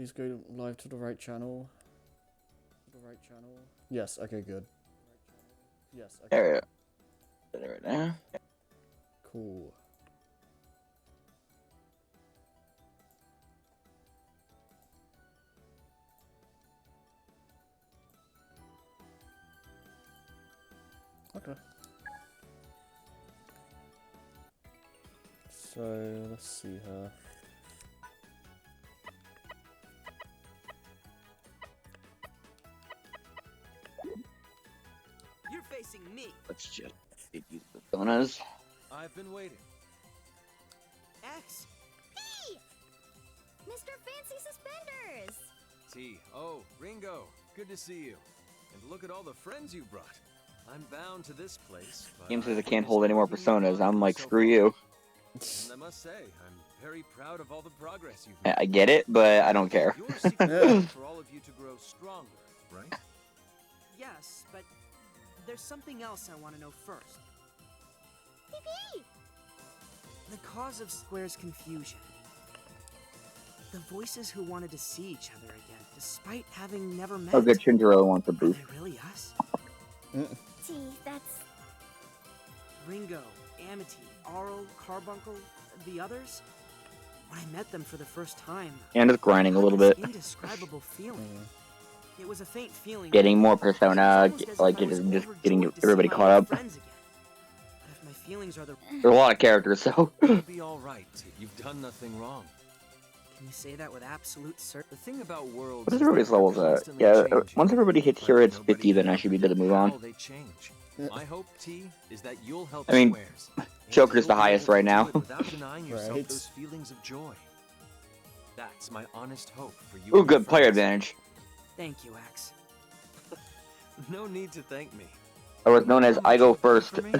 Please go live to the right channel. Yes, okay, good. Yes, okay. There we go. Right now. Cool. Okay. So, let's see her. You're facing me. Let's just use the donuts. I've been waiting. X. Hey! Mr. Fancy Suspenders! T. Oh, Ringo. Good to see you. And look at all the friends you brought. I'm bound to this place. Game says I can't hold any more personas. I'm like, screw you. And I must say, I'm very proud of all the progress you've made. I get it, but I don't care. Your secret is for all of you to grow stronger, right? Yes, but there's something else I want to know first. PP! The cause of Square's confusion. The voices who wanted to see each other again, despite having never met. Oh, good. Shinjiro wants a Are boost. they really us? T, that's... Ringo, Amity, Aro, Carbuncle, the others? When I met them for the first time, And it's grinding a little I had bit. this indescribable feeling. It was a faint feeling. Getting more It was persona, almost as if like I was just overjoyed getting to see everybody my caught old up. friends again. But if my feelings are the... There's a lot of characters, so. You'll be all right. You've done nothing wrong. Can you say that with absolute certainty? The thing about worlds. What is that everybody's they're levels at? constantly Yeah, changing. once everybody hits But here, it's nobody 50, then I knows should be good to move how on. they change. My hope, T, is that you'll help I mean, Squares. And Joker's the you'll be highest able to right now. do it without denying yourself Right. those feelings of joy. That's my honest hope for you. Ooh, and your good player friends. advantage. Thank you, X. No need to thank me. I was known as I go first. For me?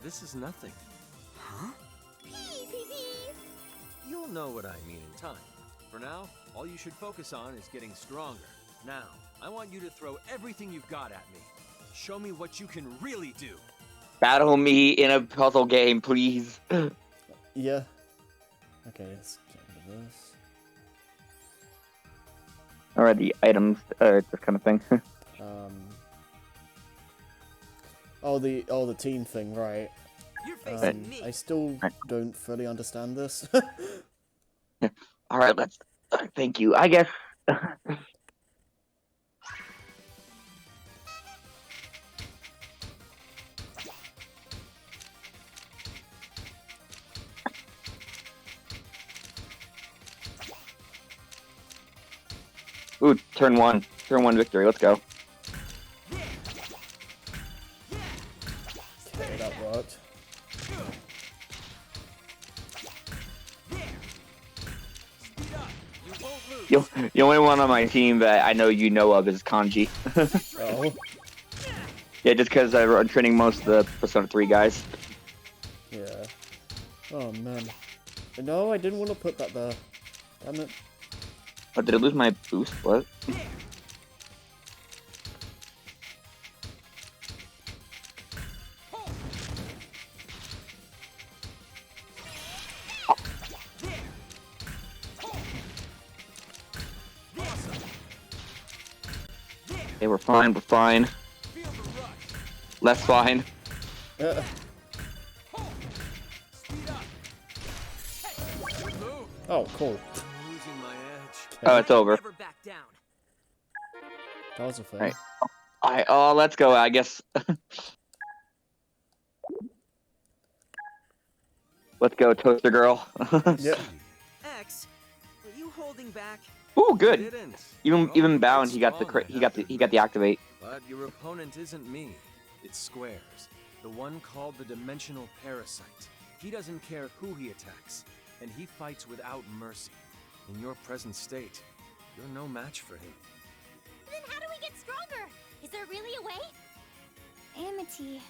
This is nothing. Huh? P, PP! You'll know what I mean in time. For now, all you should focus on is getting stronger. Now, I want you to throw everything you've got at me. Show me what you can really do. Battle me in a puzzle game, please. Yeah. Okay, let's get rid of this. Alright, the items, this kind of thing. Oh, the team thing, right? You're facing me. I still don't fully understand this. Alright, let's. Thank you. I guess. Ooh, turn one. Turn one victory. Let's go. Okay, that worked. The only one on my team that I know you know of is Kanji. Oh. Yeah, just because I'm training most of the Persona 3 guys. Yeah. Oh man. No, I didn't want to put that there. Damn it. Oh, did I lose my boost? What? Okay, we're fine, we're fine. Less fine. Oh, cool. I'm losing my edge. Oh, it's over. Never back down. That was a thing. Right. Oh, let's go, I guess. Let's go, Toaster Girl. Yep. X, were you holding back? Ooh, I good. didn't. Even You're all bound, quite he got the strong, I have to he got the activate. But your opponent isn't me. It's Squares, the one called the Dimensional Parasite. He doesn't care who he attacks, and he fights without mercy. In your present state, you're no match for him. Then how do we get stronger? Is there really a way? Amity.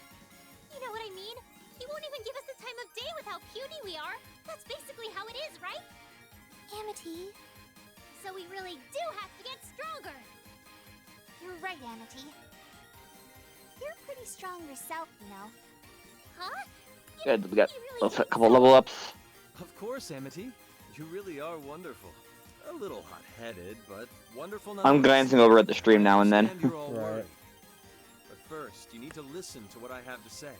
You know what I mean? He won't even give us the time of day with how puny we are. That's basically how it is, right? Amity. So we really do have to get stronger. You're right, Amity. You're pretty strong yourself, you know. Huh? Good, we got You really a couple level ups. Of course, Amity. You really are wonderful. A little hot-headed, but wonderful I'm nonetheless. glancing over at the stream now and then. I understand you're all Right. worried. But first, you need to listen to what I have to say.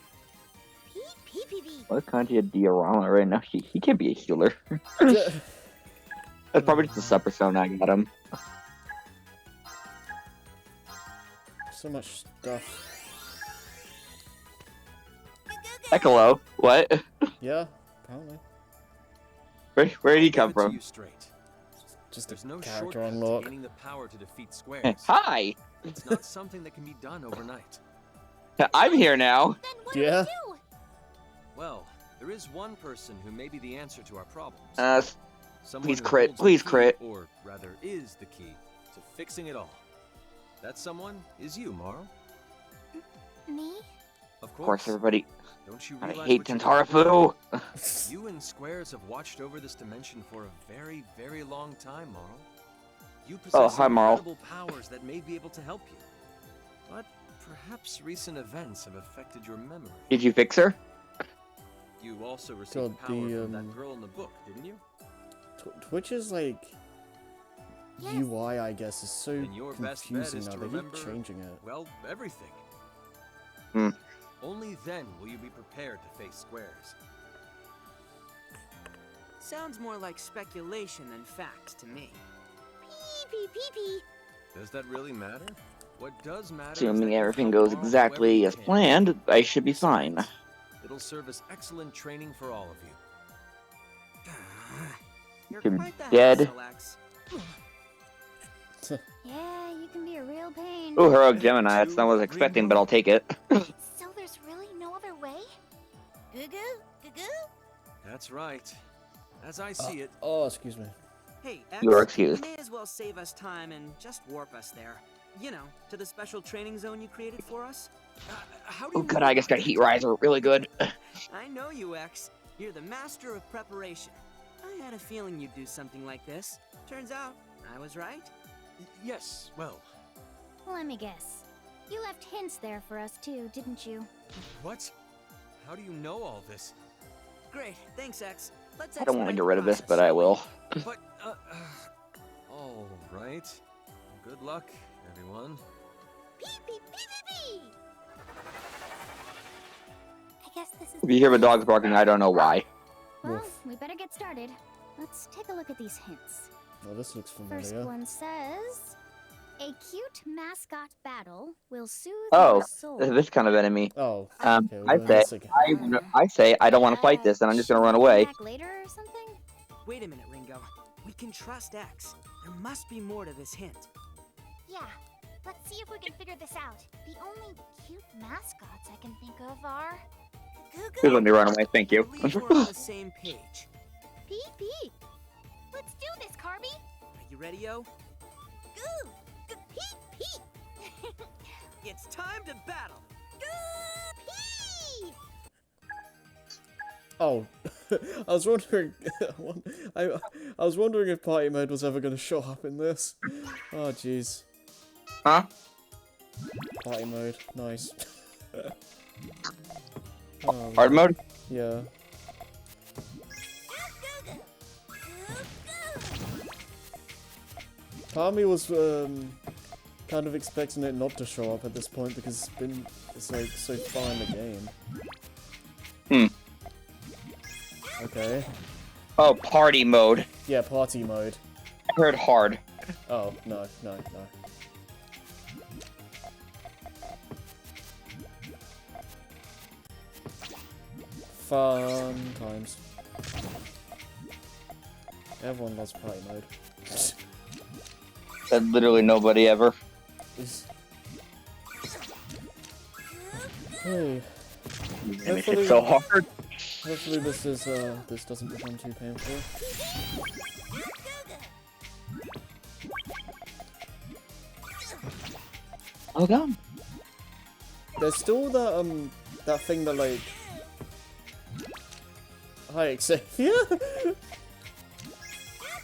Pee pee pee pee. What Kanji a diorama right now? He can't be a healer. D- That's probably just a sub persona I got him. so much stuff. Ecolo, what? Yeah, apparently. Where did he I'll come give it to from? you straight. Just There's a no character shortcut to unlock. gaining the power to defeat squares. Hi! It's not something that can be done overnight. I'm here now. Then what Yeah. do we do? Well, there is one person who may be the answer to our problems. Uh, Someone please who crit, holds the please key, crit. Or rather, is the key to fixing it all. That someone is you, Morrow. Me? Of Of course, course. everybody. Don't you I realize hate what you're Tentarafu. doing? You and Squares have watched over this dimension for a very, very long time, Marl. You possess hi, Marl. incredible powers that may be able to help you. But perhaps recent events have affected your memory. Did you fix her? You also received God, power the, from that girl in the book, didn't you? Twitch's like Yes. UI, I guess, is so And your best bet confusing is now. to They keep remember, changing it. well, everything. Hmm. Only then will you be prepared to face Squares. Sounds more like speculation than facts to me. Pee pee pee pee. Does that really matter? What does matter is Assuming that you everything help goes Marl exactly however you as can. planned, I should be fine. Besides, it'll serve as excellent training for all of you. You're You're quite the dead. hassle, X. Yeah, you can be a real pain. Oh, heroic Gemini. That's not what I was expecting, but I'll take it. So there's really no other way? Goo goo goo goo. That's right. As I see it, Oh, excuse me. Hey, X, You are excused. may as well save us time and just warp us there. You know, to the special training zone you created for us. how do Oh, you good. know I just got about Heat that? Riser really good. I know you, X. You're the master of preparation. I had a feeling you'd do something like this. Turns out, I was right. Yes, well, Let me guess. You left hints there for us too, didn't you? what? How do you know all this? Great, thanks, X. Let's I don't want to expedite get the rid of this, process, but I shall we? will. But, all right. Good luck, everyone. Pee pee pee pee pee. I guess this is. If you hear the dogs barking, I don't know why. Well, Woof. we better get started. Let's take a look at these hints. Oh, this looks First familiar. one says, "A cute mascot battle will soothe Oh, your soul." this kind of enemy. Oh, Um, okay, we're I doing say, this again. I say, I don't want to fight this, and I'm just gonna Should run we come away. back later or something? Wait a minute, Ringo. We can trust X. There must be more to this hint. Yeah. Let's see if we can figure this out. The only cute mascots I can think of are Goo Please Goo, let me run away, thank I you. believe we're on the same page. Pee Pee. Let's do this, Carby. Are you ready, Yo? Goo, Goo Pee Pee. It's time to battle. Goo Pee. Oh, I was wondering. I was wondering if party mode was ever going to show up in this. Oh, jeez. Huh? Party mode, nice. Oh, Hard mode? yeah. Part of me was kind of expecting it not to show up at this point because it's like so far in the game. Hmm. Okay. Oh, party mode. Yeah, party mode. I heard hard. Oh, no. Fun times. Everyone loves party mode. Said literally nobody ever. Hey, It makes it so hard. hopefully this doesn't become too painful. Oh god. There's still that thing that like. Hi, Xavier.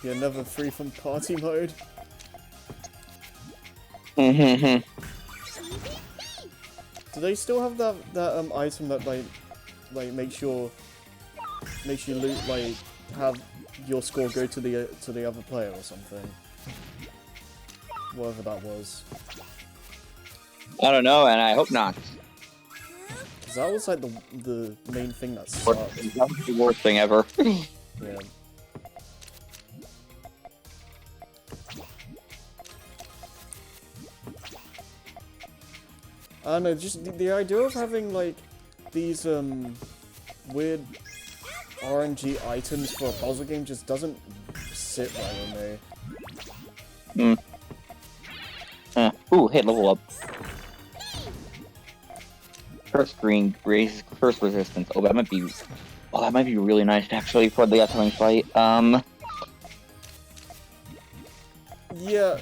You're never free from party mode. Mm-hmm. Do they still have that item that like makes you loot like have your score go to the other player or something. Whatever that was. I don't know, and I hope not. 'Cause that was like the main thing that Or- sucked. That was the worst thing ever. Yeah. I don't know, just the idea of having like these weird RNG items for a puzzle game just doesn't sit well with me. Ooh, hey, level up. First green raises first resistance. Oh, that might be. Oh, that might be really nice actually for the upcoming fight. Yeah,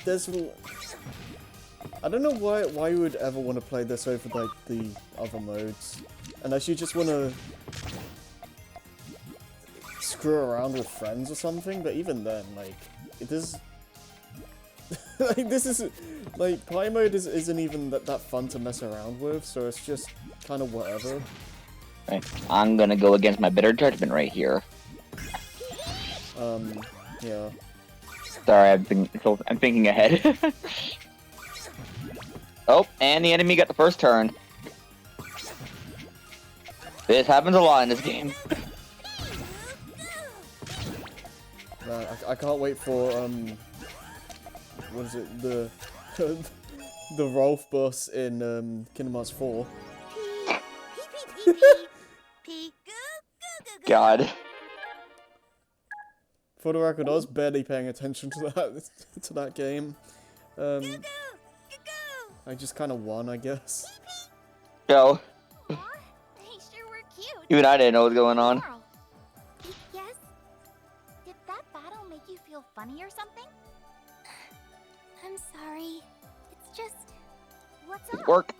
there's. I don't know why you would ever want to play this over like the other modes, unless you just want to screw around with friends or something. But even then, like, it is. Like, this is like party mode isn't even that fun to mess around with, so it's just kind of whatever. Right. I'm gonna go against my better judgment right here. Yeah. Sorry, I'm thinking ahead. Oh, and the enemy got the first turn. This happens a lot in this game. Man, I can't wait for what is it, the the Rolf bus in Kingdom Hearts 4. God. For the record, I was barely paying attention to that game. I just kind of won, I guess. Go. Aw, they sure were cute. Even I didn't know what was going on. Carl. Yes? Did that battle make you feel funny or something? I'm sorry. It's just... What's up? Work.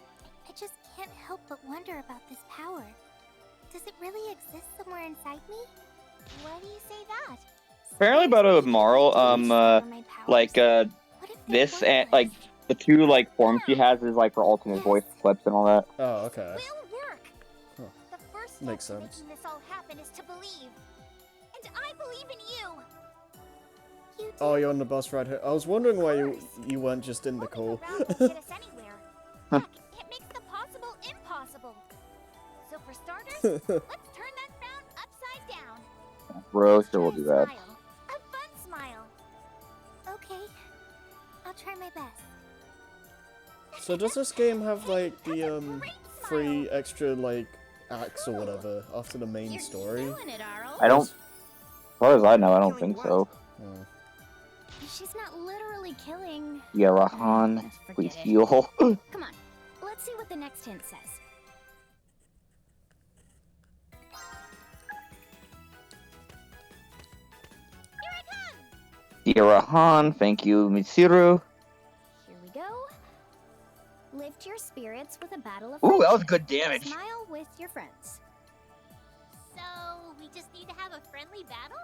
I just can't help but wonder about this power. Does it really exist somewhere inside me? Why do you say that? Apparently about it with Marl, like, this and, like, the two, like, forms she has is, like, for alternate voice clips and all that. Oh, okay. Will work. Huh. The first step Makes to sense. making this all happen is to believe. And I believe in you. You do. Oh, you're on the bus ride here. I was wondering why you weren't just in the Moving call. around won't get us anywhere. Heck, it makes the possible impossible. So for starters, let's turn that frown upside down. Bro, sure we'll do that. Smile. A fun smile. Okay. I'll try my best. So does this game have like the free extra like acts or whatever after the main You're story? doing it, Arl. I don't, as far as I know, I don't think so. Oh. She's not literally killing. Yeah, Rahan, Just forget please it. heal. Come on. Let's see what the next hint says. Here I come. Dear Rahan, thank you, Mitsuru. Here we go. Lift your spirits with a battle of Ooh, that was friendship. good damage. Smile with your friends. So, we just need to have a friendly battle?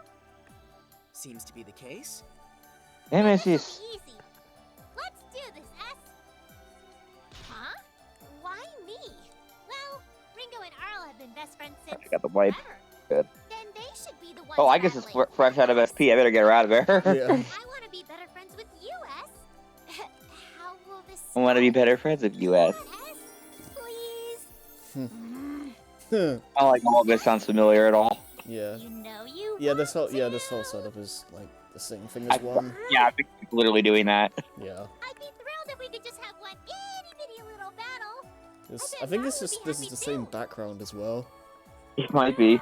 Seems to be the case. Nemesis. Easy. Let's do this, S. Huh? Why me? Well, Ringo and Arl have been best friends since I got the wipe. forever. Good. Then they should be the ones Oh, I guess it's battling. fresh out of SP. I better get her out of there. Yeah. I want to be better friends with you, S. How will this I want to be better friends with you, S. S, please. I like all this sounds familiar at all. Yeah. You know you Yeah, this whole want this whole to. setup is like the same thing as one. Yeah, I think she's literally doing that. Yeah. I'd be thrilled if we could just have one itty bitty little battle. I think this is the same background as well. It might be.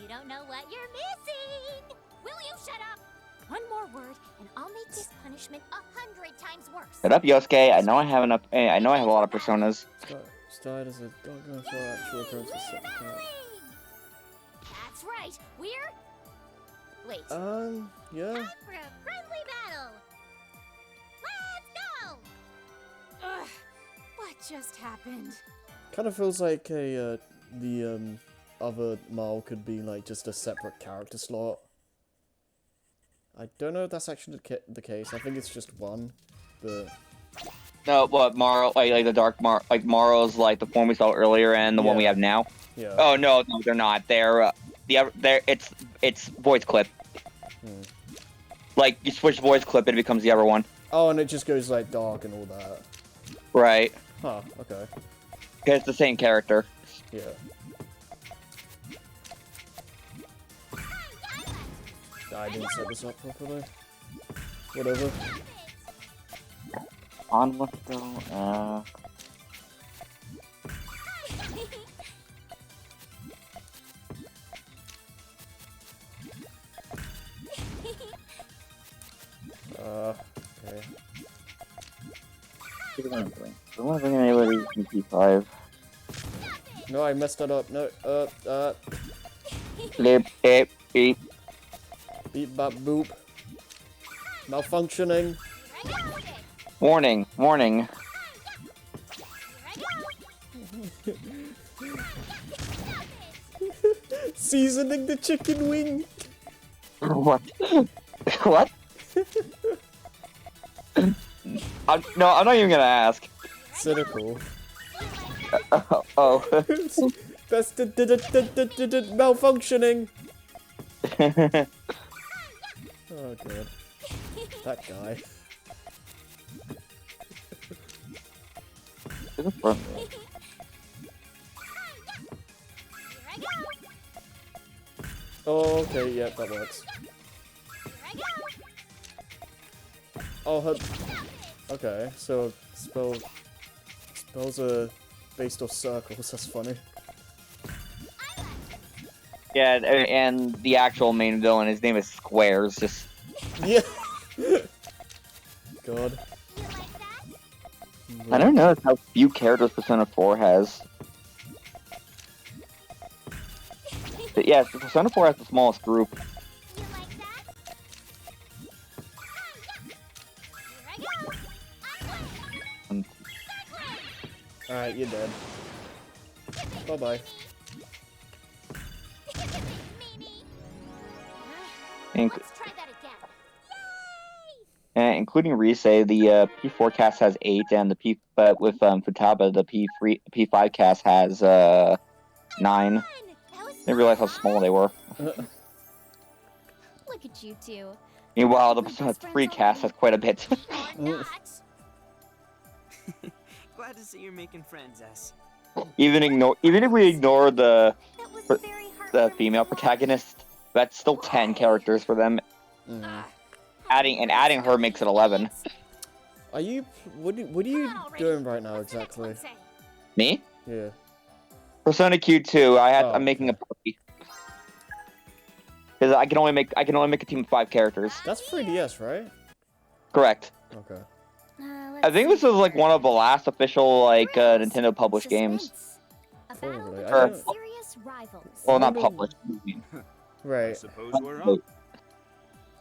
You don't know what you're missing. Will you shut up? One more word, and I'll make this punishment 100 times worse. Shut up, Yosuke. I know I have enough. I know I have a lot of personas. Started as a gargoyle for actual occurrence of second part. That's right. We're. Wait. Yeah. Time for a friendly battle. Let's go. Ugh. What just happened? Kind of feels like the other Marl could be like just a separate character slot. I don't know if that's actually the case. I think it's just one, but No, what Marl? Like the dark Mar? Like Marl's like the form we saw earlier and the one we Yeah. have now. yeah. Oh no, they're not. They're it's voice clip. Hmm. Like you switch voice clip, and it becomes the other one. Oh, and it just goes like dark and all that. Right. Huh. Okay. It's the same character. Yeah. I didn't set this up properly. Whatever. On let's go. Okay. I want to bring anybody from P5. No, I messed that up. No, Beep, beep, beep. beep, bop, boop. Malfunctioning. Warning, warning. Seasoning the chicken wing. What? What? No, I'm not even gonna ask. Cynical. Oh. That's malfunctioning. Oh god. That guy. Oh, okay, yeah, that works. Oh, her... Okay, so spells are based off circles, that's funny. Yeah, and the actual main villain, his name is Squares, just... Yeah! God. I don't know how few characters Persona 4 has. But yeah, Persona 4 has the smallest group. Alright, you're dead. Bye-bye. Including Rise, the P4 cast has 8, and the with Futaba, the P5 cast has 9. I didn't realize how small they were. Look at you two. Meanwhile, the Persona 3 cast has quite a bit. Glad to see you're making friends, S. Even if we ignore the female protagonist, that's still 10 characters for them. Adding her makes it 11. Are you... What are you doing right now, exactly? Me? Yeah. Persona Q2, I'm making a party. Because I can only make a team of 5 characters. That's 3DS, right? Correct. Okay. I think this was like one of the last official like Nintendo published games. Probably. Well, not published. Right. Suppose we're up.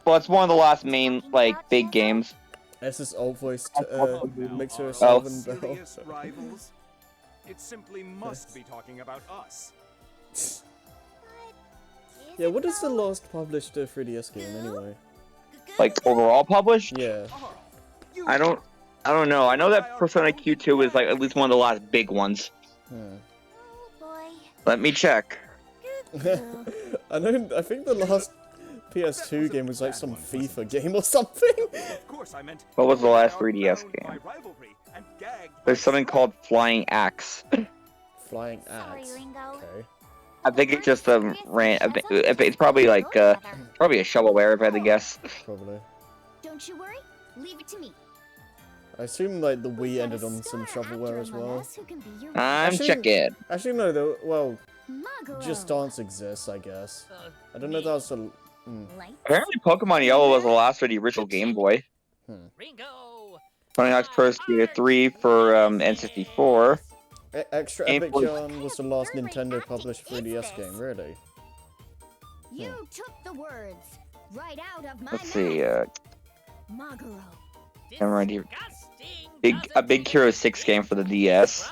Well, it's one of the last main like big games. S's old voice makes her Oh. Sylvan Bell. Serious rivals? It simply must be talking about us. Yeah, what is the last published 3DS game anyway? Like overall published? Yeah. I don't know. I know that Persona Q2 is like at least one of the last big ones. Let me check. I think the last PS2 game was like some FIFA game or something. Of course I meant What was the last 3DS game? There's something called Flying Axe. Flying Axe. Okay. I think it's just a it's probably like probably a shovelware if I had to guess. Probably. Don't you worry. Leave it to me. I assume like the Wii ended on some shovelware as well. I'm Actually- checking. Actually, no. Though, well, Maguro. Just Dance exists, I guess. I don't know if that was a. Apparently, Pokemon Yellow was the last for the original Game Boy. Ringo. 29 Pro Skater 3 for N64. Extra Game Epic Boy. Yarn was the last Nintendo published 3DS game, really. You took the words right out of my Let's see. Maguro. I'm right here. A Big Hero 6 game for the DS.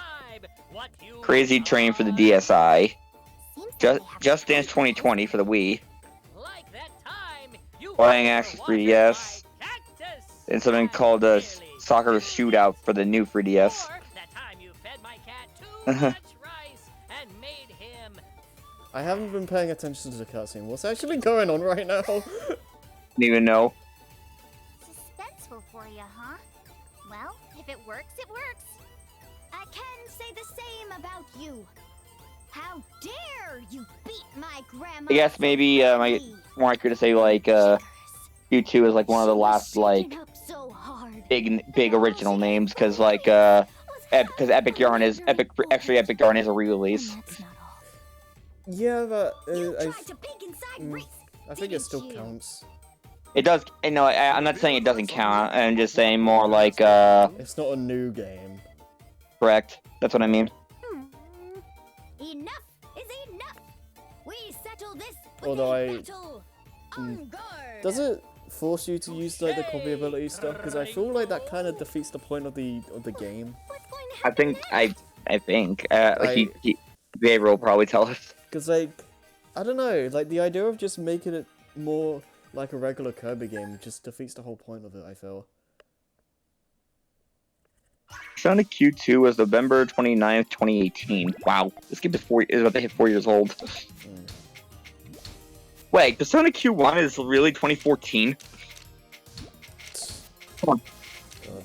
Crazy Train for the DSi. Just Dance 2020 for the Wii. Flying Axe for 3DS. And something called Soccer Shootout for the new 3DS. I haven't been paying attention to the cutscene. What's actually going on right now? Didn't even know. Suspenseful for you, huh? Well, if it works, it works. I can say the same about you. How dare you beat my grandma? I guess maybe more accurate to say like Q2 is like one of the last like big original names because like because Epic Yarn is Epic Yarn is a re-release. Yeah, but I think it didn't still you? counts. It does. No, I'm not saying it doesn't count. I'm just saying more like It's not a new game. correct. That's what I mean. Enough is enough. We settle this with Although a battle. On guard. Does it force you to use like the copy ability stuff? Because I feel like that kind of defeats the point of the game. What's going to I happen think next? like Xavier will probably tell us. Because like, I don't know, like the idea of just making it more like a regular Kirby game just defeats the whole point of it, I feel. Sonic Q2 was November 29th, 2018. Wow, this game is about to hit 4 years old. Wait, Persona Q1 is really 2014? Come on. God.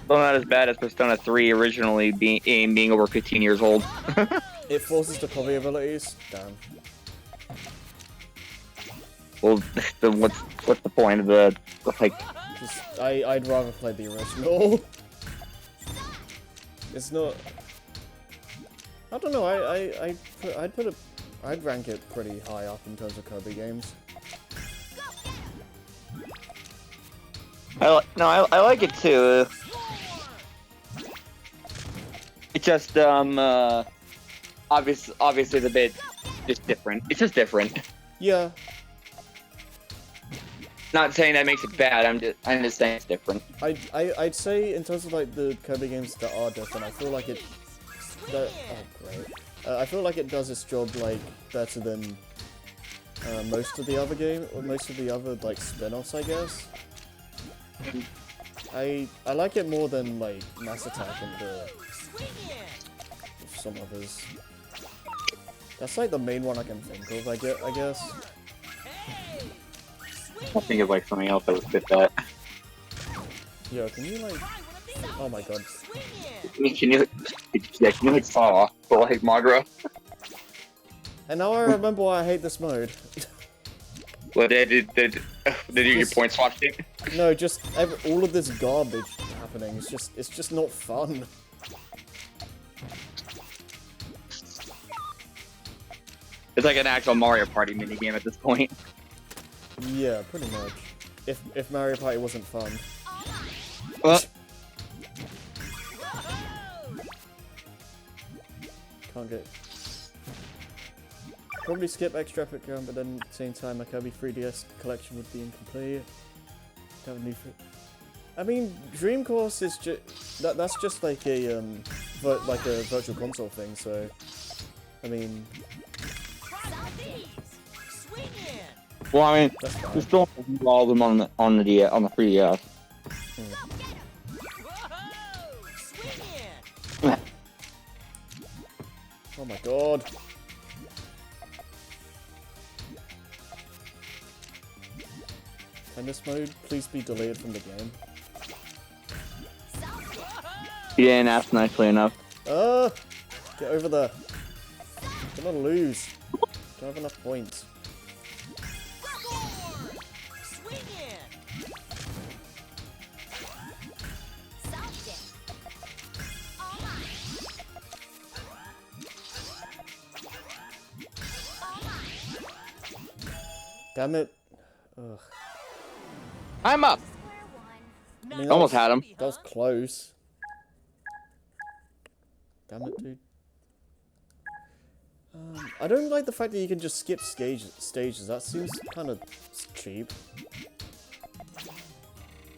Still not as bad as Persona 3 originally being over 15 years old. It forces the copy abilities? Damn. Well, what's the point of the like? Just, I'd rather play the original. It's not... I don't know, I'd rank it pretty high up in terms of Kirby games. I like it too. It's just obviously it's a bit just different. It's just different. Yeah. Not saying that makes it bad. I'm just saying it's different. I'd say in terms of like the Kirby games that are different, I feel like it. Oh great! I feel like it does its job like better than most of the other like spin-offs, I guess. I like it more than like Mass Attack and some others. That's like the main one I can think of. I guess. I think of like something else that would fit that. Yo, can you like? Oh my god. Can you like saw for like Magra? And now I remember why I hate this mode. Well, did you get your point swapped in? No, just all of this garbage happening. It's just not fun. It's like an actual Mario Party minigame at this point. Yeah, pretty much. If Mario Party wasn't fun. Can't get... Probably skip extra epic ground, but then at the same time my Kirby 3DS collection would be incomplete. Have a new... I mean, Dream Course is just... That's just like a, virtual console thing, so... I mean... Well, I mean, we still have all of them on the 3DS. Oh my god. Can this mode please be deleted from the game? You didn't ask nicely enough. Get over there. I'm gonna lose. Don't have enough points. Damn it. Ugh. I'm up. I mean, Almost had him. That was close. Damn it, dude. I don't like the fact that you can just skip stages. That seems kind of cheap.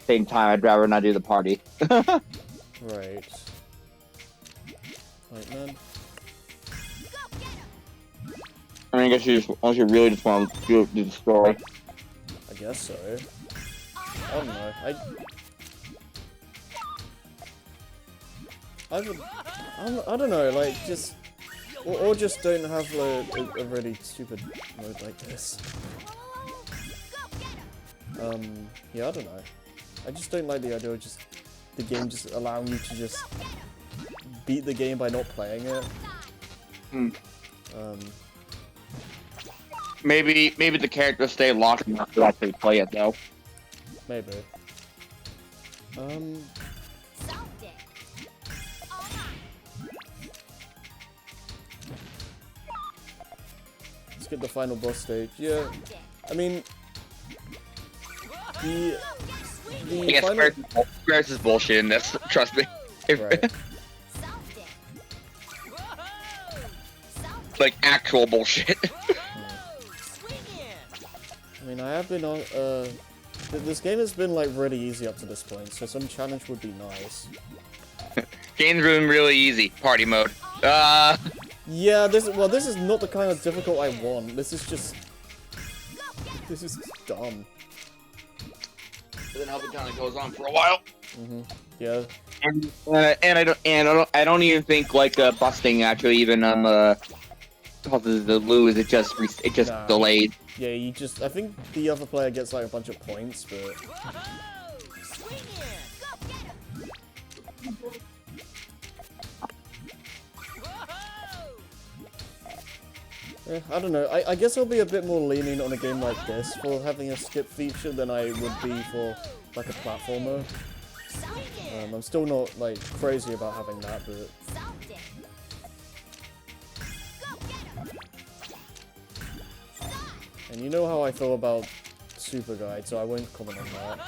Same time, I'd rather not do the party. Right. Right, man. I mean, I guess unless you really just want to do the story. I guess so. I don't know. I I don't know, like, just... Or just don't have a really stupid mode like this. Yeah, I don't know. I just don't like the idea of just... the game just allowing you to just... beat the game by not playing it. Maybe the characters stay locked enough to actually play it, though. Maybe. Let's get the final boss stage. Yeah, I mean, the final... Squares is bullshit in this, trust me. Right. Like, actual bullshit. I mean, I have been on, this game has been, like, really easy up to this point, so some challenge would be nice. Game's been really easy. Party mode. Yeah, this is not the kind of difficult I want. This is just... this is dumb. But then hope it kind of goes on for a while. Yeah. And I don't even think, like, busting actually even, causes the lose. It just Nah. delayed. Yeah, you just... I think the other player gets, like, a bunch of points, but... I don't know. I guess I'll be a bit more lenient on a game like this for having a skip feature than I would be for, like, a platformer. I'm still not, like, crazy about having that, but... And you know how I feel about Super Guide, so I won't comment on that.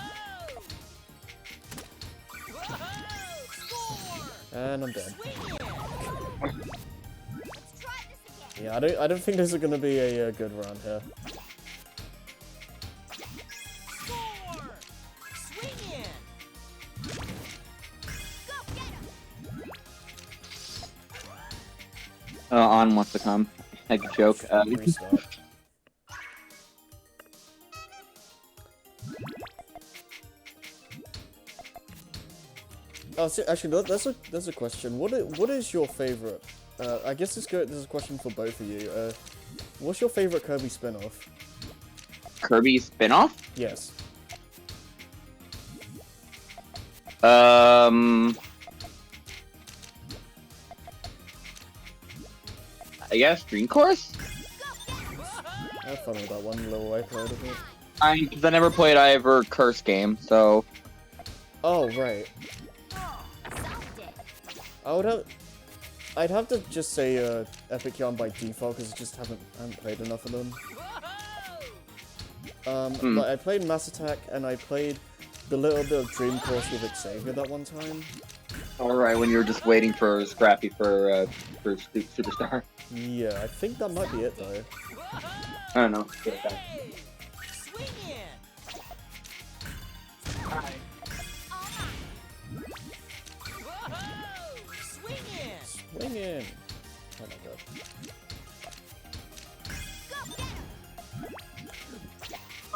And I'm dead. Yeah, I don't think this is gonna be a good round here. On wants to come. Like a joke. Restart. Oh, so actually, that's a question. What is your favorite? I guess this is a question for both of you. What's your favorite Kirby spin-off? Kirby spin-off? Yes. I guess Dream Course? I had fun with that one little I played of it. Because I never played either Curse game, so... Oh, right. I'd have to just say Epic Yarn by default because I just haven't played enough of them. But I played Mass Attack and I played the little bit of Dream Course with Xavier that one time. Alright, when you were just waiting for Scrappy for Superstar. Yeah, I think that might be it though. I don't know. Swing in! Oh my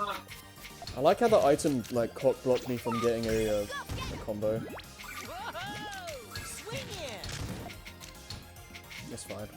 god. I like how the item like cock blocked me from getting a combo. It's fine.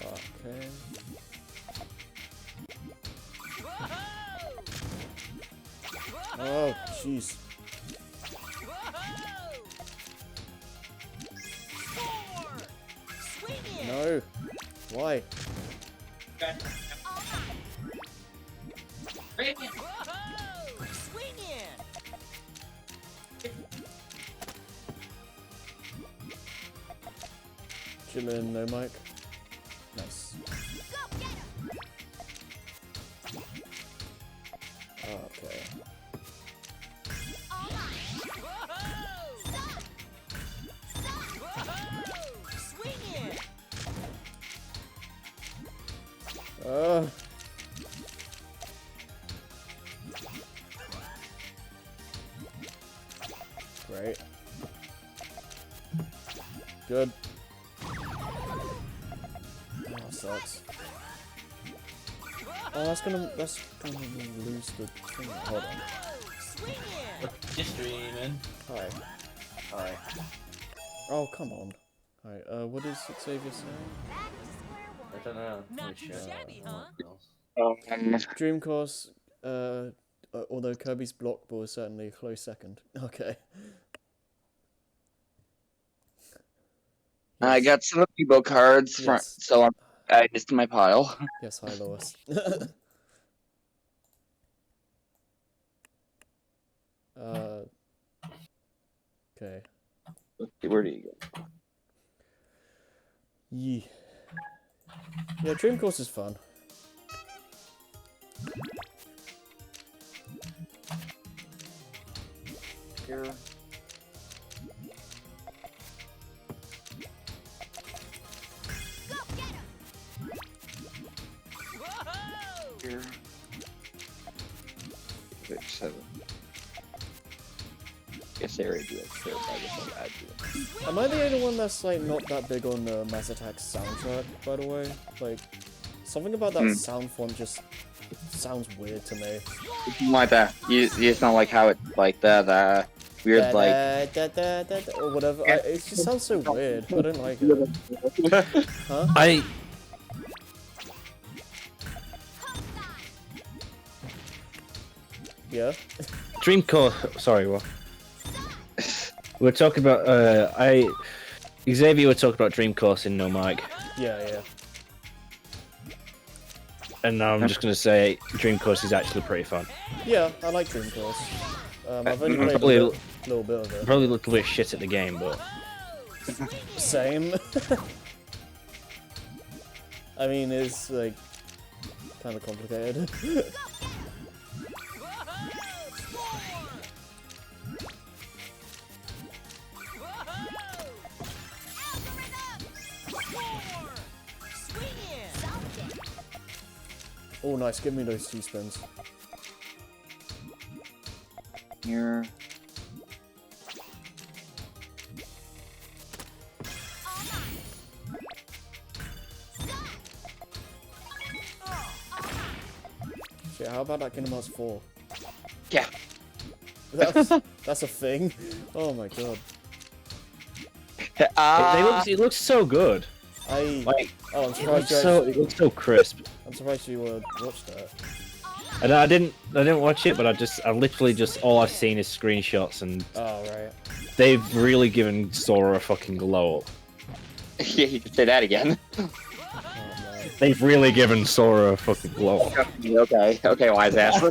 Okay. Oh, jeez. No. Why? Chillin', no mic. Nice. Okay. Right. Good. Oh, that sucks. Oh, that's gonna lose the thing. Hold on. Just streaming. Hi. Hi. Oh, come on. Alright, what is Xavier saying? I don't know. Not too shabby, huh? Dream Course, although Kirby's Block Ball is certainly a close second. Okay. I got some amiibo cards from, Yes. so I'm adding this to my pile. Yes, hi Lois. Okay. Where do you go? Yeah. Yeah, Dream Course is fun. Here. Here. 6, 7. Guess they already do it. So I guess I'll add to it. Am I the only one that's like not that big on the Mass Attack soundtrack, by the way? Like, something about that sound font just sounds weird to me. Something like that. You just don't like how it like that weird like Or whatever. It just sounds so weird. I don't like it. Huh? Yeah? Dreamcore. Sorry, what? We're talking about. Xavier were talking about Dream Course in No Mic. Yeah. And now I'm just gonna say Dream Course is actually pretty fun. Yeah, I like Dream Course. I've only played Probably a little bit of it. Probably a little bit shit at the game, but Same. I mean, it's like kind of complicated. Oh, nice. Give me those 2 spins. here. Shit, how about that Kingdom Hearts 4? Yeah. That's a thing? Oh my god. it looks so good. I'm surprised It looks so crisp. I'm surprised you watched that. And I didn't watch it, but I literally just all I've seen is screenshots, and Oh, right. they've really given Sora a fucking glow up. Yeah, you could say that again. Oh, man. They've really given Sora a fucking glow up. Okay, wise ass.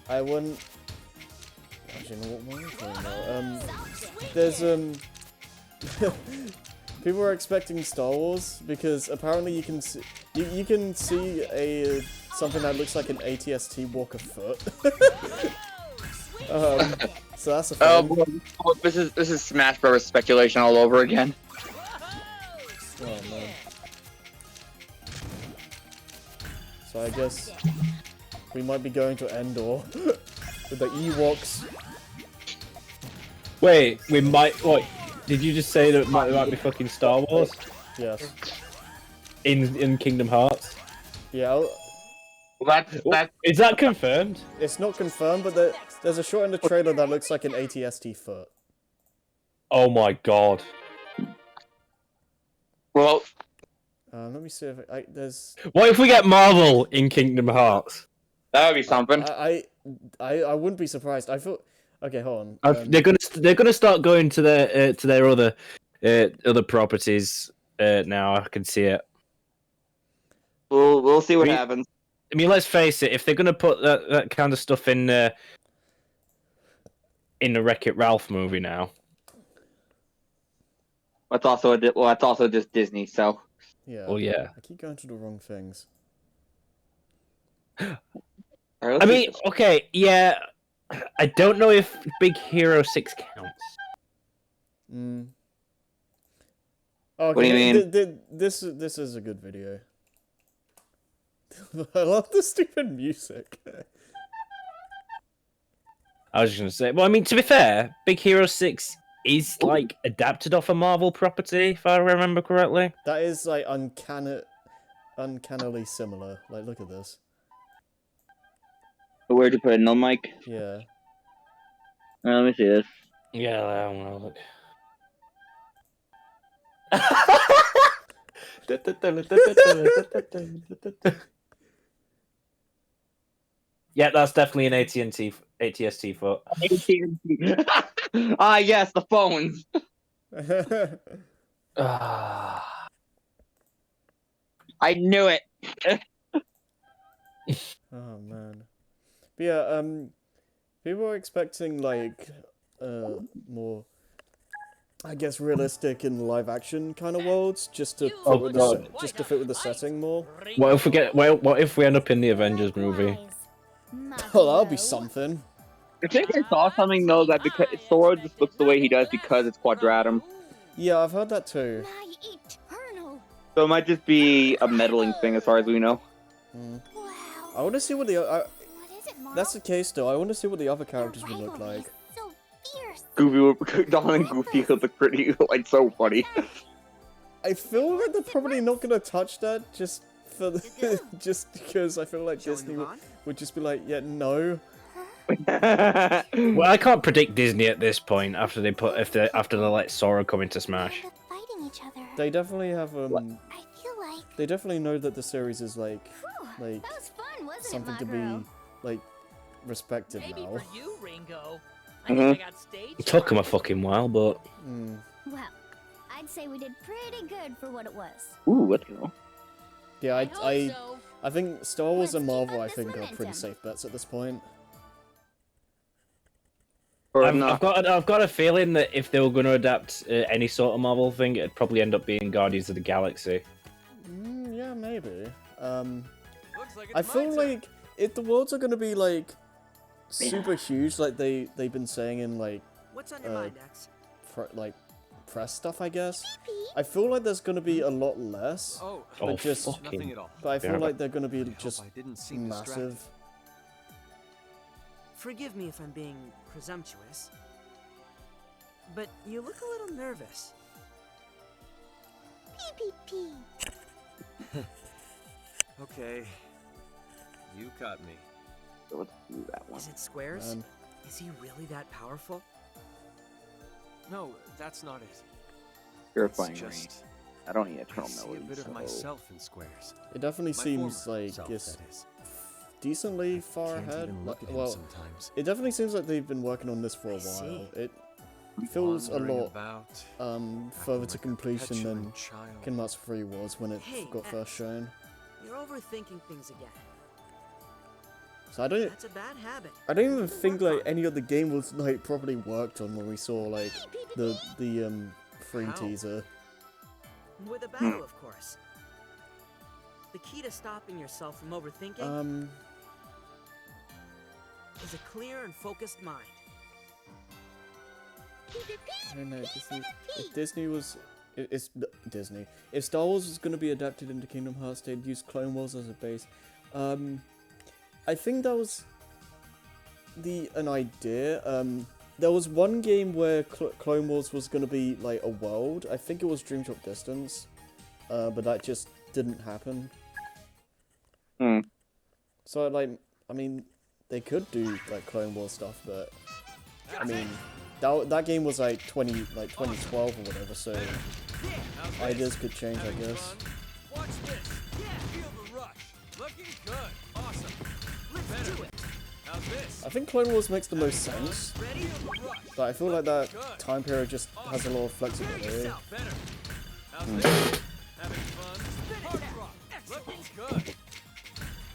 I wouldn't... Actually, no, what am I talking about? There's, people are expecting Star Wars, because apparently you can see... You can see something that looks like an ATST walk a foot. So that's a thing. Oh, this is Smash Bros. Speculation all over again. Oh man. So I guess we might be going to Endor with the Ewoks. Wait, we might. What? Did you just say that it might be fucking Star Wars Yes. in Kingdom Hearts? Yeah. Is that confirmed? It's not confirmed, but there's a shot in the trailer that looks like an ATST foot. Oh my god. Well, Let me see if there's. What if we get Marvel in Kingdom Hearts? that would be something. I wouldn't be surprised. I feel. Okay, hold on. They're gonna start going to their other properties now. I can see it. We'll see what happens. I mean, let's face it. If they're gonna put that kind of stuff in the Wreck-It Ralph movie now, That's also just Disney. So Yeah. well, yeah. I keep going to the wrong things. I mean, okay, yeah. I don't know if Big Hero 6 counts. Okay, What do you mean? This is a good video. I love the stupid music. I was just gonna say. Well, I mean, to be fair, Big Hero 6 is like adapted off a Marvel property, if I remember correctly. That is like uncannily similar. Like, look at this. Where'd you put it? No mic? Yeah. Let me see this. Yeah, I don't know. Look. Yeah, that's definitely an ATST foot. Ah, yes, the phones. I knew it. Oh man. But yeah, people are expecting like more, I guess, realistic and live action kind of worlds, just to fit with the setting more. What if we get? What if we end up in the Avengers movie? Oh, that'll be something. I think I saw something though that because Thor just looks the way he does because it's quadratum. Yeah, I've heard that too. So it might just be a meddling thing as far as we know. I want to see what the that's the case though. I want to see what the other characters would look like. Goofy, Don and Goofy look pretty, like, so funny. I feel like they're probably not gonna touch that just for just because I feel like Disney would just be like, yeah, no. Well, I can't predict Disney at this point after they let Sora come into Smash. They definitely have they definitely know that the series is like something to be like respected Maybe now. for you, Ringo. Mhm. It took them a fucking while, but Well, I'd say we did pretty good for what it was. Ooh, let's go. Yeah, I so. think Star Wars and Let's keep Marvel up I this think are pretty momentum. safe bets at this point. Or I've not. got a feeling that if they were going to adapt any sort of Marvel thing, it'd probably end up being Guardians of the Galaxy. Yeah, maybe. Looks like it's I feel my turn. like if the worlds are gonna be like super huge, like they've been saying in like What's on your mind, X? press stuff, I guess. I feel like there's gonna be a lot less, Oh, Oh, just- fucking. nothing at all. but I feel Yeah. like they're gonna be I hope just I didn't seem distracted. massive. Forgive me if I'm being presumptuous, but you look a little nervous. Okay. You caught me. Let's do that one. Is it Squares? Man. Is he really that powerful? No, that's not it. Purifying It's rain. just I don't need I eternal see a melody. bit of so- myself in squares. It definitely My seems former like self, it's that is. decently far Can't ahead. even look at him Well, sometimes. it definitely seems like they've been working on this for a I while. see. It feels a Wandering lot about, further acting to like a completion than petulant child. Kingdom Hearts 3 was when it Hey, got first shown. You're overthinking things again. So I don't That's a bad habit. even think like any other game was like properly worked on when we saw like the free How? teaser. With a battle, of course. The key to stopping yourself from overthinking is a clear and focused mind. I don't know. If Disney was, it's Disney. If Star Wars was going to be adapted into Kingdom Hearts, they'd use Clone Wars as a base. I think that was an idea. There was one game where Clone Wars was going to be like a world. I think it was Dream Drop Distance, but that just didn't happen. So like, I mean, they could do like Clone Wars stuff, but I mean, that game was like 2012 or whatever. So ideas could change, I guess. Watch this. Feel the rush. Looking good. Awesome. Let's do it. How's this? I think Clone Wars makes the most sense, Ready? Rush. but I feel like that time period just has a lot of flexibility. Better. How's this? Having fun? Hard rock. Looking good.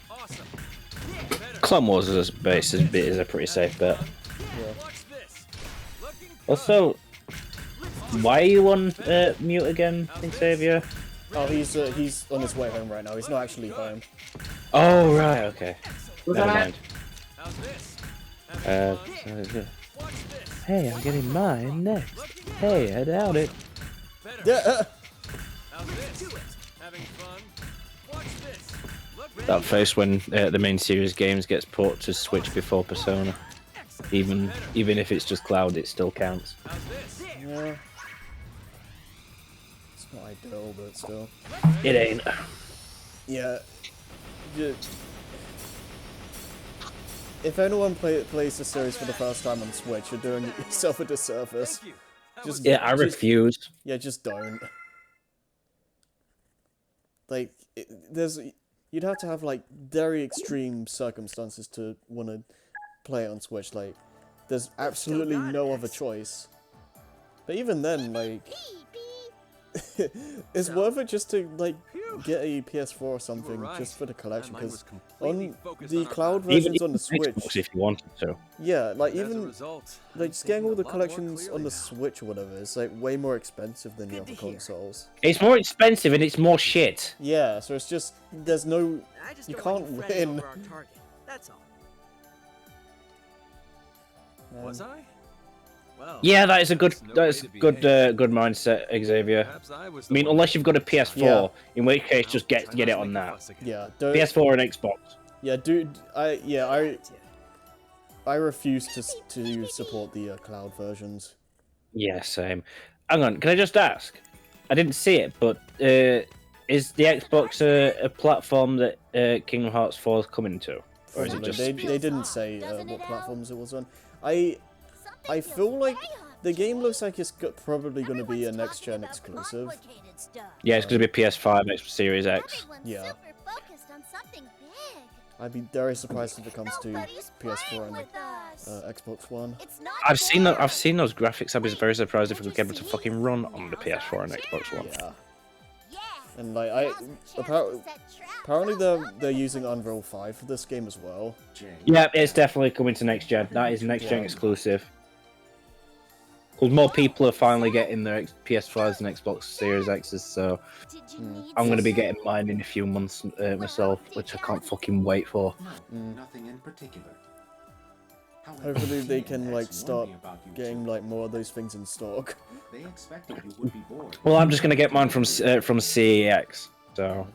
Awesome. Better. Clone Wars as a base is a pretty safe bet. Yeah. Watch this. Looking good. Also, why are you on mute again, Xavier? Oh, he's on his way home right now. He's not actually home. Oh right, okay. Was Never that- mind. How's this? Watch this. Hey, I'm getting mine next. Hey, I doubt it. Better. Yeah. How's this? Having fun? Watch this. Look That face when the main series games gets ported to Switch before Persona. Even if it's just Cloud, it still counts. How's this? Yeah. It's not ideal, but still. It ain't. Yeah. If anyone plays the series for the first time on Switch, you're doing yourself a disservice. Thank you. That Just was Yeah, I refuse. Yeah, just don't. Like, you'd have to have like very extreme circumstances to want to play it on Switch. Like, there's absolutely no other choice. But even then, like, it's worth it just to like get a PS4 or something right. just for the collection, My mind because was completely on focused the on our cloud battle. versions on the Switch, Xbox if you wanted to. yeah, like As a even result, like I'm just getting all thinking the a lot more collections on clearly the now. Switch or whatever is like way more expensive than the Good other to hear. consoles. It's more expensive and it's more shit. Yeah, so it's just there's no. I just You don't can't like you fretting win. over our target. That's all. Was I? Well, Yeah, that is a good that's no that's way to good behave. good mindset, Xavier. Perhaps I was I the mean, one unless that- you've got a PS4, Yeah. in which case Well, just try get not it to on make a that. fuss again. Yeah, don't. PS4 and Xbox. Yeah, dude. I Yeah. refuse to support the cloud versions. Yeah, same. Hang on, can I just ask? I didn't see it, but is the Xbox a platform that Kingdom Hearts 4 is coming to? Or is it Probably. just... They didn't say what platforms it was on. I feel like the game looks like it's probably going to be a next-gen exclusive. Yeah, it's going to be PS5, X Series X. Yeah. Super focused on something big. I'd be very surprised if it comes to Nobody's PS4 playing and with us. Xbox One. It's not I've seen fair. I've seen those graphics. I'd be very surprised if we could get them to fucking run on the PS4 and Xbox One. Yeah. Yeah. And like Now's the chance to set traps. apparently they're using Unreal 5 for this game as well. Yeah, it's definitely coming to next gen. That is next gen Yeah. exclusive. Because more people are finally getting their PS5s and Xbox Series X's, so Did you need I'm going to be some- getting mine in a few months myself, which I can't fucking wait for. Nothing in particular. Hopefully they can like start getting like more of those things in stock. They expected you would be bored. Well, I'm just going to get mine from CEX, so...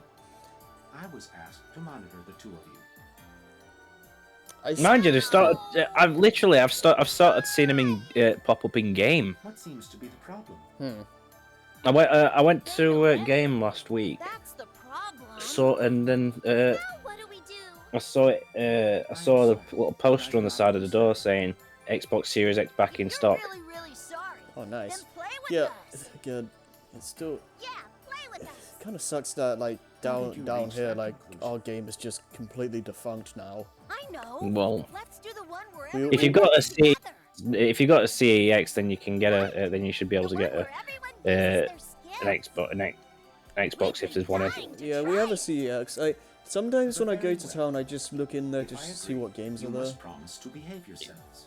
I was asked to monitor the two of you. Mind you, they started. I've started seeing them in pop up in game. What seems to be the problem? I went to a game last week. That's the problem. So and then Now what do we do? I saw it. I saw the little poster on the side of the door saying Xbox Series X back in stock. You're really sorry. Oh, nice. Then play with Yeah, us. good. It's still Yeah, play with us. kind of sucks that like How did you down reach here that like conclusion? our game is just completely defunct now. I know. Well, Let's do the one where We- everyone if you've got a works C, together. if you got a CEX, then you can get a. Then you should be able to The get one a where everyone uses an their Xbox skills. an Xbox if there's one. We've been Yeah, we trying have to a CEX. Sometimes when I go to Very town, I just look in there to If I see agree, what games you are there. must promise to behave yourselves.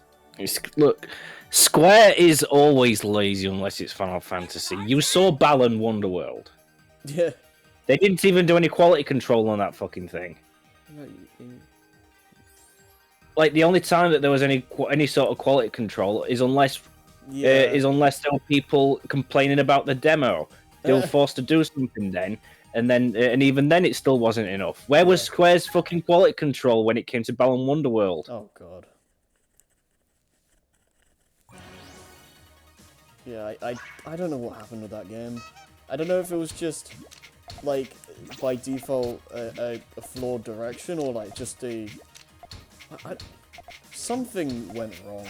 Look, Square is always lazy unless it's Final Fantasy. You saw Balan Wonderworld. Yeah. They didn't even do any quality control on that fucking thing. Like the only time that there was any sort of quality control is unless Yeah. there were people complaining about the demo. They were forced to do something then, and even then it still wasn't enough. Where was Yeah. Square's fucking quality control when it came to Balan Wonderworld? Oh god. Yeah, I don't know what happened with that game. I don't know if it was just like by default a flawed direction or like just something went wrong.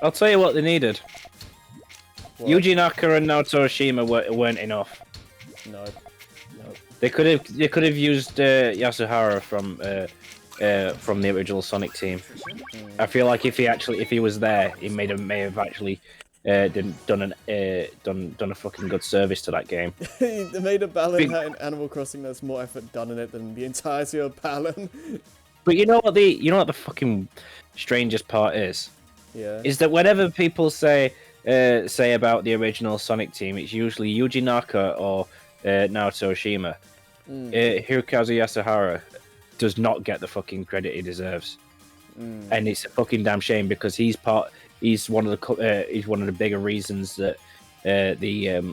I'll tell you what they needed. What? Yuji Naka and Naoto Oshima weren't enough. No. They could have used Yasuhara from the original Sonic team. I feel like if he was there, he may have actually done a fucking good service to that game. They made a Balan hat in Animal Crossing that's more effort done in it than the entirety of Balan. But you know what the fucking strangest part is? Yeah. Is that whenever people say about the original Sonic team, it's usually Yuji Naka or Naoto Oshima. Hirokazu Yasuhara does not get the fucking credit he deserves, and it's a fucking damn shame because he's one of the bigger reasons that the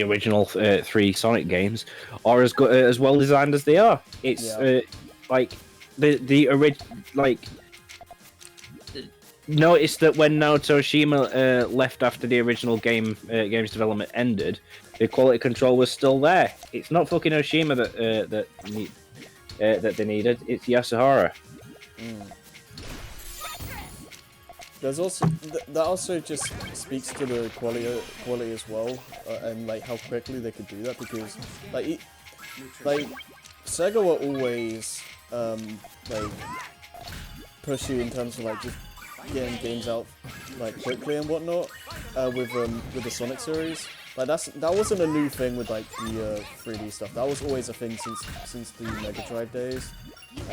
original 3 Sonic games are as well designed as they are. It's Yeah. like the original, like noticed that when Naoto Oshima left after the original game's development ended, the quality control was still there. It's not fucking Oshima that they needed. It's Yasuhara. There's also that also just speaks to the quality as well, and like how quickly they could do that, because like Sega were always like pushy in terms of like just getting games out like quickly and whatnot, with the Sonic series. Like that wasn't a new thing with like the 3D stuff. That was always a thing since the Mega Drive days.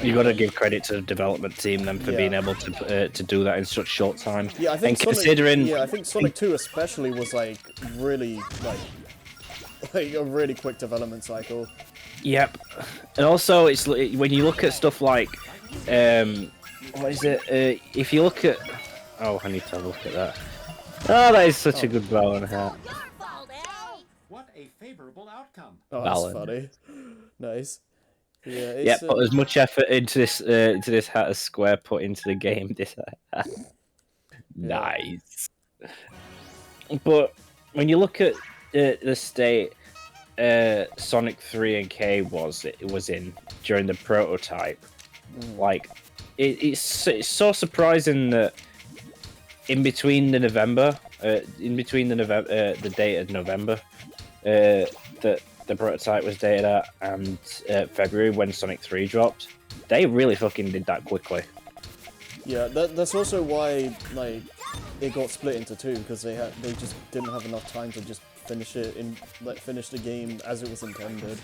You got to give credit to the development team then for being able to do that in such short time. Yeah, I think Sonic, I think Sonic 2 especially was like really like a really quick development cycle. Yep, and also it's when you look at stuff like what is it? If you look at I need to have a look at that. Oh, that is such a good bow and hat. What a favorable outcome. Oh, that's funny. Nice. Yeah, it's, put as much effort into this hat as Square put into the game. Nice. But when you look at the state Sonic 3 and K was in during the prototype, like it's so surprising that in between the date of November that the prototype was dated at and February when Sonic 3 dropped, they really fucking did that quickly. Yeah, that's also why like it got split into two, because they just didn't have enough time to just finish the game as it was intended.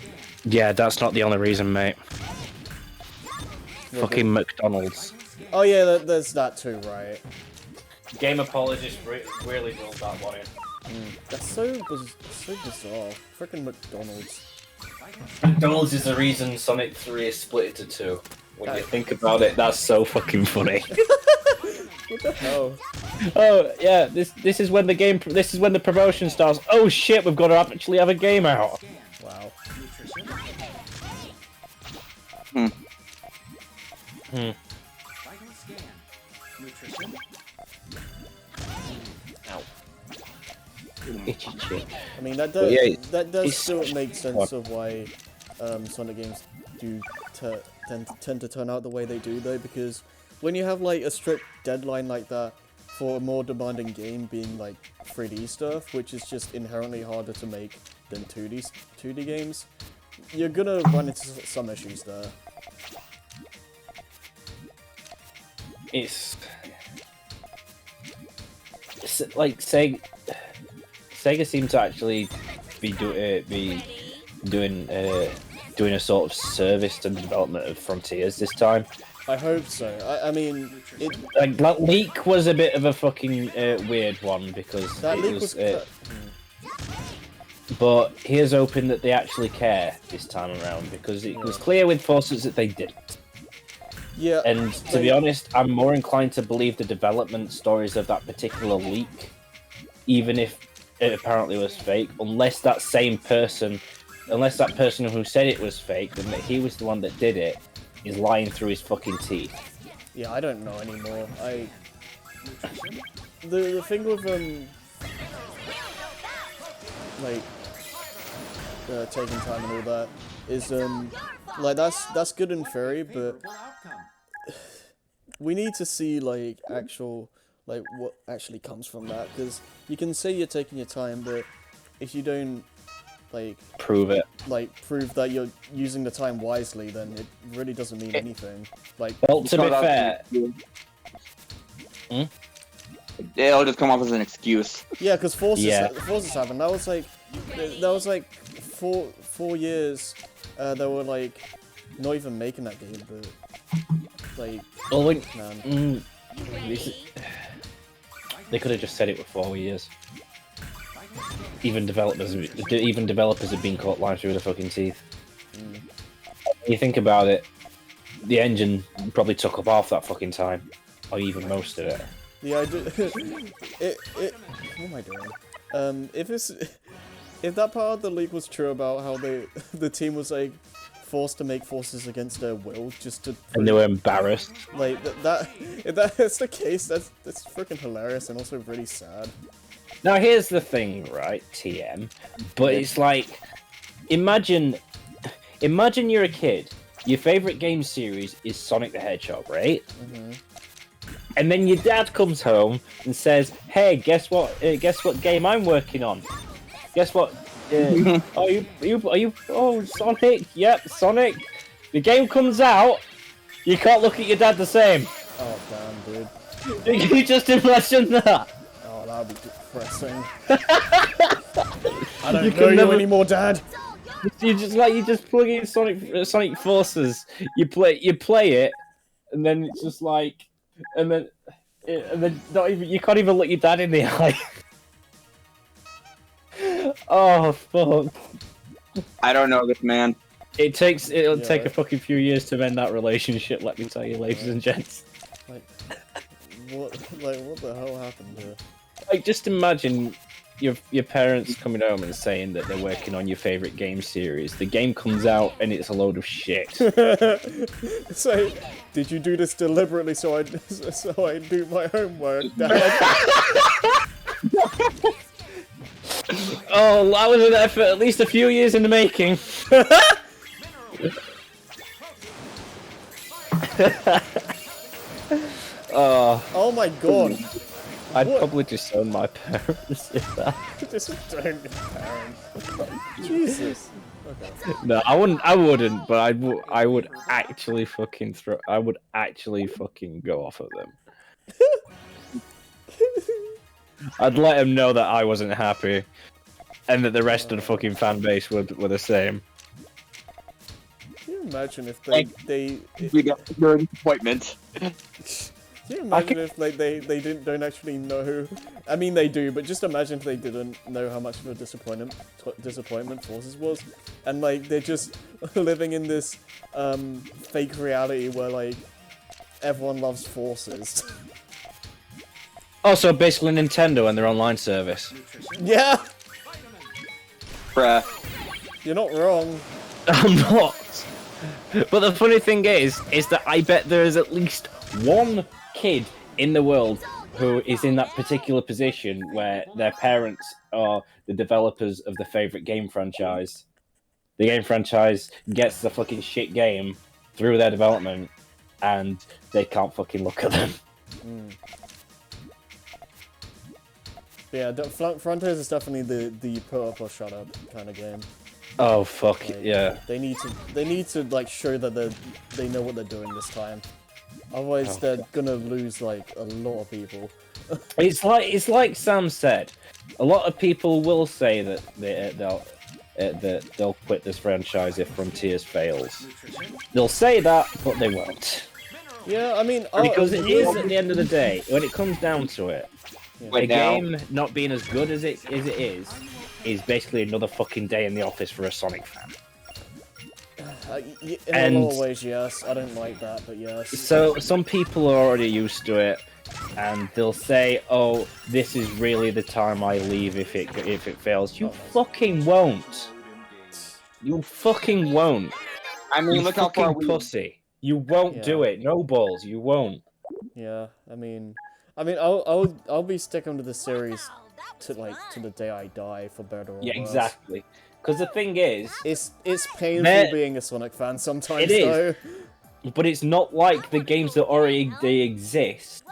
Yeah, that's not the only reason, mate. Fucking McDonald's. Oh yeah, there's that too, right? Game apologists really built that one in. That's so bizarre. Frickin' McDonald's. McDonald's is the reason Sonic 3 is split into two. When you think about it, that's so fucking funny. What the hell? Oh yeah, this is when the promotion starts. Oh shit, we've got to actually have a game out. Wow. Itchy chick. I mean, that does still make sense of why Sonic games do tend to turn out the way they do, though, because when you have like a strict deadline like that for a more demanding game being like 3D stuff, which is just inherently harder to make than 2D games, you're gonna run into some issues there. It's like Sega seems to actually be doing a sort of service to the development of Frontiers this time. I hope so. I mean, that leak was a bit of a fucking weird one, because that leak was. But here's hoping that they actually care this time around, because it was clear with Forces that they didn't. Yeah. And to be honest, I'm more inclined to believe the development stories of that particular leak, even if it apparently was fake, unless that person who said it was fake and that he was the one that did it is lying through his fucking teeth. Yeah, I don't know anymore. The thing with taking time and all that is like that's good in theory, but we need to see like what actually comes from that, because you can say you're taking your time, but if you don't prove that you're using the time wisely, then it really doesn't mean anything. Well, to be fair, it'll just come off as an excuse. Yeah, because Forces happened. That was like 4 years. They were like not even making that game, but they could have just said it for 4 years. Even developers have been caught lying through the fucking teeth. When you think about it, the engine probably took up half that fucking time, or even most of it. Yeah, I do. What am I doing? If that part of the leak was true about how the team was like forced to make forces against their will just to. And they were embarrassed. Like if that's the case, that's freaking hilarious and also really sad. Now here's the thing, right, TM? But it's like, imagine you're a kid. Your favorite game series is Sonic the Hedgehog, right? Mm-hmm. And then your dad comes home and says, "Hey, guess what? Guess what game I'm working on? Guess what? Are you? Oh, Sonic? Yep, Sonic. The game comes out. You can't look at your dad the same. Oh damn, dude. Can you just imagine that? Oh, that'd be depressing. I don't know you anymore, Dad. You just plug in Sonic Forces. You play it, and then it's just like, and then not even you can't even look your dad in the eye. Oh fuck! I don't know this man. It'll take a fucking few years to mend that relationship. Let me tell you, ladies and gents. What the hell happened here? Like, just imagine your parents coming home and saying that they're working on your favorite game series. The game comes out and it's a load of shit. So, did you do this deliberately so I do my homework, Dad? Oh, that was an effort at least a few years in the making. Oh my god. I'd probably disown my parents if that. Disown your parents. Jesus. Okay. No, I wouldn't, but I would actually fucking go off at them. I'd let them know that I wasn't happy, and that the rest of the fucking fan base were the same. Can you imagine if we got your disappointment? Can you imagine if they don't actually know? I mean, they do, but just imagine if they didn't know how much of a disappointment Forces was, and like they're just living in this fake reality where like everyone loves Forces. Oh, so basically Nintendo and their online service. Yeah. Bruh. You're not wrong. I'm not. But the funny thing is that I bet there is at least one kid in the world who is in that particular position where their parents are the developers of the favorite game franchise. The game franchise gets the fucking shit game through their development, and they can't fucking look at them. Yeah, Frontiers is definitely the put up or shut up kind of game. Oh fuck like, yeah! They need to like show that they know what they're doing this time. Otherwise, they're gonna lose like a lot of people. It's like Sam said. A lot of people will say that they'll quit this franchise if Frontiers fails. They'll say that, but they won't. Yeah, I mean, because it is at the end of the day, when it comes down to it, a game not being as good as it is basically another fucking day in the office for a Sonic fan. In a lot of ways, yes. I don't like that, but yes. So some people are already used to it, and they'll say, "Oh, this is really the time I leave if it fails." You fucking won't. You fucking won't. I mean, look how far we... pussy. You won't do it. No balls. You won't. Yeah, I mean, I'll be sticking to the series to the day I die, for better or worse. Yeah, exactly. Because the thing is, it's painful being a Sonic fan sometimes. It is, but it's not like the games that already exist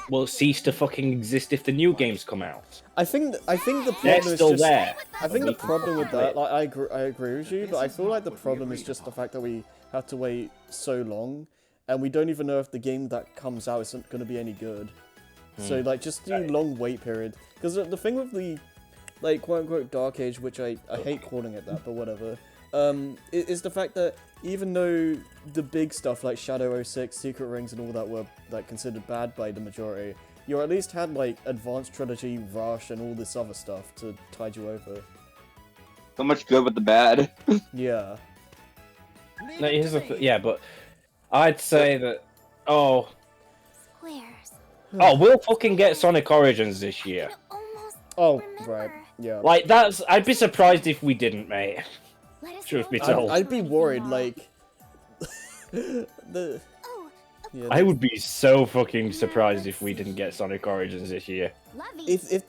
will cease to fucking exist if the new games come out. I think the problem They're is still just, there. I think the problem with that, like, I agree with you, but I feel like the problem is just the fact that we have to wait so long, and we don't even know if the game that comes out isn't going to be any good. So like, just do long wait period. Because the thing with the like quote-unquote Dark Age, which I hate calling it that, but whatever, is the fact that even though the big stuff like Shadow 06, Secret Rings and all that were like considered bad by the majority, you at least had like Advanced Trilogy, Rush and all this other stuff to tide you over. So much good with the bad. Yeah. No, here's the but I'd say that, oh, we'll fucking get Sonic Origins this year. Oh, right. Yeah. Like, I'd be surprised if we didn't, mate. Let us Truth be know told. if I'd be you're ready worried, now. like the Oh, yeah, I would be so fucking surprised if we didn't get Sonic Origins this year. lovey. if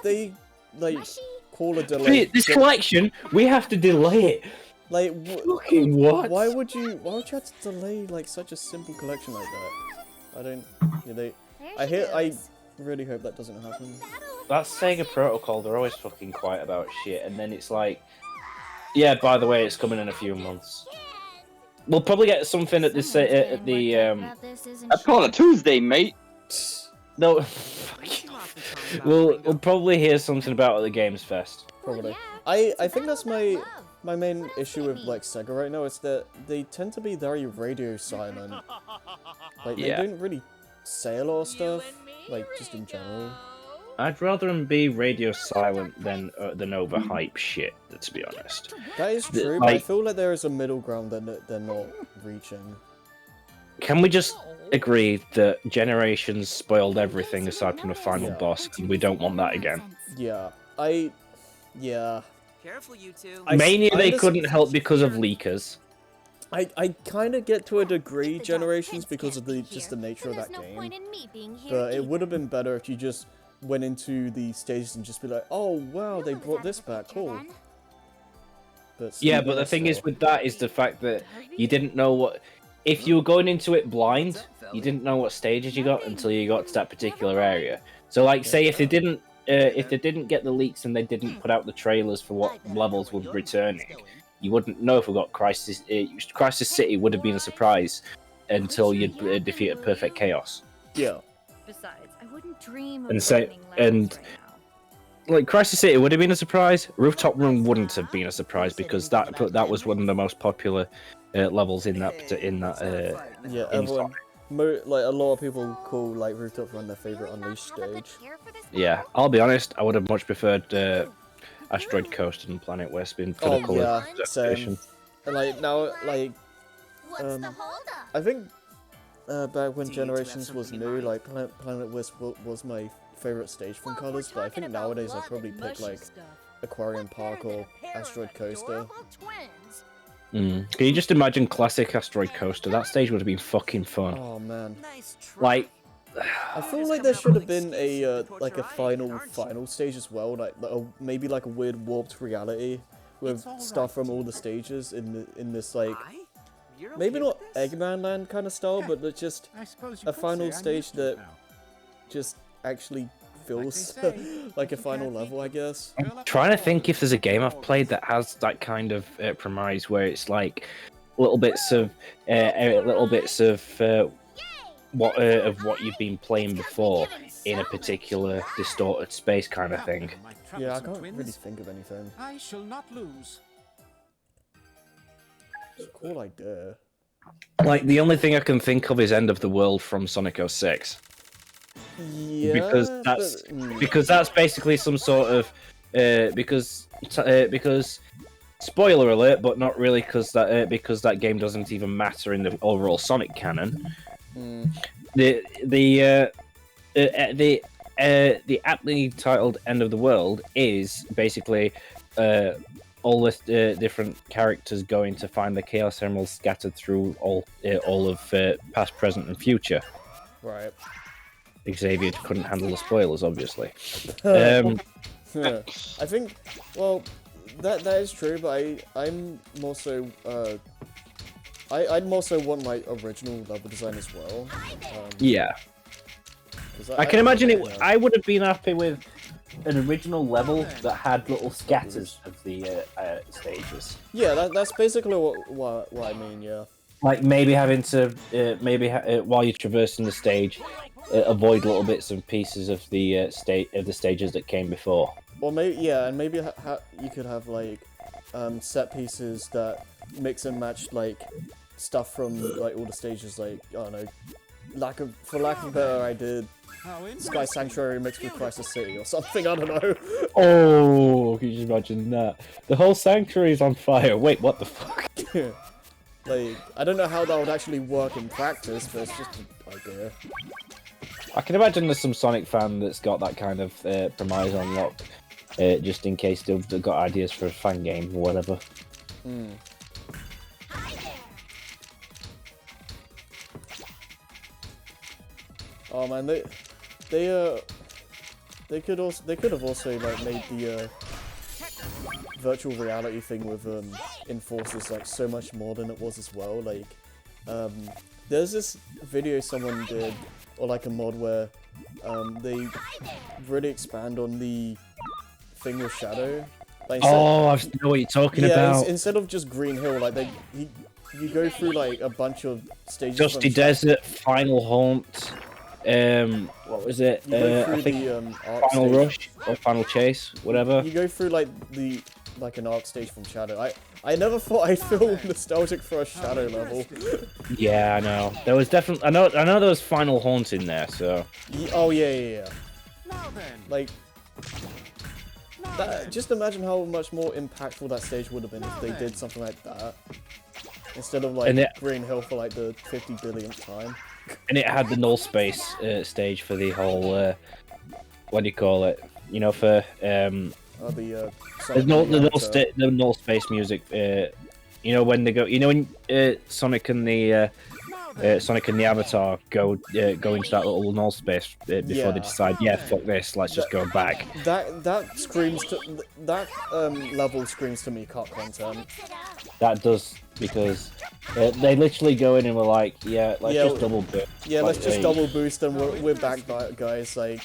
they like Mushy. call a See, delay. this collection, we have to delay it. Like Fucking what? Why would you have to delay like such a simple collection like that? I don't. Yeah, There I she hear. I goes. really hope that doesn't happen. That's Sega Protocol, they're always fucking quiet about shit, and then it's like, yeah, by the way, it's coming in a few months. We'll probably get something at this at the That's called a Tuesday, mate. no. Too often talking about we'll Ringo. probably hear something about it at the Games Fest. Probably. Well, yeah. I think that's my Love. main What else issue could it with mean? like Sega right now is that they tend to be very radio silent. Like Yeah. they don't really say a lot of stuff, like just in general. I'd rather them be radio silent than overhype shit. To be honest, That is The- true, but I like- feel like there is a middle ground that they're not reaching. can we just agree that Generations spoiled everything aside from the final Yeah. boss, and we don't want that again? Yeah, yeah. Careful, you two. Mania I they just- couldn't help because of leakers. I kind of get to a degree Generations because of just the nature of that There's no game. point in me being here But it either. would have been better if you just went into the stages and just be like, oh wow, they Who was brought out this of the back, picture cool. then? But Yeah, still, but the thing is still. with that is the fact that you didn't know what. If you were going into it blind, you didn't know what stages you got until you got to that particular area. So, like, say if they didn't get the leaks and they didn't put out the trailers for what levels were returning, you wouldn't know if we got Crisis. Crisis City would have been a surprise until you'd defeated Perfect Chaos. Yeah. Besides, I wouldn't dream of And say- learning and- levels right now. Like Crisis City would have been a surprise. Rooftop Run wouldn't have been a surprise because that was one of the most popular levels in that Yeah, in everyone, like a lot of people call like Rooftop Run their favorite Really not Unleashed have a good stage. care for this Yeah, now? I'll be honest. I would have much preferred Asteroid Coast and Planet Westbin for Oh, the colour yeah, same. adaptation. And like now, like What's um, the holdup? I think back when Do you two have Generations was something in new, mind? like Planet Wisp was my favorite stage from Well, if we're Colors, but I talking think about nowadays I'd love probably and pick mushy like stuff, Aquarium what better Park than or a pair of Asteroid Coaster. adorable twins? Can you just imagine classic Asteroid Coaster? That stage would have been fucking fun. Oh man, Nice try. Like, I feel Just like coming there up should with have been a excuses to like a torture final Ike, aren't you? final stage as well, like maybe like a weird warped reality with It's all stuff right. from all the stages in this like Why? You're maybe okay not with this? Eggman Land kind of style, but it's just I suppose you a could final say I'm stage used to it that now. just actually feels say, like a you final can't level, I guess. Fill up trying the to think if there's a game I've hole. played that has that kind of premise where it's like little bits of what you've been playing before in a particular distorted space kind of Now, thing. my Yeah, I troublesome can't really twins, think of anything. I shall not lose. It's a cool idea. Like the only thing I can think of is End of the World from Sonic 06. Yeah, Because that's basically some sort of because spoiler alert, but not really because that game doesn't even matter in the overall Sonic canon. The aptly titled End of the World is basically all the different characters going to find the Chaos Emeralds scattered through all of past, present, and future. right. Xavier couldn't handle the spoilers, obviously. Yeah. I think, well, that is true, but I'm more so, I'd more so want like original level design as well. Yeah, 'Cause I can imagine it. yeah. I would have been happy with an original level that had little scatters of the stages. Yeah, that's basically what I mean. Yeah. Like maybe having to while you're traversing the stage, avoid little bits and pieces of the stages that came before. Well, maybe yeah, and maybe you could have like set pieces that mix and match like stuff from like all the stages. Like I don't know, for lack of a better idea, How Sky interesting. Sanctuary mixed with Crisis City or something. I don't know. Oh, can you just imagine that? The whole sanctuary is on fire. Wait, what the fuck? Like I don't know how that would actually work in practice, but it's just an idea. I can imagine there's some Sonic fan that's got that kind of premise on lock, just in case they've got ideas for a fan game or whatever. Oh man, they could have also like made the virtual reality thing with Enforcers like so much more than it was as well. Like there's this video someone did, or like a mod where they really expand on the thing with Shadow. Like, Oh, I know what you're talking about. Instead of just Green Hill, like you go through like a bunch of stages. Dusty Desert, Final Hunt. What was it? I think Final Rush or Final Chase, whatever. You go through like an arc stage from Shadow. I never thought I'd feel nostalgic for a Shadow level. Yeah, I know. There was definitely. I know there was Final Hunt in there. So. Oh yeah. Like. Just imagine how much more impactful that stage would have been if they did something like that. Instead of like Green Hill for like the 50 billionth time. And it had the null space stage for the whole, what do you call it? You know, for the null space music. You know when they go. You know when Sonic and the Avatar go into that little null space before they decide, yeah, fuck this, let's just go back. That screams to that level screams to me cut content. That does, because they literally go in and we're like, yeah, let's just double boost. Yeah, like, let's just double boost and we're back, guys. Like,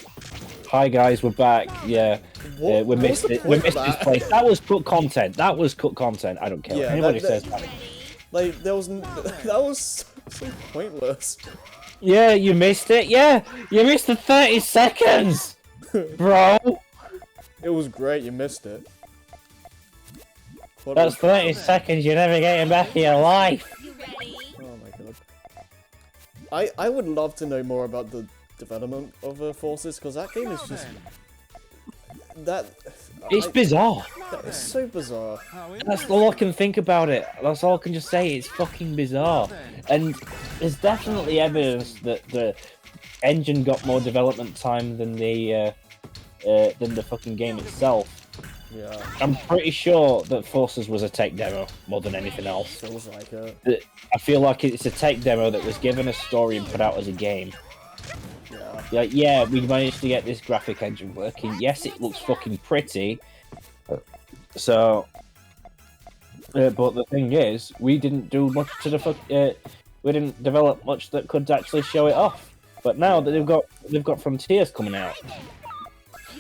hi guys, we're back. Yeah, we missed it. We missed this place. That was cut content. That was cut content. I don't care what anybody says. Like, that was so pointless. Yeah, you missed it. Yeah, you missed the 30 seconds, bro. It was great. You missed it. That's 30 seconds you're never getting back in your life. Oh my god. I would love to know more about the development of Forces, because that game is just... It's bizarre. That is so bizarre. That's all I can think about it. That's all I can just say. It's fucking bizarre. And there's definitely evidence that the engine got more development time than the fucking game itself. Yeah. I'm pretty sure that Forces was a tech demo more than anything else. Feels like it. I feel like it's a tech demo that was given a story and put out as a game. Yeah. Like, yeah, we managed to get this graphic engine working. Yes, it looks fucking pretty. So, but the thing is, we didn't do much to the we didn't develop much that could actually show it off. But now that they've got Frontiers coming out.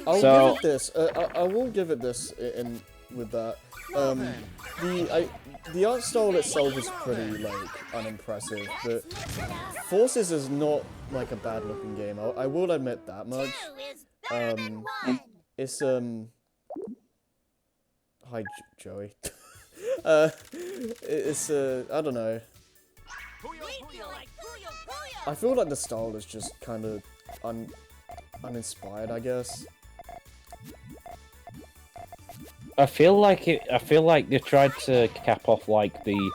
I'll give it this. I will give it this in with that. The art style itself is pretty like unimpressive, but Forces is not like a bad looking game. I will admit that much. It's hi Joey. It's I don't know. I feel like the style is just kind of uninspired, I guess. I feel like they tried to cap off like the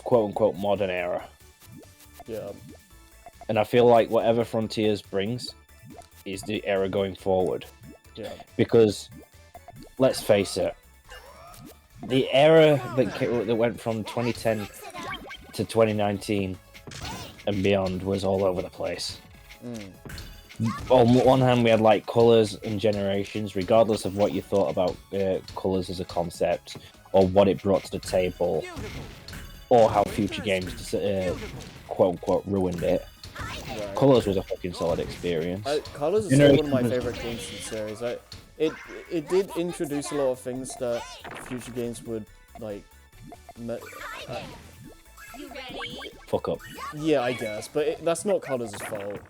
quote-unquote modern era. Yeah. And I feel like whatever Frontiers brings is the era going forward. Yeah. Because, let's face it, the era that went from 2010 to 2019 and beyond was all over the place. On one hand, we had like Colors and Generations, regardless of what you thought about Colors as a concept, or what it brought to the table, or how future games quote-unquote ruined it. Right. Colors was a fucking solid experience. Colors is still one of my favorite games in the series. It did introduce a lot of things that future games would like. Fuck up. Yeah, I guess, but that's not Colors' fault.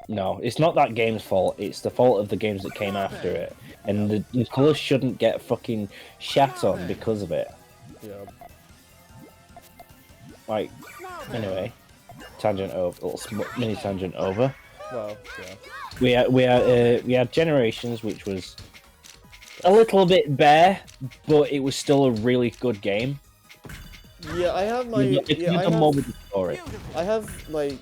No, it's not that game's fault. It's the fault of the games that came after it, and the Colors shouldn't get fucking shat on because of it. Yeah. Like, anyway, tangent over, little mini tangent over. Well, yeah. We had Generations, which was a little bit bare, but it was still a really good game. Yeah, I have my. I have like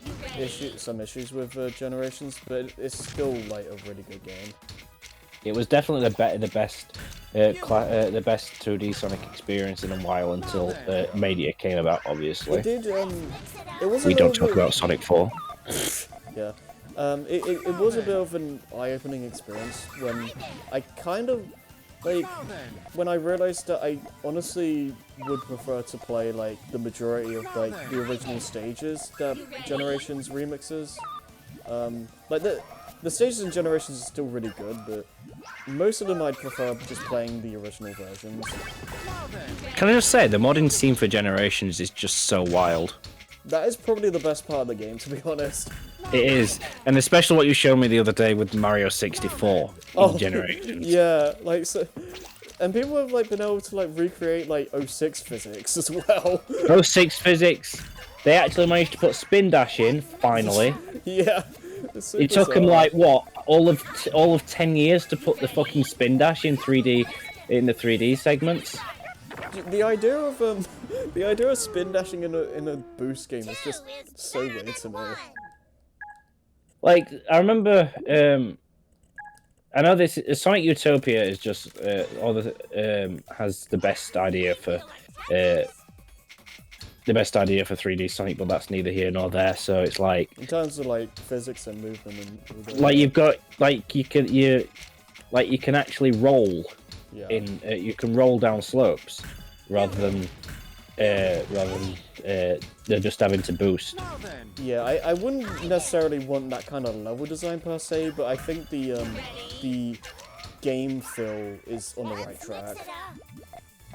some issues with Generations, but it's still like a really good game. It was definitely the best the best 2D Sonic experience in a while until Mania came about. Obviously, It did. It was. we don't talk about Sonic 4. Yeah. It was a bit of an eye-opening experience when I kind of like when I realized that I honestly would prefer to play like the majority of like the original stages that Generations remixes. Like the stages in Generations are still really good, but most of them I'd prefer just playing the original versions. Can I just say, the modding scene for Generations is just so wild. That is probably the best part of the game, to be honest. It is, and especially what you showed me the other day with Mario 64 in Generations. Yeah, like so, and people have like been able to like recreate like 06 physics as well. 06 physics. They actually managed to put spin dash in finally. Yeah. It took them like what all of 10 years to put the fucking spin dash in 3D in the 3D segments. The idea of spin dashing in a boost game is just so weird to me. Like I remember, I know this Sonic Utopia is just has the best idea for 3D Sonic, but that's neither here nor there. So it's like in terms of like physics and movement and like you've got like you can actually roll in you can roll down slopes rather than they're just having to boost. Yeah, I wouldn't necessarily want that kind of level design per se, but I think the game feel is on the right track.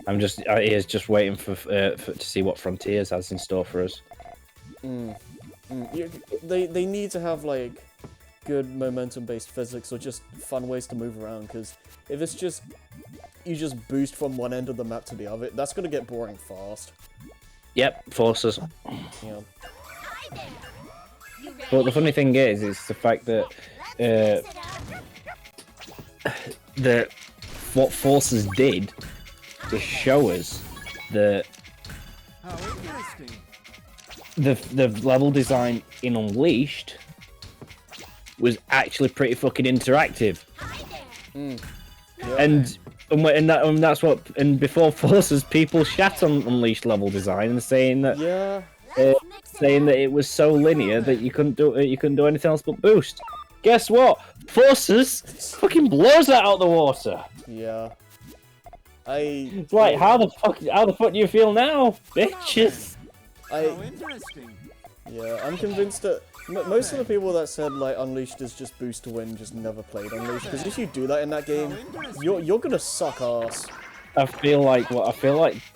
I'm just just waiting for to see what Frontiers has in store for us. They need to have like good momentum-based physics or just fun ways to move around, because if it's just you just boost from one end of the map to the other, that's gonna get boring fast. Yep, forces. Yeah. But the funny thing is the fact that what Forces did to show us that the level design in Unleashed was actually pretty fucking interactive. And that's what. And before Forces, people shat on Unleashed level design and saying that it was so linear that you couldn't do anything else but boost. Guess what? Forces fucking blows that out of the water. Yeah. It's like, how the fuck do you feel now, bitches? Yeah, I'm convinced that most of the people that said like Unleashed is just boost to win just never played Unleashed, because if you do that in that game, you're gonna suck ass. I feel like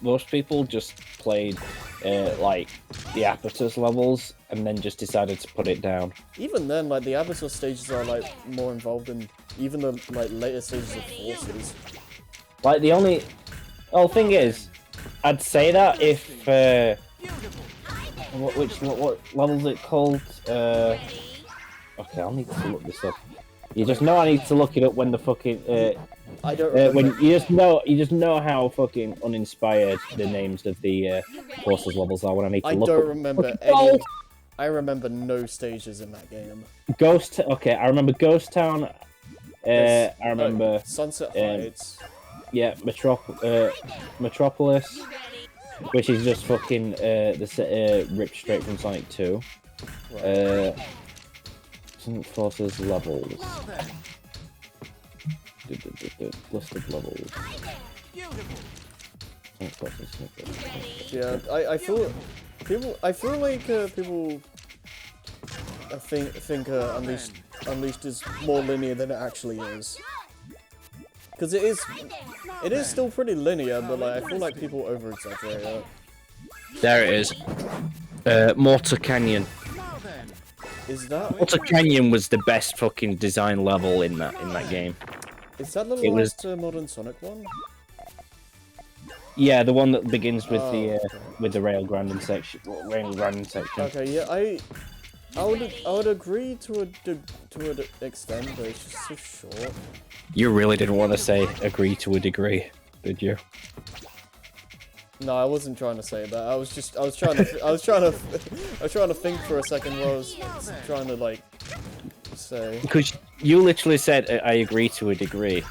most people just played like the Apertus levels and then just decided to put it down. Even then, like the Apertus stages are like more involved in even the like later stages of Forces. Like the only thing is, I'd say that if what level is it called? Okay, I'll need to look this up. You just know I need to look it up when the fucking I don't remember. when you just know how fucking uninspired the names of the Forces levels are when I need to look. I don't remember any. I remember no stages in that game. Okay, I remember Ghost Town. I remember Sunset Heights. Yeah, Metropolis, which is just fucking ripped straight from Sonic 2. Right. Sonic Forces levels. List of levels. Yeah, I feel like people think Unleashed is more linear than it actually is. Because it is still pretty linear, but like I feel like people over-exaggerate it. There it is. Mortar Canyon. Is that? Mortar Canyon was the best fucking design level in that game. Is that the last Modern Sonic one? Yeah, the one that begins with the rail grinding section. Okay, yeah, I would agree to an extent, but it's just so short. You really didn't want to say agree to a degree, did you? No, I wasn't trying to say that. I was trying to think for a second what I was trying to like say. Because you literally said I agree to a degree.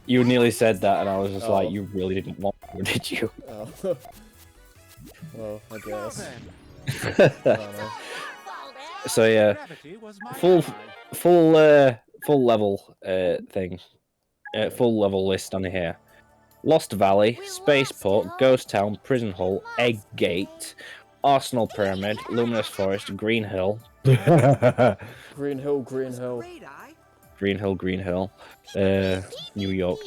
You nearly said that, and I was just Oh. like, you really didn't want to, did you? Oh. Well, I guess. I don't know. So yeah, Gravity was my full ally. full level thing, full level list on here. Lost Valley, Spaceport, Ghost Town, Prison Hall, Egg Gate, Arsenal Pyramid, Luminous Forest, Green Hill. Green Hill, Green Hill. Great eye. Green Hill, New York,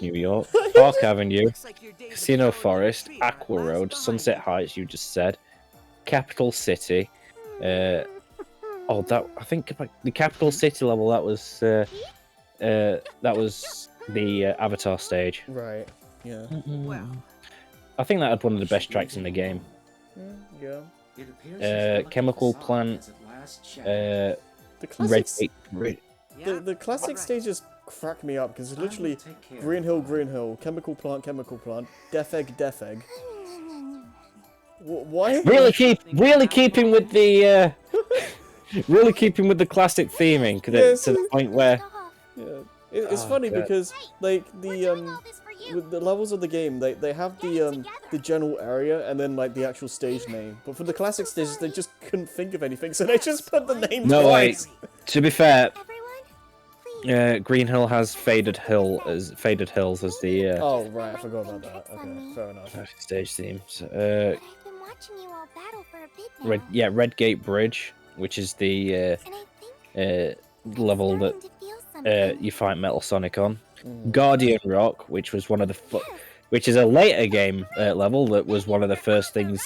Park Avenue, Looks like your days of Casino following Forest, your tree are Aqua last Road, behind Sunset you. Heights, you just said, Capital City. Oh, that I think the Capital City level that was the Avatar stage. Right. Yeah. Well, I think that had one of the best tracks in the game. Yeah. It appears as Chemical delicate a Plant, song as it lasts shattered. The Red classics. Gate Bridge. yeah, The classic right. stages crack me up because it's I will literally take care Green of Hill, you. Green Hill, Chemical Plant, Death Egg. Why? Really keeping with the really keeping with the classic theming Yes. to the point where Yeah. It's Oh, funny God. because like We're doing all the this for you. with the levels of the game they have the general area and then like the actual stage name. But for the classic stages they just couldn't think of anything, so they just put the name No, twice. to be fair, Everyone, please. Green Hill has Faded Hills as the Oh right, I forgot about that. Okay, fair enough. stage themes. But I've been watching you all battle for a bit now. Red Gate Bridge, which is the And I think level I'm that starting to feel something. you fight Metal Sonic on. Mhm. Guardian Rock, which was one of the which is a later game level that was one of the first things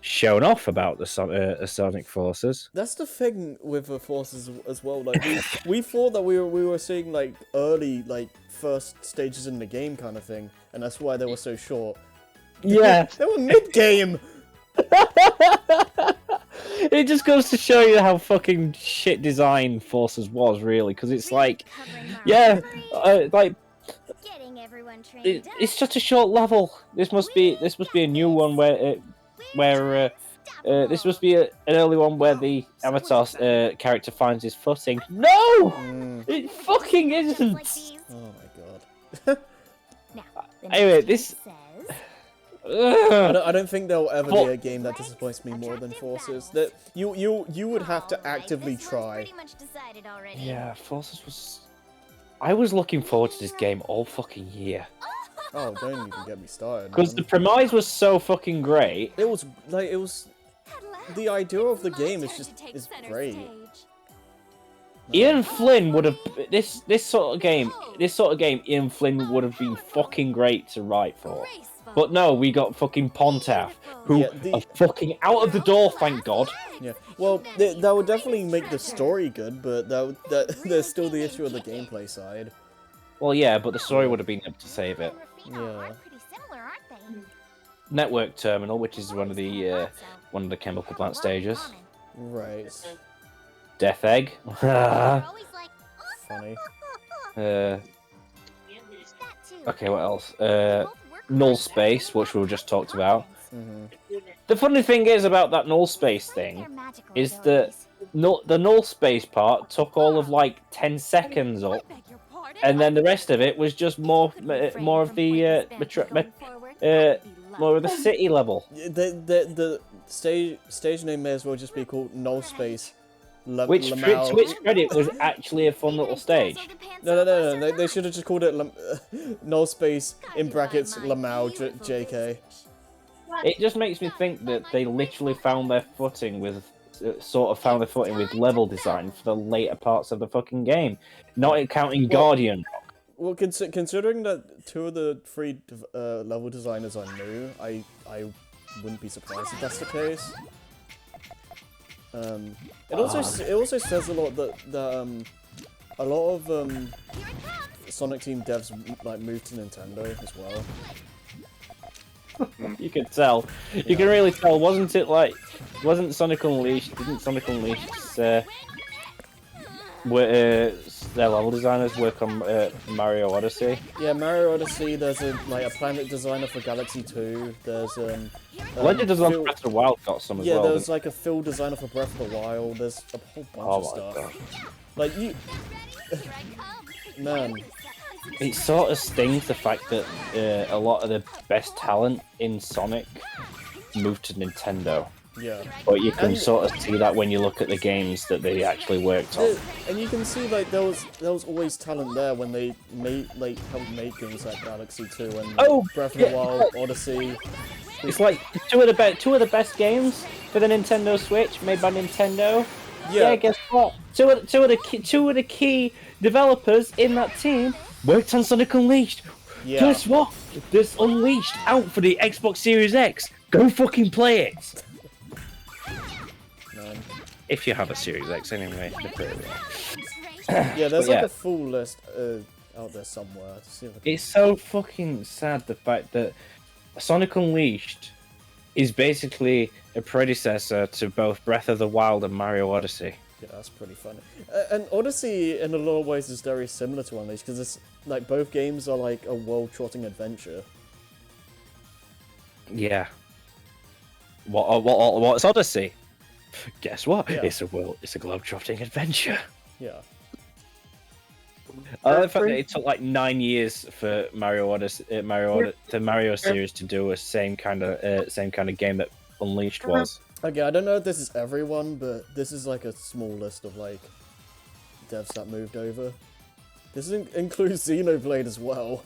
shown off about the Sonic Forces. That's the thing with the forces as well. Like we thought that we were seeing like early like first stages in the game kind of thing, and that's why they were so short. Yeah, They were mid game. it just goes to show you how fucking shit design Forces was really, because it's like, yeah, like it's just a short level. This must be a new one where this must be an early one where the Avatar character finds his footing. No, it fucking isn't. Oh my god. Anyway, this. I don't think there'll ever be a game that disappoints me more than Forces. That you would have to actively try. Yeah, Forces was. I was looking forward to this game all fucking year. Oh, don't even get me started. Because the man. premise was so fucking great. It was the idea of the game is great. Ian Flynn would have this sort of game. Ian Flynn would have been fucking great to write for. But no, we got fucking Pontaf, who are fucking out of the door, thank God. Yeah. Well, that would definitely make the story good, but there's still the issue of the gameplay side. Well, yeah, but the story would have been able to save it. Yeah. Network Terminal, which is one of the Chemical Plant stages. Right. Death Egg. Funny. Okay, what else? Null Space, which we just talked about. Mm-hmm. The funny thing is about that Null Space thing is that the Null Space part took all of like 10 seconds up, and then the rest of it was just more of the more of the city level. The stage name may as well just be called Null Space. Which, to its credit, was actually a fun little stage. No. They should have just called it Null Space in brackets Lamau JK. It just makes me think that they literally found their footing with level design for the later parts of the fucking game, not counting Guardian. Well, considering that 2 of the 3 level designers are new, I wouldn't be surprised if that's the case. It also says a lot that a lot of Sonic Team devs like moved to Nintendo as well. You can tell. You can really tell. Wasn't Sonic Unleashed? Didn't Sonic Unleashed their level designers work on Mario Odyssey? Yeah, Mario Odyssey. There's a planet designer for Galaxy 2. There's Legend of Zelda Breath of the Wild got some as well. Yeah, there's like a field designer for Breath of the Wild. There's a whole bunch of stuff. God. Like you, man. it sort of stings the fact that a lot of the best talent in Sonic moved to Nintendo. Yeah. But you can And- sort of see that when you look at the games that they actually worked on. And you can see like there was always talent there when they helped make games like Galaxy 2 and Breath of the Wild, Odyssey. It's like two of the best games for the Nintendo Switch made by Nintendo. Yeah, guess what? Two of the key developers in that team worked on Sonic Unleashed. Yeah. Guess what? There's Unleashed out for the Xbox Series X. Go fucking play it. Man. If you have a Series X, anyway. Yeah, there's But like yeah. a full list out there somewhere. See if I can- It's so fucking sad the fact that Sonic Unleashed is basically a predecessor to both Breath of the Wild and Mario Odyssey. Yeah, that's pretty funny. And Odyssey, in a lot of ways, is very similar to Unleashed because it's like both games are like a world-trotting adventure. Yeah. What's Odyssey? Guess what? Yeah. It's a globe-trotting adventure. Yeah. The fact that it took like 9 years for the Mario series to do a same kind of game that Unleashed was. Okay, I don't know if this is everyone, but this is like a small list of like devs that moved over. This includes Xenoblade as well.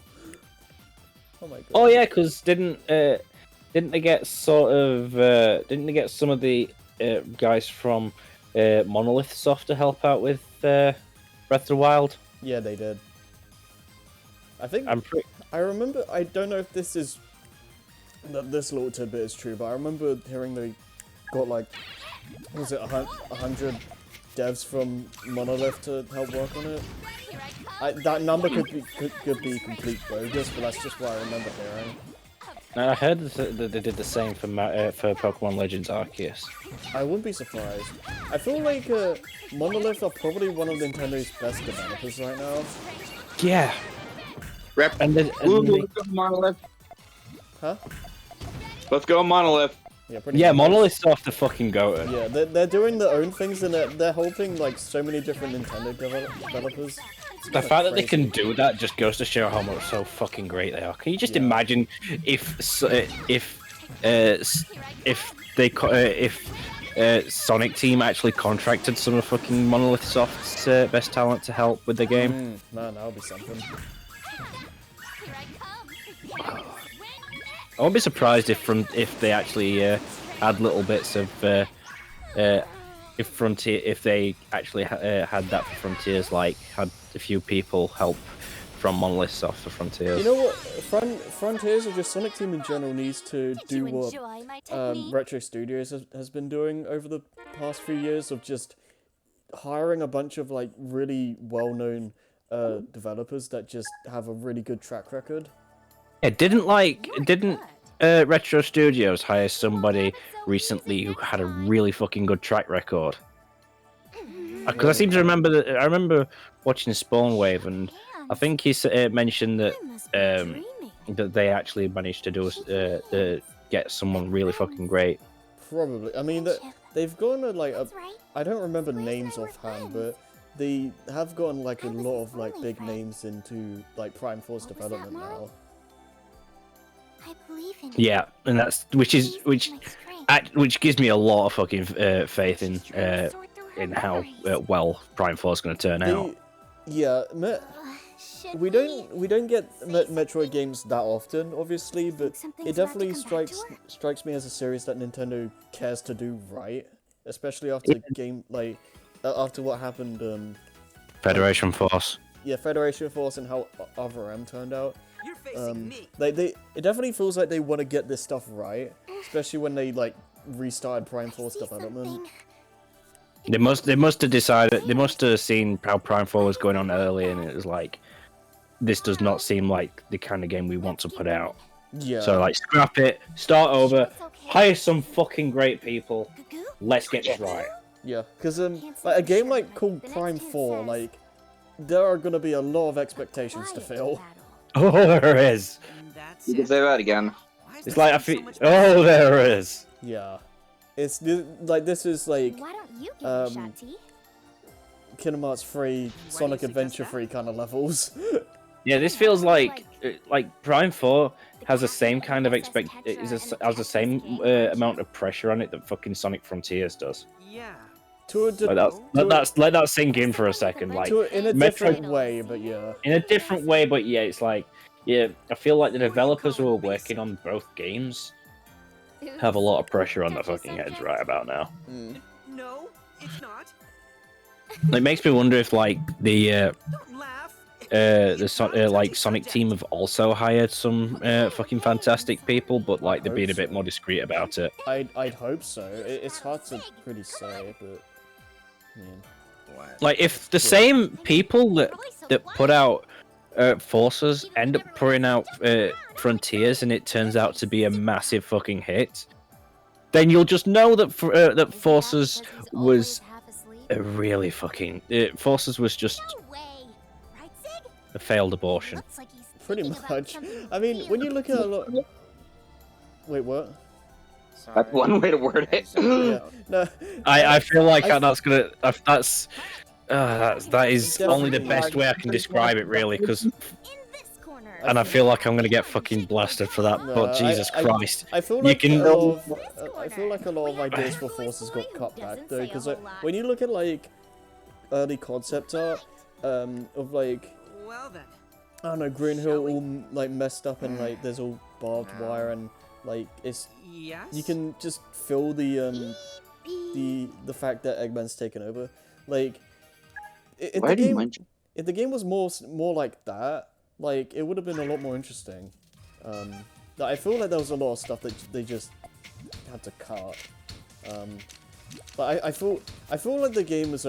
Oh my god. Oh yeah, because didn't they get some of the guys from Monolith Soft to help out with Breath of the Wild? Yeah, they did. I think I remember. I don't know if this little tidbit is true, but I remember hearing they got like, was it 100 devs from Monolith to help work on it? That number could be complete bogus, but that's just what I remember hearing. And I heard that they did the same for Pokemon Legends Arceus. I wouldn't be surprised. I feel like Monolith are probably one of Nintendo's best developers right now. Yeah. Rep. Let's go Monolith. Huh? Let's go Monolith. Yeah, pretty Yeah, much. Monolith's off the fucking goat. Yeah, they're doing their own things and they're helping like so many different Nintendo developers. It's The kinda fact that they crazy. can do that just goes to show how much so fucking great they are. Can you just imagine if Sonic Team actually contracted some of fucking Monolith Soft's best talent to help with the game? Man, that would be something. I won't be surprised if they actually had little bits of if they actually had that for Frontiers, like had a few people help from Monolith Soft for Frontiers. You know what? Frontiers or just Sonic Team in general needs to do what Retro Studios has been doing over the past few years of just hiring a bunch of like really well-known developers that just have a really good track record. Yeah, didn't Retro Studios hire somebody recently who had a really fucking good track record? Because I seem to remember that I remember watching Spawn Wave, and I think he mentioned that that they actually managed to do get someone really fucking great. Probably. I mean, they've gone like I don't remember names offhand, but they have gotten like a lot of like big names into like Prime Force development now. I believe in Yeah, and that's which gives me a lot of fucking faith in how well Prime 4 is going to turn out. Yeah, we don't get Metroid games that often, obviously, but it definitely strikes me as a series that Nintendo cares to do right, especially after game like after what happened. Federation Force. Yeah, Federation Force and how Other M turned out. You're facing me. It definitely feels like they want to get this stuff right, especially when they like restarted Prime Force development. They must have decided. They must have seen how Prime 4 was going on early, and it was like, this does not seem like the kind of game we want to put out. Yeah. So like, scrap it, start over, hire some fucking great people. Let's get this right. Yeah, because like a game like called Prime 4, like there are gonna be a lot of expectations to fill. Oh, there is. You can say that again. It's like I feel. Oh, there is. Yeah, it's like this is like Kingdom Hearts 3, Sonic Adventure 3 kind of levels. Yeah, this feels like Prime 4 has the same kind of has the same amount of pressure on it that fucking Sonic Frontiers does. Yeah. To a Let that sink in for a second. Like in a different way, but yeah. In a different way, but yeah, it's like I feel like the developers who are working on both games have a lot of pressure on their fucking heads right about now. No, it's not. It makes me wonder if like the Don't laugh. Sonic team have also hired some fucking fantastic people, but like they're being a bit more discreet about it. I'd hope so. It's hard to really say, but like if the same people that put out Forces end up putting out Frontiers and it turns out to be a massive fucking hit, then you'll just know that that Forces was a really fucking Forces was just a failed abortion. Pretty much. I mean, when you look at a lot. Wait, what? That's one way to word it. Yeah. No. I feel like that is only the best way I can describe it, really, because. And I feel like I'm gonna get fucking blasted for that. No, but Jesus Christ, I feel like a lot of ideas for Forces got cut back though, because when you look at like early concept art of like, Well then. I don't know, Green Hill all like messed up and like there's all barbed wire and like it's you can just feel the fact that Eggman's taken over. Like if the game was more like that, like it would have been a lot more interesting. I feel like there was a lot of stuff that they just had to cut. But I feel like the game was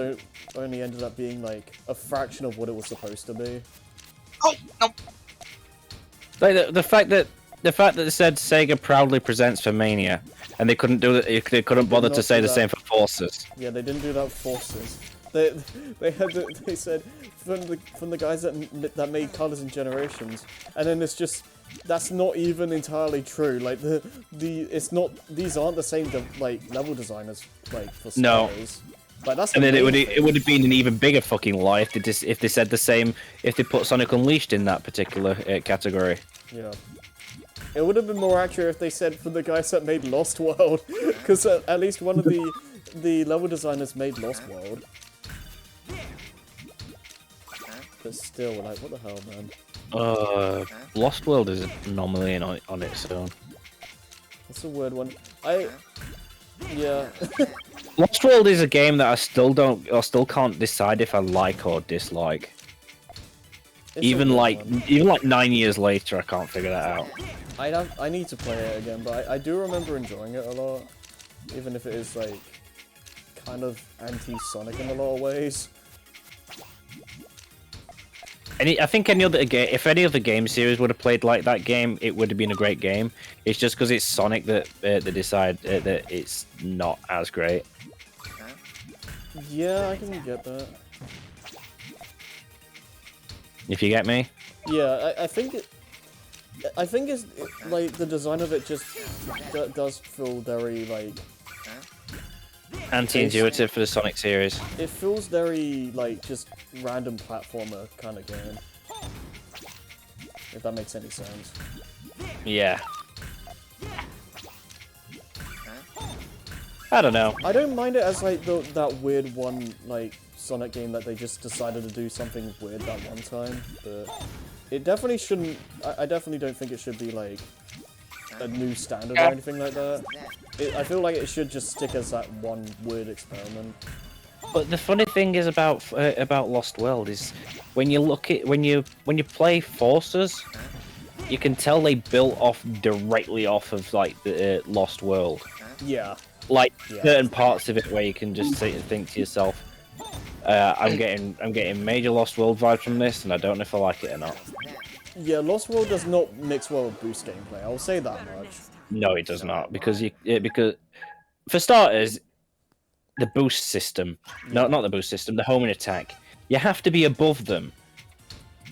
only ended up being like a fraction of what it was supposed to be. Oh no! Like the fact that they said Sega proudly presents for Mania, and they couldn't do it. They couldn't bother to say the same for Forces. Yeah, they didn't do that for Forces. They said from the guys that made Colors and Generations, and then it's just that's not even entirely true. Like it's not, these aren't the same like level designers like for Squares. No. Like, that's and then it would amazing. have been an even bigger fucking lie if they said the same, if they put Sonic Unleashed in that particular category. Yeah. It would have been more accurate if they said from the guys that made Lost World, because at least one of the level designers made Lost World. But still, like, what the hell, man? Lost World is an anomaly on its own. That's a weird one. Yeah. Lost World is a game that I still can't decide if I like or dislike. Even like 9 years later, I can't figure that out. I need to play it again, but I do remember enjoying it a lot, even if it is like kind of anti-Sonic in a lot of ways. I think if any other game series would have played like that game, it would have been a great game. It's just because it's Sonic that they decide that it's not as great. Yeah, I can get that. If you get me? Yeah, I think it's like the design of it just does feel very like anti-intuitive for the Sonic series. It feels very like just random platformer kind of game. If that makes any sense. Yeah. I don't know. I don't mind it as like that weird one like Sonic game that they just decided to do something weird that one time, but it definitely shouldn't. I definitely don't think it should be like a new standard or anything like that. I feel like it should just stick as that one weird experiment. But the funny thing is about Lost World is when you play Forces, you can tell they built directly off of like the Lost World. Yeah. Like certain parts of it where you can just sit and think to yourself, I'm getting major Lost World vibes from this, and I don't know if I like it or not. Yeah, Lost World does not mix well with boost gameplay. I'll say that much. No, it does not, because for starters, the boost system, not the boost system, the homing attack, you have to be above them.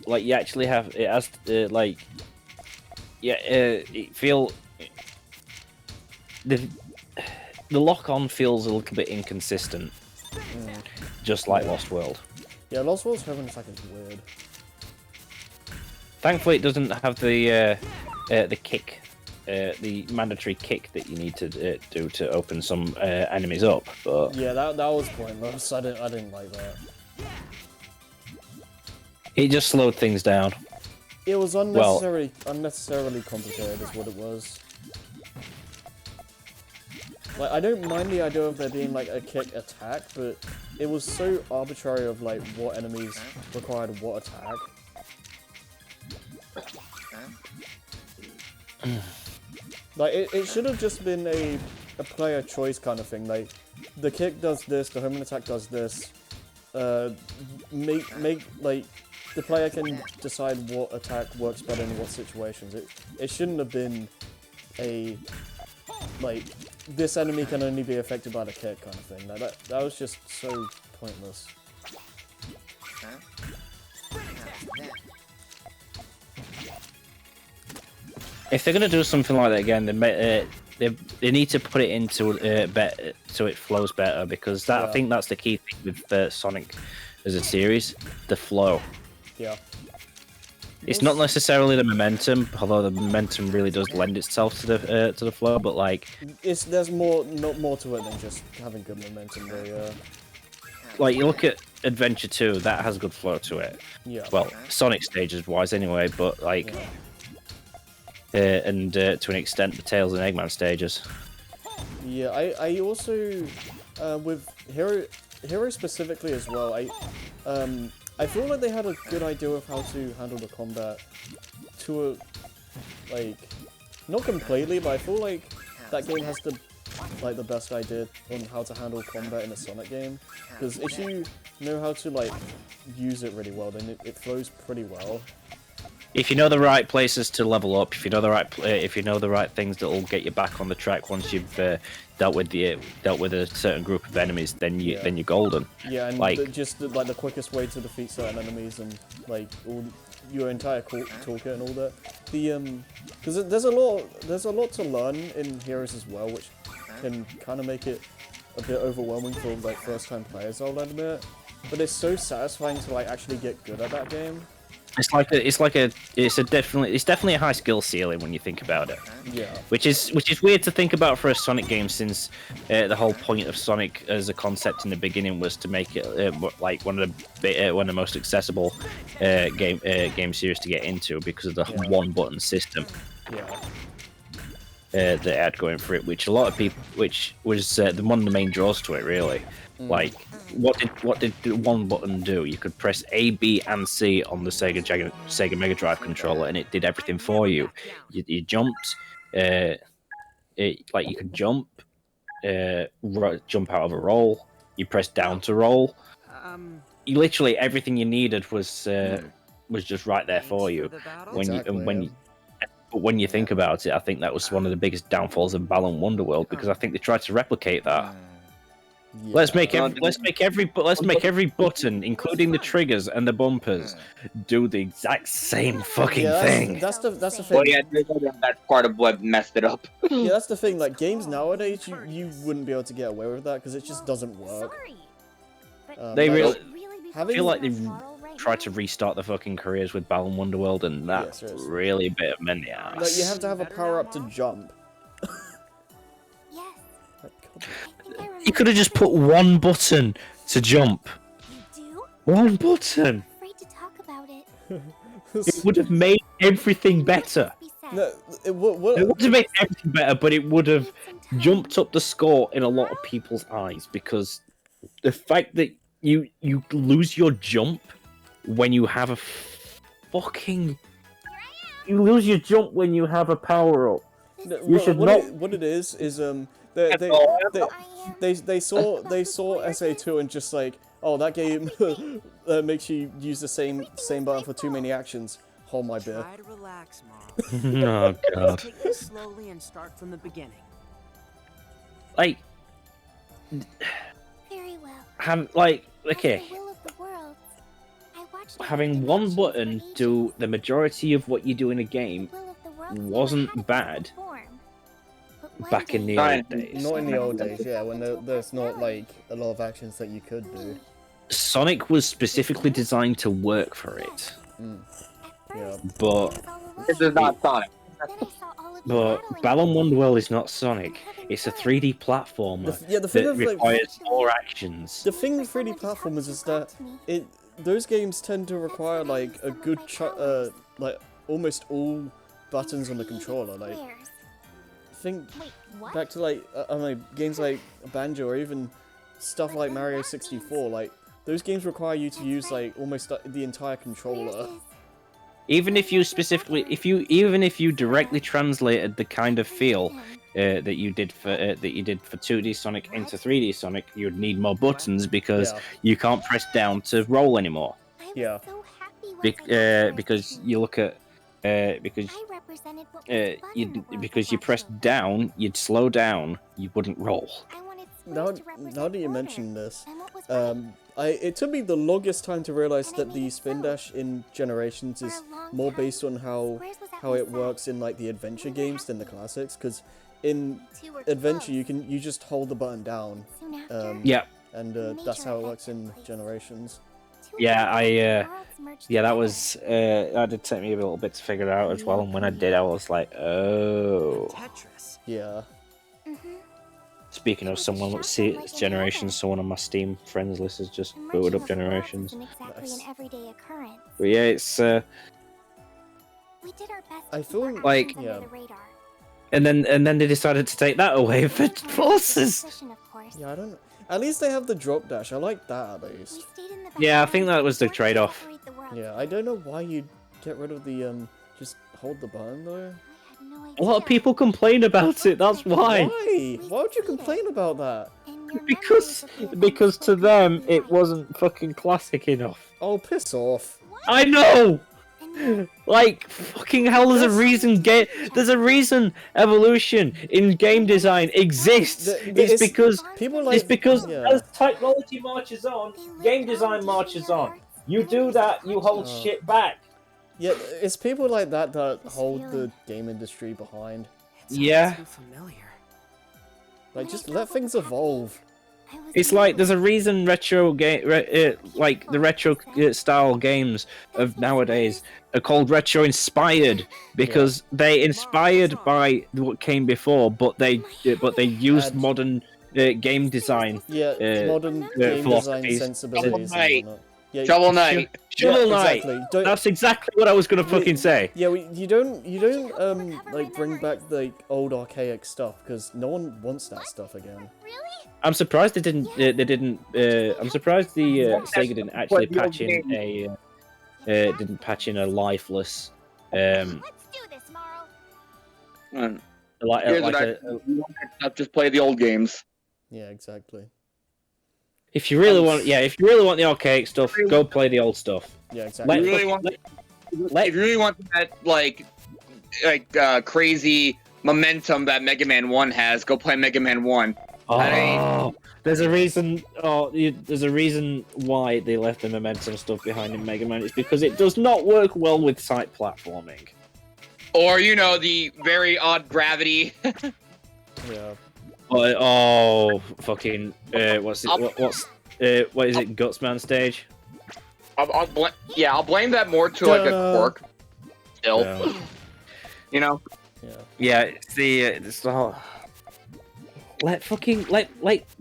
Like you actually have it has the lock-on feels a little bit inconsistent, just like Lost World. Yeah, Lost World's homing attack is weird. Thankfully, it doesn't have the kick, the mandatory kick that you need to do to open some enemies up. But Yeah, that was pointless. I didn't like that. it just slowed things down. It was unnecessarily complicated, is what it was. Like, I don't mind the idea of there being like a kick attack, but it was so arbitrary of like what enemies required what attack. Like, it should have just been a player choice kind of thing. Like, the kick does this, the homing attack does this. Make like the player can decide what attack works better in what situations. It shouldn't have been a like this enemy can only be affected by the kick kind of thing. That was just so pointless. If they're gonna do something like that again, they need to put it into better so it flows better, because I think that's the key thing with Sonic as a series, the flow. Yeah. It's not necessarily the momentum, although the momentum really does lend itself to the flow. But like, there's more to it than just having good momentum. There, like you look at Adventure 2, that has good flow to it. Yeah. Well, Sonic stages wise, anyway. But like, and to an extent, the Tails and Eggman stages. Yeah, I also with Hero specifically as well. I feel like they had a good idea of how to handle the combat to a, like, not completely, but I feel like that game has the best idea on how to handle combat in a Sonic game. Because if you know how to like use it really well, then it flows pretty well. If you know the right places to level up, if you know the right things that will get you back on the track once you've dealt with a certain group of enemies, then you're golden. Yeah, and like the quickest way to defeat certain enemies and like all your entire toolkit and all that. Because there's a lot to learn in Heroes as well, which can kind of make it a bit overwhelming for like first time players, I'll admit. But it's so satisfying to like actually get good at that game. It's definitely a high skill ceiling when you think about it. Yeah. Which is weird to think about for a Sonic game, since the whole point of Sonic as a concept in the beginning was to make it like one of the most accessible game series to get into because of the one button system. Yeah. That it had going for it, which a lot of people, which was one of the main draws to it, really. Like, what did the one button do? You could press A, B, and C on the Sega Mega Drive controller, and it did everything for you. You jumped, you could jump, jump out of a roll. You pressed down to roll. Literally everything you needed was just right there for you. When you think about it, I think that was one of the biggest downfalls of Balan Wonderworld, because I think they tried to replicate that. Yeah. Let's make every button, including the triggers and the bumpers, do the exact same fucking thing. That's the thing. Well, yeah, that's part of what messed it up. Yeah, that's the thing. Like games nowadays, you wouldn't be able to get away with that because it just doesn't work. They really feel like they tried to restart the fucking careers with Balan Wonderworld, and that's really a bit of men in the ass. Like, you have to have a power up to jump. You could have just put one button to jump. One button. It would have made everything better. No, it would have made everything better, but it would have jumped up the score in a lot of people's eyes, because the fact that you lose your jump when you have a you lose your jump when you have a power up. You should not. What it is they saw SA2 and just like, oh, that game makes you use the same button for too many actions. Hold my beer. Try to relax, Mom. Oh god. Take this slowly and start from the beginning. Like, very well. Okay. Having one button do the majority of what you do in a game wasn't bad back in the old days. Not in the old days, yeah, when there's not like a lot of actions that you could do. Sonic was specifically designed to work for it. Yeah. but This is not Sonic. Balan Wonderworld is not Sonic. It's a 3D platformer The thing that of, like, requires more actions. the thing with 3D platformers is that those games tend to require like a good like almost all buttons on the controller. Like think back to like games like Banjo or even stuff like Mario 64. Like those games require you to use like almost the entire controller. Even if you even if you directly translated the kind of feel that you did for 2D Sonic into 3D Sonic, you'd need more buttons because you can't press down to roll anymore. Yeah. Because you look at because you press down, you'd slow down, you wouldn't roll. Now that you mention this, it took me the longest time to realize that the spin dash in Generations is more based on how it works in like the adventure games than the classics. Because in adventure you just hold the button down. And that's how it works in Generations. Yeah, that did take me a little bit to figure it out as well. And when I did, I was like, oh. Tetris. Yeah. Speaking of someone, let's see, it's Generations. Someone on my Steam friends list has just booted up Generations. Nice. But yeah, it's I feel like, yeah. and then they decided to take that away for Forces. Yeah, I don't know. At least they have the drop dash. I like that at least. Yeah, I think that was the trade-off. Yeah, I don't know why you'd get rid of the just hold the button though. A lot of people complain about it. That's why. Why? Why would you complain about that? Because to them it wasn't fucking classic enough. Oh, piss off. I know. Like fucking hell, there's a reason evolution in game design exists. It's because as technology marches on, game design marches on. You do that, you hold shit back. Yeah, it's people like that that hold the game industry behind. Yeah. Like, just let things evolve. It's like there's a reason retro game, like the retro style games of nowadays are called retro inspired because they inspired by what came before, but they used modern game design. Yeah, modern game design sensibilities. Shovel Knight. Shovel Knight. Exactly. That's exactly what I was gonna fucking say. Yeah, you don't like bring back the old archaic stuff because no one wants that stuff again. I'm surprised they didn't. I'm surprised the Sega didn't actually patch in a lifeless. Here's just play the old games. Yeah, exactly. If you really want the archaic stuff, go play the old stuff. Yeah, exactly. If you really want that like crazy momentum that Mega Man 1 has, go play Mega Man 1. There's a reason. There's a reason why they left the momentum stuff behind in Mega Man. It's because it does not work well with side platforming. Or the very odd gravity. Yeah. Fucking what is it? Gutsman stage. I'll blame that more to like a quirk. Still, Yeah. Yeah, it's the whole. Let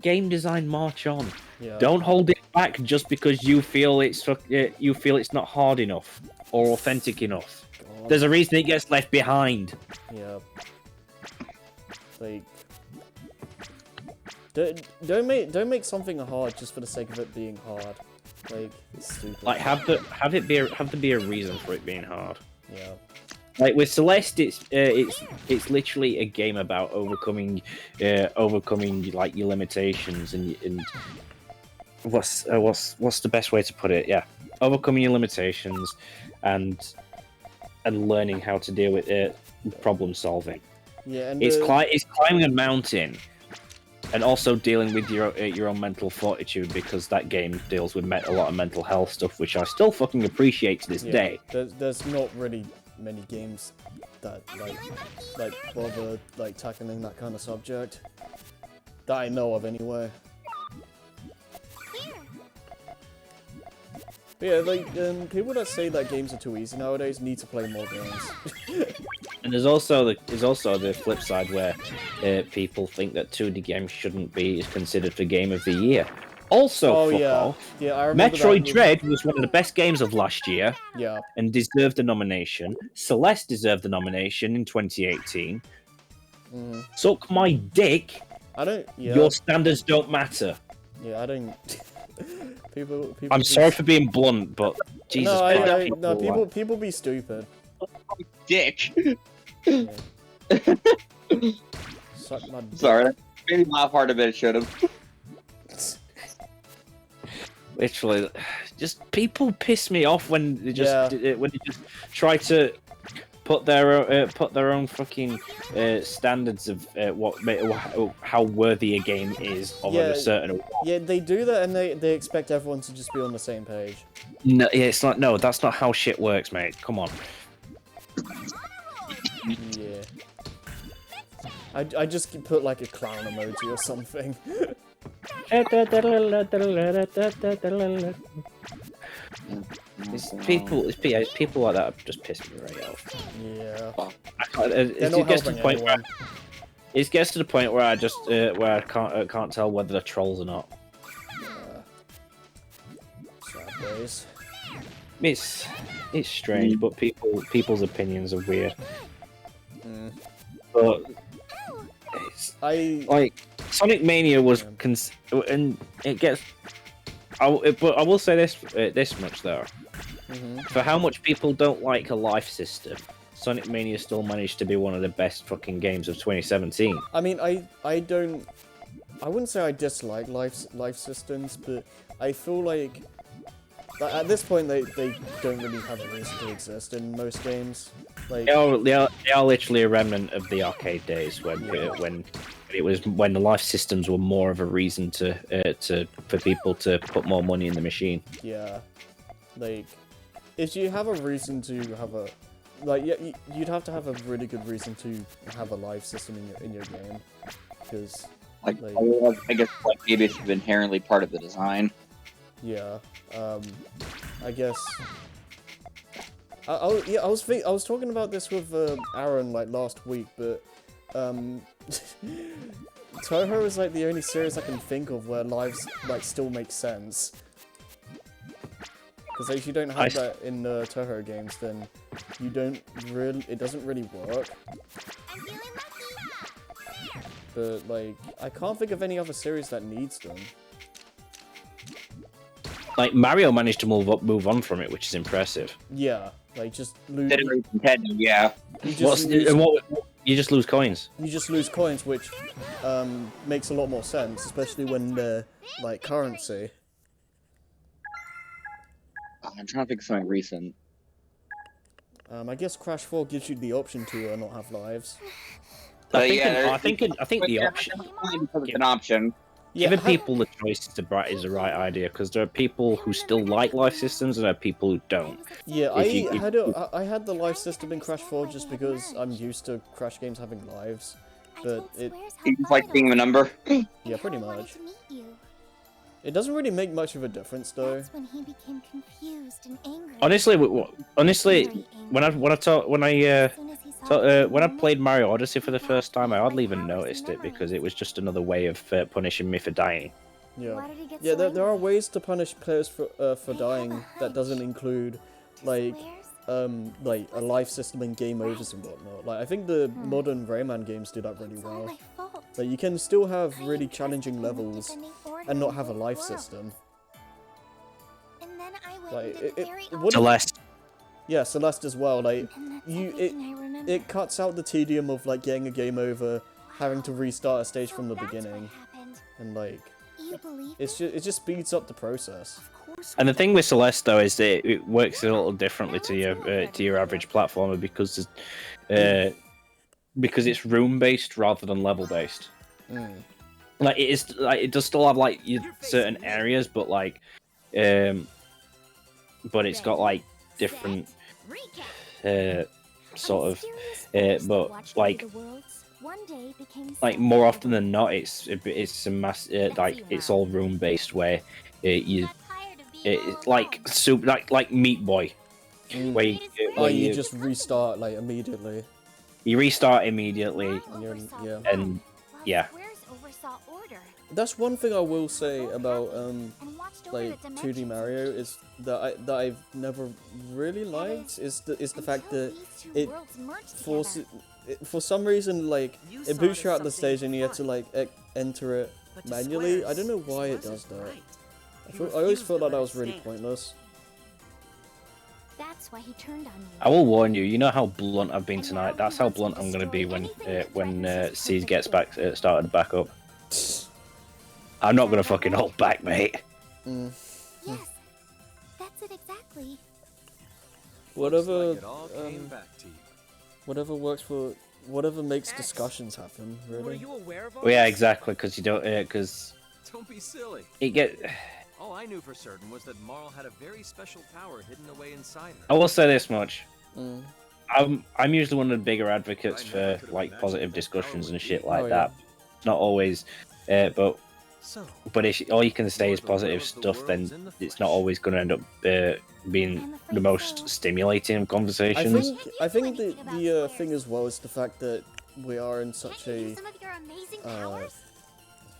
game design march on. Yeah. Don't hold it back just because you feel it's not hard enough or authentic enough. God. There's a reason it gets left behind. Yeah. Like, don't make something hard just for the sake of it being hard. Like, it's stupid. Like have there be a reason for it being hard. Yeah. Like with Celeste, it's literally a game about overcoming like your limitations and what's the best way to put it? Yeah, overcoming your limitations and learning how to deal with problem solving. Yeah, and it's climbing a mountain and also dealing with your own mental fortitude because that game deals with a lot of mental health stuff, which I still fucking appreciate to this day. There's not really many games that like bother like tackling that kind of subject that I know of anyway. But yeah, like people that say that games are too easy nowadays need to play more games. And there's also the flip side where people think that 2D games shouldn't be considered for Game of the Year. Also, fuck off. Yeah, I remember Metroid that. Dread was one of the best games of last year. Yeah. And deserved a nomination. Celeste deserved a nomination in 2018. Suck my dick. I don't. Yeah. Your standards don't matter. Yeah, I don't. people. I'm sorry for being blunt, but Jesus Christ. People be stupid. Dick. Yeah. Suck my dick. Sorry, that made me laugh hard a bit. Should have. Literally, just people piss me off when they just try to put their own fucking standards of how worthy a game is of a certain award. Yeah, they do that, and they expect everyone to just be on the same page. No, yeah, it's not. No, that's not how shit works, mate. Come on. Yeah. I just put like a clown emoji or something. It's people like that just piss me right off. Yeah. It gets to the point where I just where I can't tell whether they're trolls or not. Sad days. It's strange, but people's opinions are weird. But like Sonic Mania was and it gets. But I will say this much though. For how much people don't like a life system, Sonic Mania still managed to be one of the best fucking games of 2017. I mean, I wouldn't say I dislike life systems, but I feel like at this point they don't really have a reason to exist in most games. Like they are literally a remnant of the arcade days when the life systems were more of a reason for people to put more money in the machine. Yeah, like if you have a reason to have a you'd have to have a really good reason to have a life system in your game, because I guess maybe it's inherently part of the design. Yeah, I guess. I was talking about this with Aaron like last week, but Toho is like the only series I can think of where lives like still make sense. Because if you don't have that in Toho games, then you don't really. It doesn't really work. But like, I can't think of any other series that needs them. Like Mario managed to move on from it, which is impressive. Yeah, like just lose. Yeah. You just lose coins. You just lose coins, which makes a lot more sense, especially when they're like currency. I'm trying to think of something recent. I guess Crash 4 gives you the option to not have lives. I think the option. It's an option. Giving people the choice is the right idea, because there are people who still like life systems and there are people who don't. Yeah, I had the life system in Crash 4 just because I'm used to Crash games having lives, but it's like being a number. Yeah, pretty much. It doesn't really make much of a difference though. That's when he became confused and angry. Honestly, when I played Mario Odyssey for the first time, I hardly even noticed it because it was just another way of punishing me for dying. Yeah, there are ways to punish players for dying that doesn't include like a life system and game overs and whatnot. Like I think the modern Rayman games do that really well. Like you can still have really challenging levels and not have a life system. Like Celeste. Yeah, Celeste as well. Like it cuts out the tedium of like getting a game over, having to restart a stage from the beginning, and like it just speeds up the process. And the thing with Celeste though is that it works a little differently to your average platformer because it's room based rather than level based. Like it does still have like certain areas, but like but it's got like different sort of but like more often than not it's a mass like it's all room based where you like soup, like Meat Boy, where you just restart like immediately. You restart immediately, yeah. and yeah. That's one thing I will say about like 2D Mario is that I've never really liked is the fact that it forces for some reason like it boots you out the stage and you have to like enter it manually. I don't know why it does that. I always thought that was really pointless. That's why he turned on you. I will warn you. You know how blunt I've been tonight. That's how blunt I'm gonna be when Siege gets back started back up. I'm not gonna fucking hold back, mate. Yes, that's it exactly. Whatever, Like it all came back to you. whatever works for, whatever makes discussions happen. Were Really. you aware of all Well, yeah, this? exactly. Because you don't. Because Don't be silly. it get. All I knew for certain was that Marl had a very special power hidden away inside her. I will say this much. Mm. I'm usually one of the bigger advocates for like positive discussions and shit like that. Not always, but if all you can say is positive stuff, then it's not always going to end up being the most stimulating of conversations. I think the thing as well is the fact that we are in such a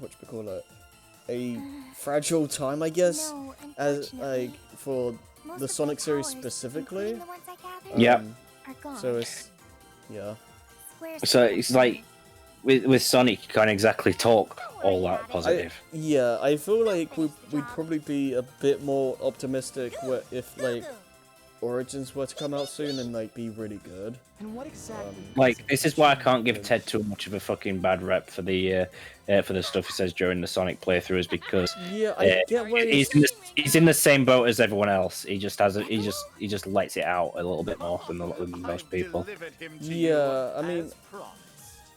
whatchamacallit, a fragile time, I guess, as like for the Sonic series specifically. Yeah. So it's So it's like with Sonic, you can't exactly talk all that positive. I feel like we'd probably be a bit more optimistic if like Origins were to come out soon and like be really good. And what exactly? Like this is why I can't give Ted too much of a fucking bad rep for the stuff he says during the Sonic playthroughs because I get where he's in the same boat as everyone else. He just lets it out a little bit more than most people. Yeah, I mean,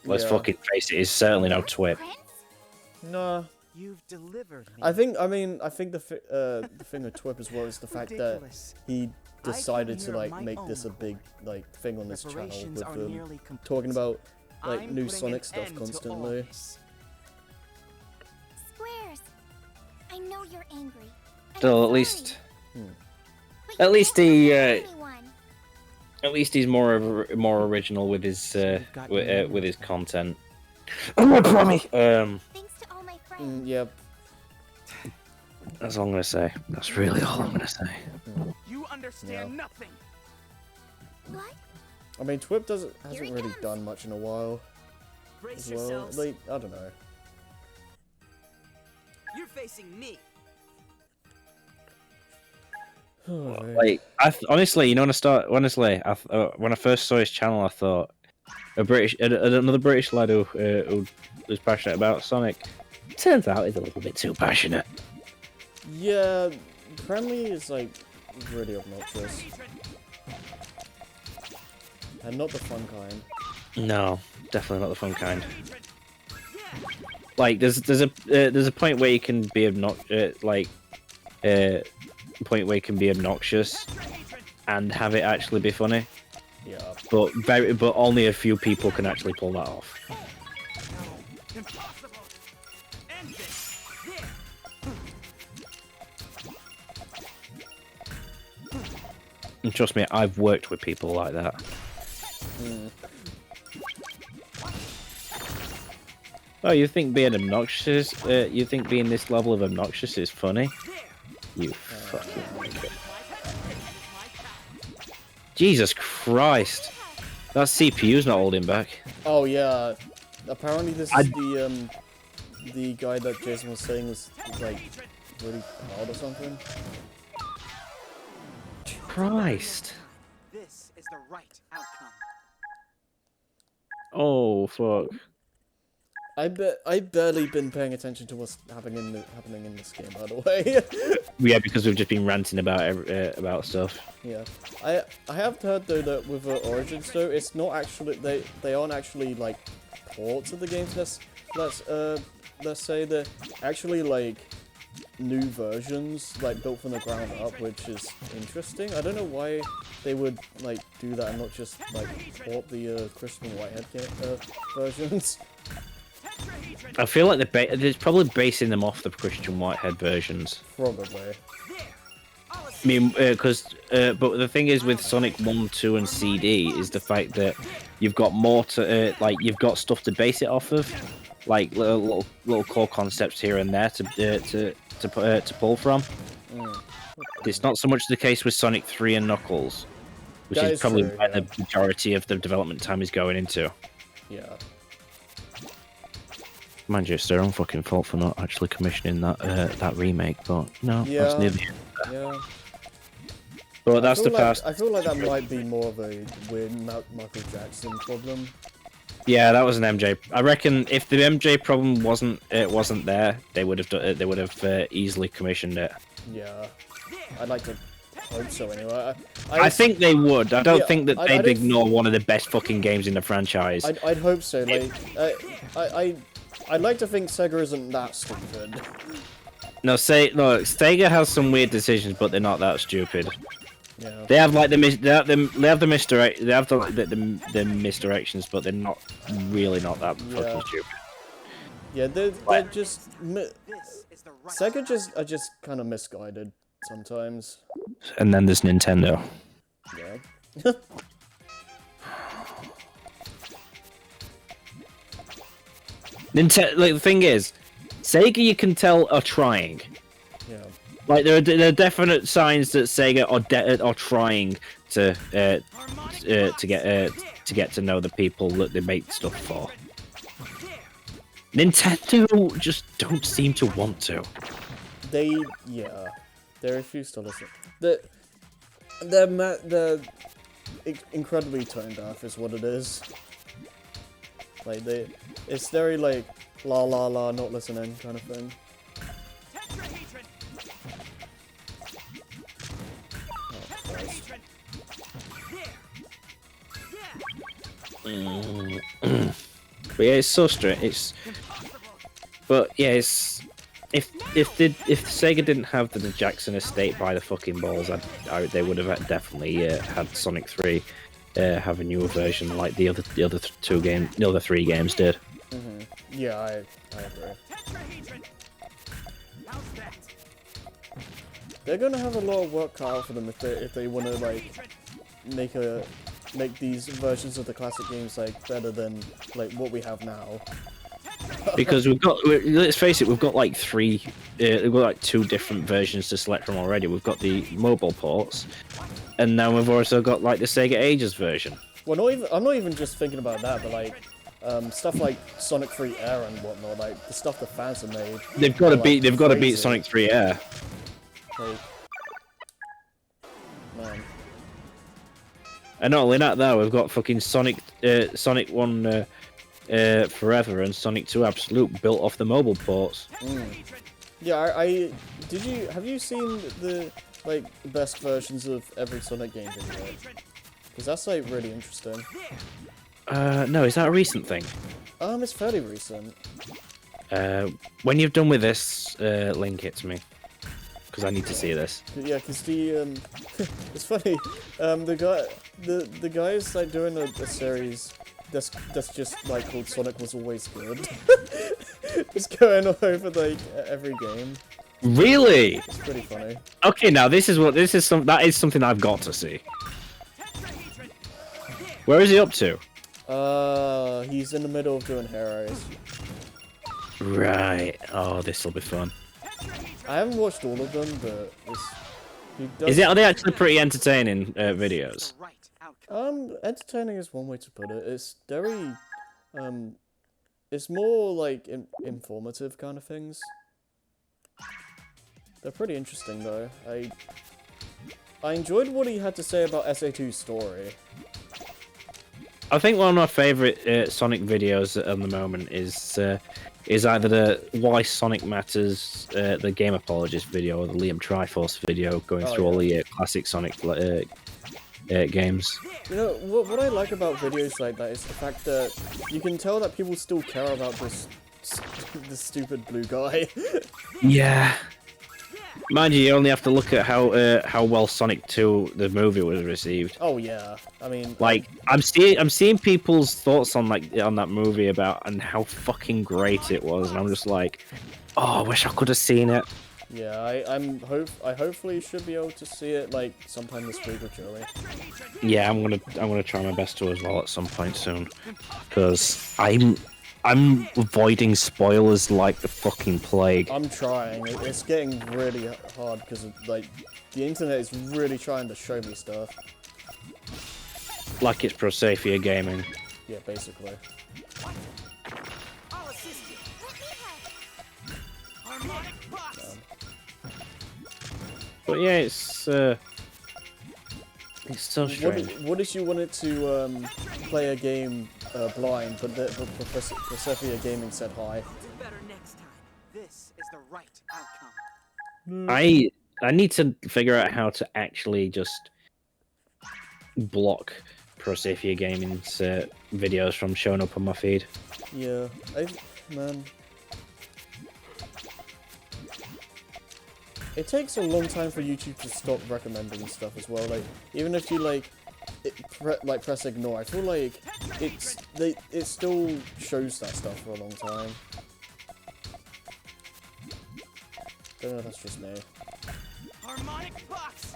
let's fucking face it, he's certainly no twip. Nah. You've delivered me. I think the thing with Twip as well is the fact that he decided to like make this a big like thing on this channel with talking about like new Sonic stuff constantly. Squares, I know you're angry. So at least he's more original with his content. Yeah. That's all I'm gonna say. That's really all I'm gonna say. You understand nothing. What? I mean, Twip hasn't really done much in a while. Brace As well. yourselves. Like, I don't know. You're facing me. Like, honestly, you know, when I first saw his channel, I thought another British lad who was passionate about Sonic. Turns out he's a little bit too passionate. Yeah, Friendly is like really obnoxious, and not the fun kind. No, definitely not the fun kind. Like, there's a point where you can be obnoxious, and have it actually be funny. Yeah. But only a few people can actually pull that off. And trust me, I've worked with people like that. Oh, you think being obnoxious? You think being this level of obnoxious is funny? You fucking... Jesus Christ! That CPU's not holding back. Oh yeah, apparently this is the guy that Jason was saying was like really hard or something. Christ! This is the right outcome. Oh fuck! I barely been paying attention to what's happening in this game, by the way. Yeah, because we've just been ranting about stuff. Yeah, I have heard though that with Origins though, it's not actually they aren't actually like ports of the games. Let's say they're actually like new versions like built from the ground up, which is interesting. I don't know why they would like do that and not just like port the Crystal Whitehead versions. I feel like they're probably basing them off the Christian Whitehead versions. Probably. I mean, because but the thing is with Sonic 1, 2, and CD is the fact that you've got more to like you've got stuff to base it off of, like little core concepts here and there to pull from. It's not so much the case with Sonic 3 and Knuckles, which That is probably true, where yeah. the majority of the development time is going into. Yeah. Mind you, it's their own fucking fault for not actually commissioning that remake, but no, Yeah. that's neither. Yeah. But that's I the feel like, past. I feel like that might be more of a weird Michael Jackson problem. Yeah, that was an MJ. I reckon if the MJ problem wasn't there, they would have easily commissioned it. Yeah. I'd like to hope so anyway. I think they would. I don't Yeah, think that I they'd don't ignore one of the best fucking games in the franchise. I'd hope so. Like, I'd like to think Sega isn't that stupid. No, Sega has some weird decisions, but they're not that stupid. Yeah. They have like the misdirections, but they're not really not that fucking stupid. Yeah, they're just Sega are just kind of misguided sometimes. And then there's Nintendo. Yeah. Like the thing is, Sega you can tell are trying. Yeah. Like there are definite signs that Sega are trying to get to know the people that they make stuff for. Nintendo just don't seem to want to. They refuse to listen. They're incredibly tone deaf is what it is. Like it's very like la la la, not listening kind of thing. Oh, Christ. But yeah, it's so straight. But yeah, it's if Sega didn't have the Jackson estate by the fucking balls, they would have definitely had Sonic 3 have a newer version like the other three games did. Mm-hmm. Yeah, I agree. They're gonna have a lot of work cut out for them if they want to like make these versions of the classic games like better than like what we have now. Because let's face it, we've got like two different versions to select from already. We've got the mobile ports, and now we've also got like the Sega Ages version. Well, I'm not even just thinking about that, but like stuff like Sonic 3 Air and whatnot, like the stuff the fans have made. They've got to beat. They've got to beat crazy. Sonic 3 Air. Like, man. And not only that, though, we've got fucking Sonic 1 Forever and Sonic 2 Absolute built off the mobile ports. Yeah, have you seen the like best versions of every Sonic game video? Because that's like really interesting. No, is that a recent thing? It's fairly recent. When you've done with this, link it to me. Because I need to see this. Yeah, because the it's funny. The guy's like doing a series that's just like called Sonic Was Always Good. It's going all over like every game. Really? It's pretty funny. Okay, now that is something I've got to see. Where is he up to? He's in the middle of doing hair eyes. Right. Oh, this will be fun. I haven't watched all of them, but Are they actually pretty entertaining videos? Entertaining is one way to put it. It's very, it's more like informative kind of things. They're pretty interesting though. I enjoyed what he had to say about SA2's story. I think one of my favourite Sonic videos at the moment is either the Why Sonic Matters, the Game Apologist video, or the Liam Triforce video going through all the classic Sonic games. You know, what I like about videos like that is the fact that you can tell that people still care about this stupid blue guy. Yeah. Mind you only have to look at how well Sonic 2 the movie was received. Oh yeah, I mean, like I'm seeing people's thoughts on that movie about and how fucking great it was, and I'm just like, oh, I wish I could have seen it. Yeah, I hopefully should be able to see it like sometime this week or Joey. Yeah, I'm gonna try my best to as well at some point soon, because I'm avoiding spoilers like the fucking plague. I'm trying. It's getting really hard because like the internet is really trying to show me stuff. Like it's Prosafia Gaming. Yeah, basically. I'll assist you. Harmonic box. But yeah, it's so strange. What if you wanted to play a game blind, but Persephia Gaming said hi? Do better next time. This is the right outcome. I need to figure out how to actually just block Prosafia Gaming's videos from showing up on my feed. Yeah, man. It takes a long time for YouTube to stop recommending stuff as well. Like, even if you press ignore, I feel like it still shows that stuff for a long time. Don't know if that's just me. Harmonic box.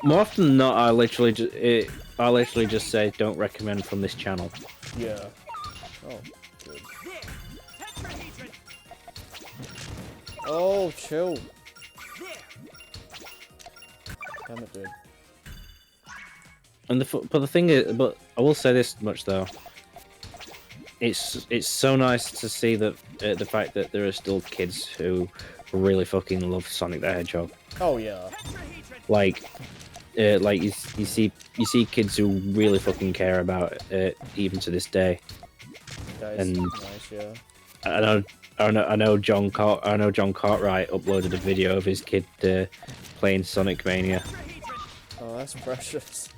More often than not, I literally just say don't recommend from this channel. Yeah. Oh, good. Oh, chill. Damn it, dude. And but the thing is, but I will say this much though. It's so nice to see that the fact that there are still kids who really fucking love Sonic the Hedgehog. Oh yeah. Like you see kids who really fucking care about it even to this day. That is And nice, yeah. I know John Cartwright uploaded a video of his kid playing Sonic Mania. Oh, that's precious.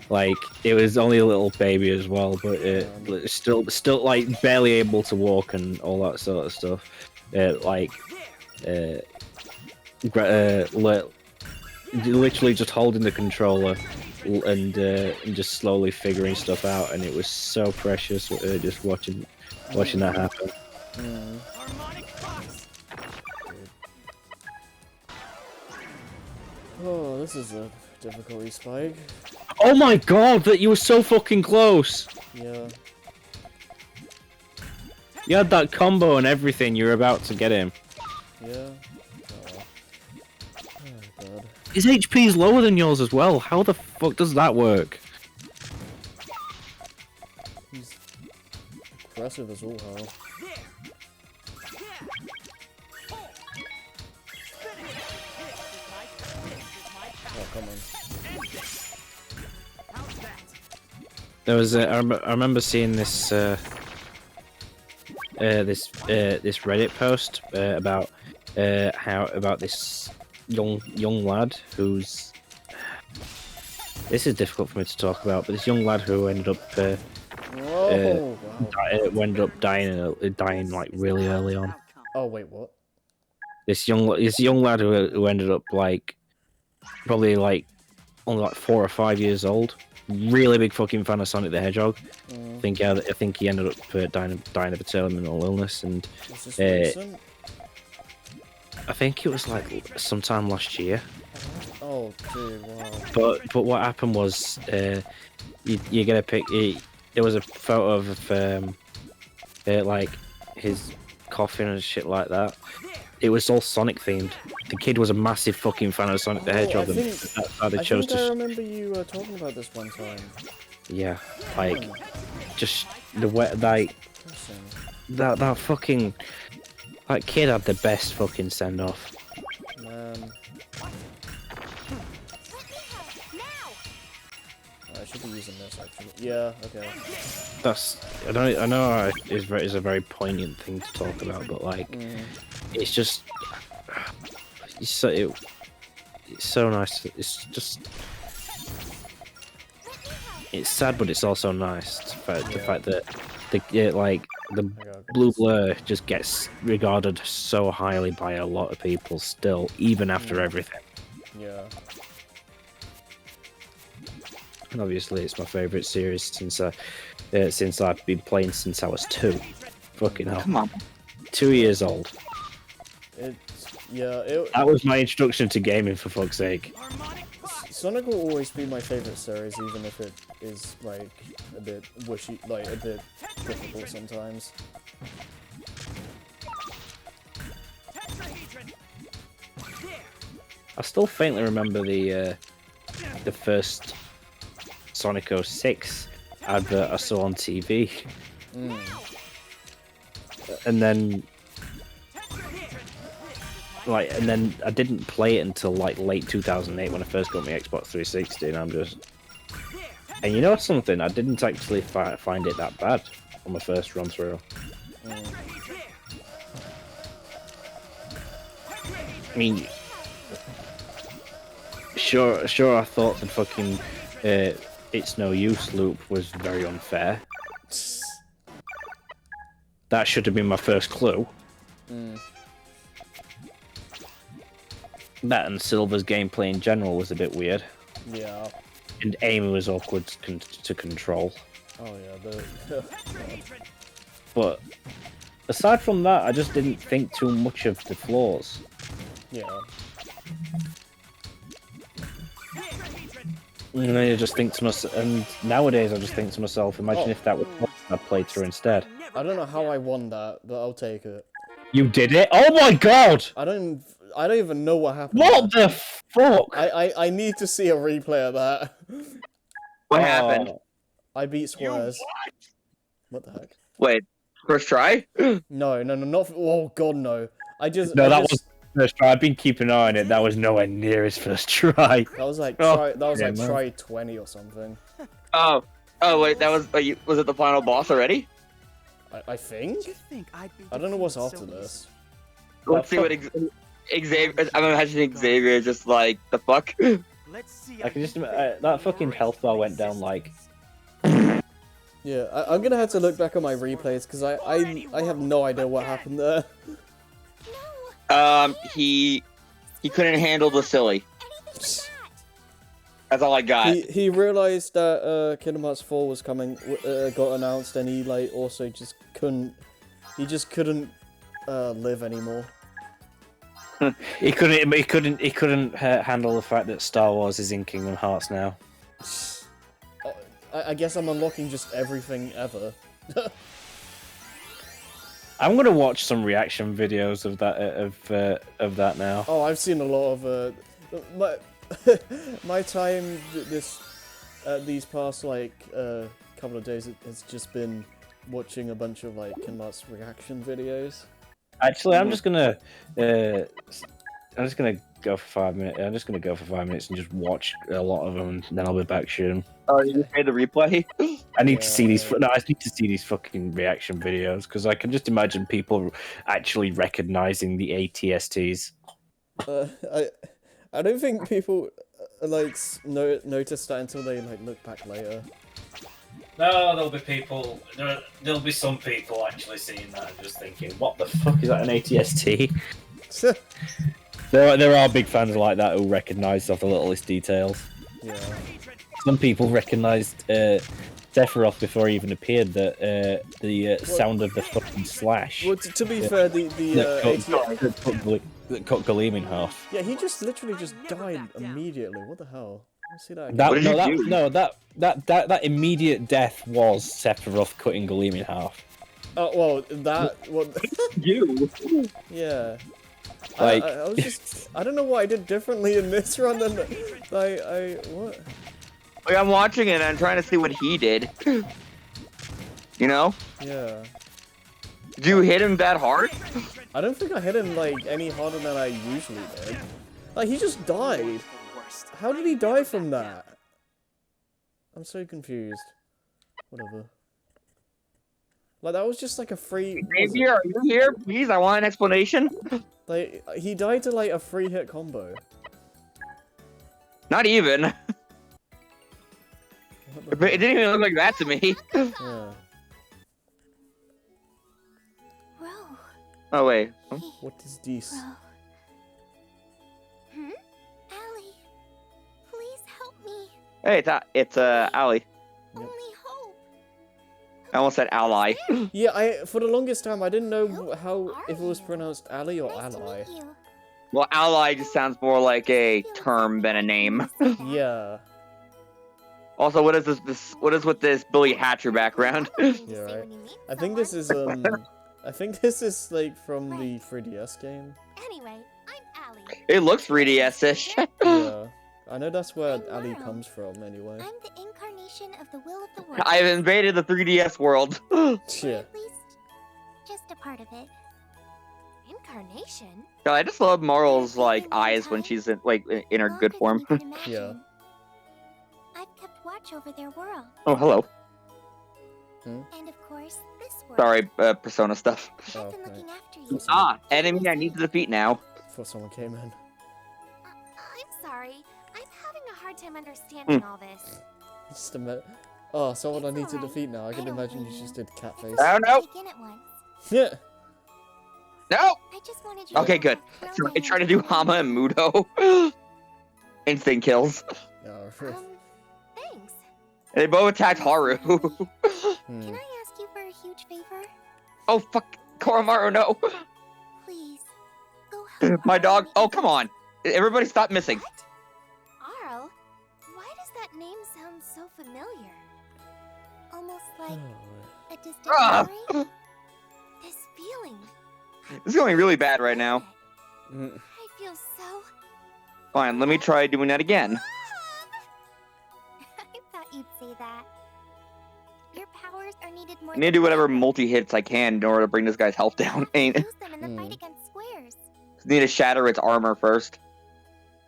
Like, it was only a little baby as well, but still like barely able to walk and all that sort of stuff. Literally just holding the controller and just slowly figuring stuff out, and it was so precious just watching that happen. Mm. Oh, this is a difficulty spike. Oh my god, that you were so fucking close! Yeah. You had that combo and everything, you were about to get him. Yeah. Oh. Oh god. His HP is lower than yours as well. How the fuck does that work? He's aggressive as all hell. Oh, come on. There was I remember seeing this this Reddit post about this young lad who's, this is difficult for me to talk about, but this young lad who ended up dying like really early on. Oh wait, what? This young lad who ended up like probably like only like 4 or 5 years old. Really big fucking fan of Sonic the Hedgehog. I think he ended up dying of a terminal illness, and Was this recent? I think it was like sometime last year. Oh dude, wow. But what happened was you get a pic. There was a photo of like his coffin and shit like that. It was all Sonic themed. The kid was a massive fucking fan of Sonic the Hedgehog, and that's how they chose to. I remember you talking about this one time. Yeah, like just the way like that fucking that kid had the best fucking send off. Man. I should be using this actually. Yeah, okay. That's I know it's a very poignant thing to talk about, but like it's just it's so nice. It's just it's sad, but it's also nice. The fact that the blue blur just gets regarded so highly by a lot of people still, even after everything. Yeah. And obviously, it's my favourite series since I've been playing since I was 2. Fucking hell. Come on. 2 years old. That was my introduction to gaming, for fuck's sake. Sonic will always be my favorite series, even if it is like a bit wishy, like a bit difficult sometimes. I still faintly remember the first Sonic 06 advert I saw on TV. And then I didn't play it until like late 2008 when I first got my Xbox 360, and you know something, I didn't actually find it that bad on my first run through. I mean, sure, I thought the fucking it's no use loop was very unfair. That should have been my first clue. That and Silver's gameplay in general was a bit weird. Yeah. And Amy was awkward to control. Oh yeah, But aside from that, I just didn't think too much of the flaws. Yeah. And I just think to myself, and nowadays I just think to myself, imagine if that was what I played through instead. I don't know how I won that, but I'll take it. You did it? Oh my god! I don't even know what happened. What the fuck? I need to see a replay of that. What happened? I beat Squares. What the heck? Wait, first try? No, not. Oh god, no. Was first try. I've been keeping an eye on it. That was nowhere near his first try. That was like try 20 or something. Oh wait, that was was it the final boss already? I think. I don't know what's after this. Let's see what Xavier. I'm imagining Xavier just like the fuck. I can just that fucking health bar went down like. Yeah, I'm gonna have to look back on my replays because I have no idea what happened there. He couldn't handle the silly. That's all I got. He realized that Kingdom Hearts 4 was coming, got announced, and he like also just couldn't. He just couldn't live anymore. He couldn't handle the fact that Star Wars is in Kingdom Hearts now. I guess I'm unlocking just everything ever. I'm gonna watch some reaction videos of that now. Oh, I've seen a lot of my time these past like couple of days has just been watching a bunch of like Kingdom Hearts reaction videos. Actually, I'm just gonna go for 5 minutes. I'm just gonna go for 5 minutes and just watch a lot of them, and then I'll be back soon. Oh, you made the replay? I need to see these. No, I need to see these fucking reaction videos because I can just imagine people actually recognizing the ATSTs. I don't think people like notice that until they like look back later. No, there'll be people. There'll be some people actually seeing that and just thinking, "What the fuck is that an ATST?" There are big fans like that who recognise off the littlest details. Yeah. Some people recognised Sephiroth before he even appeared. That the sound of the fucking slash. Well, to be fair, the that cut Galeem in half. Yeah, he just literally just died immediately. What the hell? Let's see that again. That immediate death was Sephiroth cutting Galeem in half. Oh well, that what you? Yeah. Like I was just I don't know what I did differently in this run than like what. Like, I'm watching it and I'm trying to see what he did. You know? Yeah. Did you hit him that hard? I don't think I hit him like any harder than I usually did. Like he just died. How did he die from that? I'm so confused. Whatever. Like that was just like a free. Xavier, are you here? Please, I want an explanation. Like he died to like a free hit combo. Not even. It didn't even look like that to me. Yeah. Oh wait. What is this? Allie, please help me. Hey, it's Ali. Only hope. I almost said ally. Yeah, for the longest time I didn't know if it was pronounced ally or ally. Well, ally just sounds more like a term than a name. Yeah. Also, what is this? What is with this Billy Hatcher background? Yeah, right. I think this is like from the 3DS game. Anyway, I'm Allie. It looks 3DS-ish. Yeah. I know that's where Ali comes from anyway. I'm the incarnation of the will of the world. I've invaded the 3DS world. Yeah. At least, just a part of it. Incarnation? God, I just love Marl's like eyes when she's in her good form. Yeah. I've kept watch over their world. Oh, hello. And of course, this world. Sorry, Persona stuff. I've been looking after you. Enemy I need to defeat now. Before someone came in. I'm sorry. I'm having a hard time understanding all this. Just a minute. Oh, someone I need to defeat now. I can imagine you just did cat face. Oh no! Begin at once. Yeah. No! I just wanted you Okay, good. So I tried to do Hama and Mudo. Instant kills. Thanks. They both attacked Haru. Can I ask you for a huge favor? Oh, fuck. Koromaru, no. Please. Go help My dog. Oh, come on. Everybody stop missing. Arl? Why does that name sound so familiar? Almost like a distant memory? This feeling. This is going really bad right now. I feel so... Fine, let me try doing that again. I thought you'd say that. Your powers are needed more I need to do whatever multi-hits I can in order to bring this guy's health down. Ain't use them in the fight against squares. Need to shatter its armor first.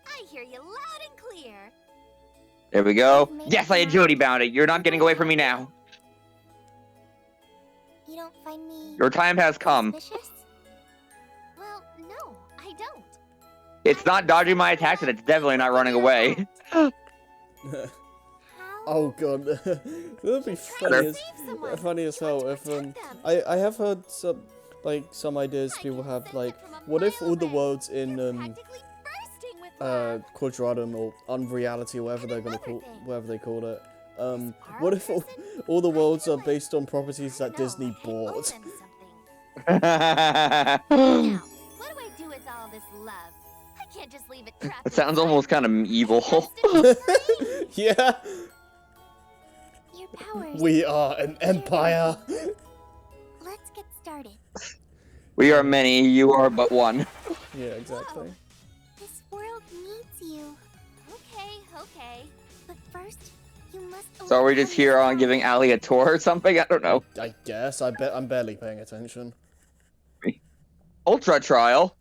I hear you loud and clear. There we go. Yes, I agility bound it. You're not getting away from me now. You don't find me Your time has come. suspicious? Well, no, I don't. It's not dodging my attacks, and it's definitely not running away. Oh god, that'd be funny as hell if I have heard some ideas people have like, what if all the worlds in Quadratum or Unreality or whatever they called it, what if all the worlds are based on properties that Disney bought? Now, what do I do with all this love? I can't just leave it trapped. It sounds almost kind of evil. Yeah. Your powers. We are an empire. Let's get started. We are many, you are but one. Yeah, exactly. This world needs you. Okay. But first, you must. So are we just here on giving Ali a tour or something? I don't know. I guess. I'm barely paying attention. Ultra Trial?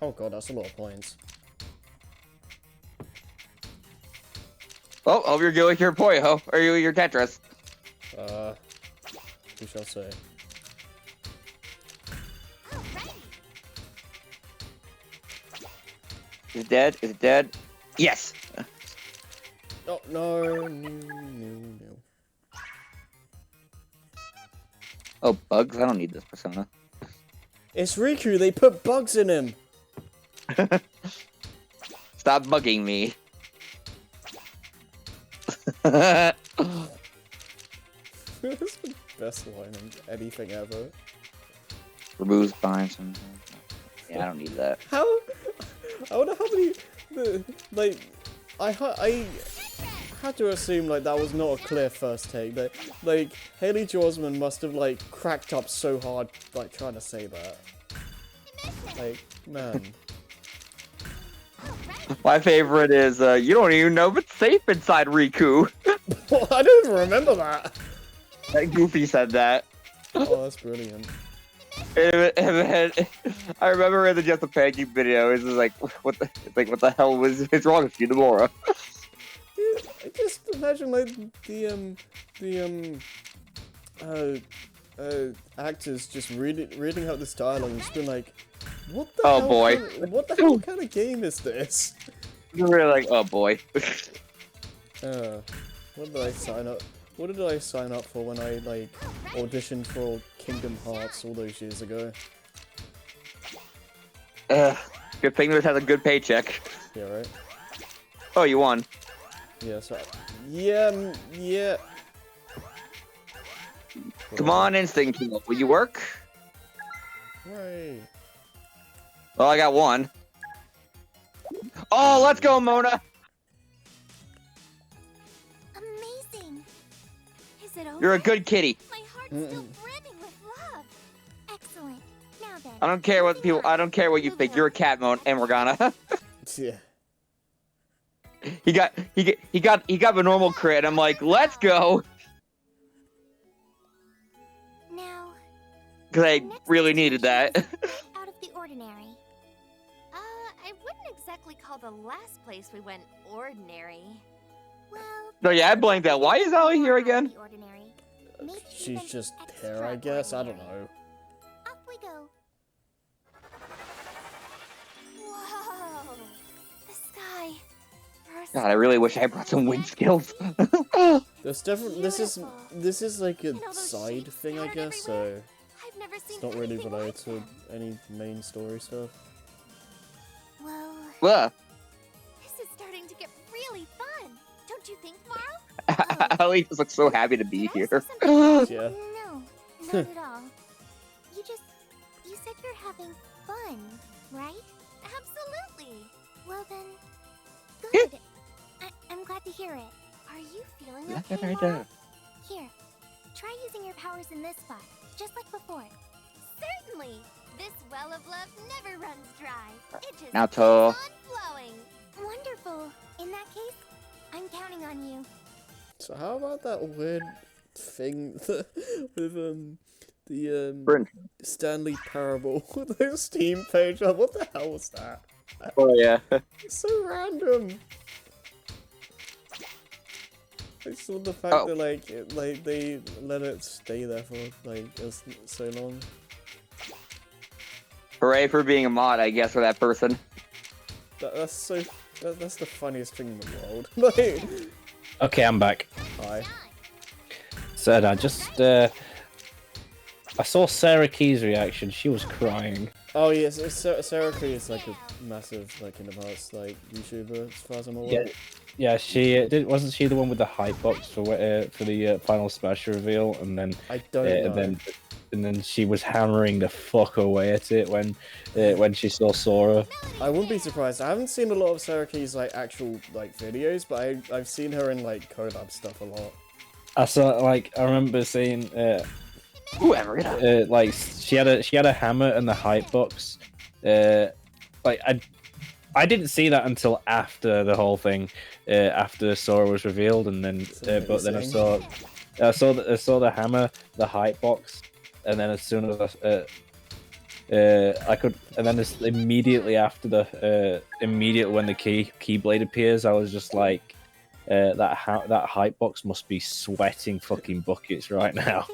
Oh god, that's a lot of points. Oh, hope you're good with your Puyo, or your Tetris. We shall say. Is it dead? Is it dead? Yes! Oh, no. Oh, bugs? I don't need this persona. It's Riku, they put bugs in him! Stop bugging me. That's the best line in anything ever. Removes binds. Yeah, I don't need that. How? I wonder how many. I had to assume like that was not a clear first take. That like Haley Jorsman must have like cracked up so hard like trying to say that. Like, man. My favorite is you don't even know if it's safe inside Riku. I don't even remember that. That Goofy said that. Oh, that's brilliant. I remember in the Just a Pancake video, it's just like, what the hell is wrong with you, Nomura? Yeah, I just imagine like the actors just reading out this dialogue and just being like, what the hell? Boy. What the hell kind of game is this? You're really like, oh boy. What did I sign up? What did I sign up for when I like auditioned for Kingdom Hearts all those years ago? Good thing this has a good paycheck. Yeah, right. Oh, you won. Yeah, so yeah. Come on, Instinct Kill. Will you work? Right. Well, I got one. Oh, let's go, Mona! Amazing. Is it over? You're a good kitty. My heart's still brimming with love. Excellent. Now then. I don't care what people. I don't care what you think. You're a cat, Morgana. Yeah. He got the normal crit. I'm like, let's go. Now. Because I really needed that. Out of the ordinary. I wouldn't exactly call the last place we went ordinary. Well. No, yeah, I blamed that. Why is Allie here again? The ordinary. Maybe She's even just here, I guess. I don't know. Up we go. Whoa. The sky. God, I really wish I brought some wind skills. There's definitely this is like a side thing, I guess. So I've never seen it's not really anything related like to any main story stuff. Well, What? this is starting to get really fun. Don't you think, Marl? Allie just looks so happy to be here. Yeah. No, not at all. You said you're having fun, right? Absolutely. Well then, good. I'm glad to hear it. Are you feeling okay, Marl? Here, try using your powers in this spot, just like before. Certainly. This well of love never runs dry. It just Now, keeps on flowing. Wonderful. In that case, I'm counting on you. So how about that weird thing with the Brent. Stanley Parable with the Steam page? Oh, what the hell was that? Oh yeah. It's so random. I saw the fact that like they let it stay there for like so long. Hooray for being a mod, I guess, for that person. That's the funniest thing in the world. Like, Okay, I'm back. hi. Said I just I saw Sarah Key's reaction. She was crying. Oh yes, Sarah Cree is like a massive like in the past like YouTuber as far as I'm aware. Yeah, she wasn't she the one with the hype box for the final Smash reveal, and then I don't know. And then she was hammering the fuck away at it when she saw Sora. I wouldn't be surprised. I haven't seen a lot of Sarah Key's like actual like videos, but I've seen her in like collab stuff a lot. I remember seeing Whoever. like she had a hammer and the hype box. Like I didn't see that until after the whole thing, after Sora was revealed, and then but then I saw the hammer, the hype box, and then as soon as I could, and then immediately after immediately when the keyblade appears, I was just like, that hype box must be sweating fucking buckets right now.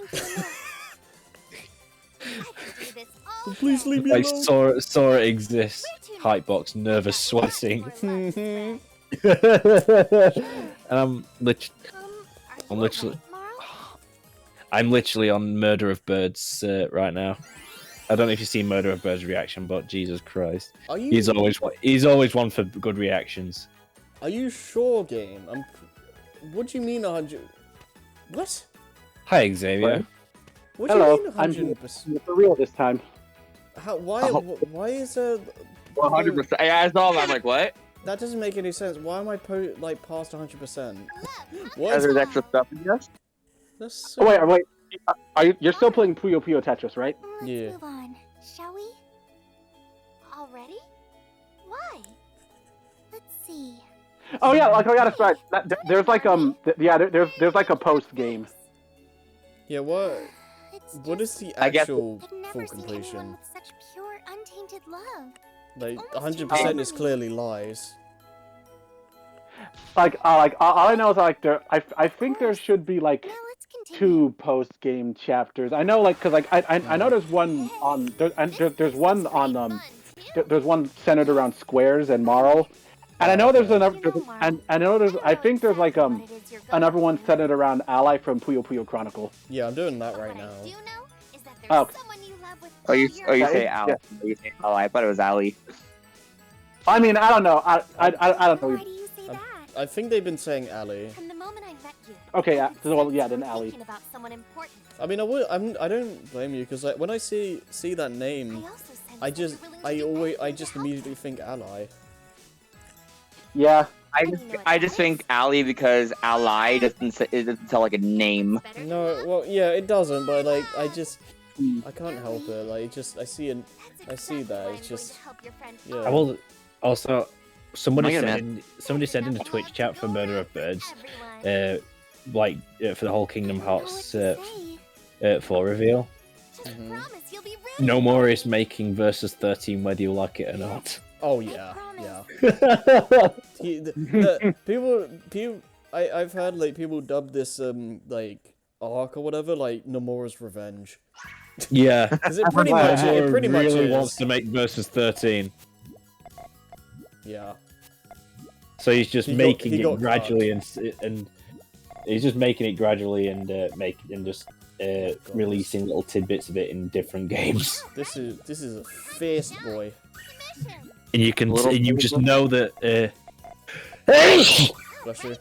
Please leave me Like alone. Sora exists. Hype box, nervous sweating. And I'm literally on Murder of Birds right now. I don't know if you've seen Murder of Birds' reaction, but Jesus Christ, he's always one for good reactions. Are you sure, game? What do you mean 100? What? Hi, Xavier. What do you mean I'm 100%? for real this time. How? Why is there? 100%. I saw him. I'm like, what? That doesn't make any sense. Why am I past 100%? What? There's extra stuff in here. That's so... Oh, wait. You're still playing Puyo Tetris, right? Yeah. Move on, shall we? Already? Why? Let's see. Oh yeah, like I gotta start. There's like there's like a post game. Yeah. What? What is the actual full completion? With such pure, untainted love. Like 100% is clearly lies. Like all I know is like I think there should be like 2 post game chapters. I know like because I know there's one on there's one on there's one centered around squares and Marl. And I know there's another, I think there's like another one centered around Ally from Puyo Chronicle. Yeah, I'm doing that right now. Oh, okay. Oh, you say Al? Yeah. Oh, you say Al? I thought it was Ali. I mean, I don't know. I don't know. I think they've been saying Ali. From the moment I met you. Okay, yeah. Well, yeah, then Ali. Thinking about someone important. I mean, I don't blame you because like when I see that name, I just immediately think Ally. Yeah. I just think Ally because Ally it doesn't sound like a name. No, well, yeah, it doesn't, but like I can't help it. Like I see that. It's just yeah. I will also somebody said in the Twitch chat for Murder of Birds, for the whole Kingdom Hearts 4 reveal. No more is making versus 13 whether you like it or not. Oh yeah, yeah. I've heard like people dub this like arc or whatever like Nomura's Revenge. Yeah, because it pretty much really is. wants to make versus 13. Yeah. So he's just making it gradually and he's just making it gradually and releasing little tidbits of it in different games. This is a fierce boy. And you just know that. Bless you.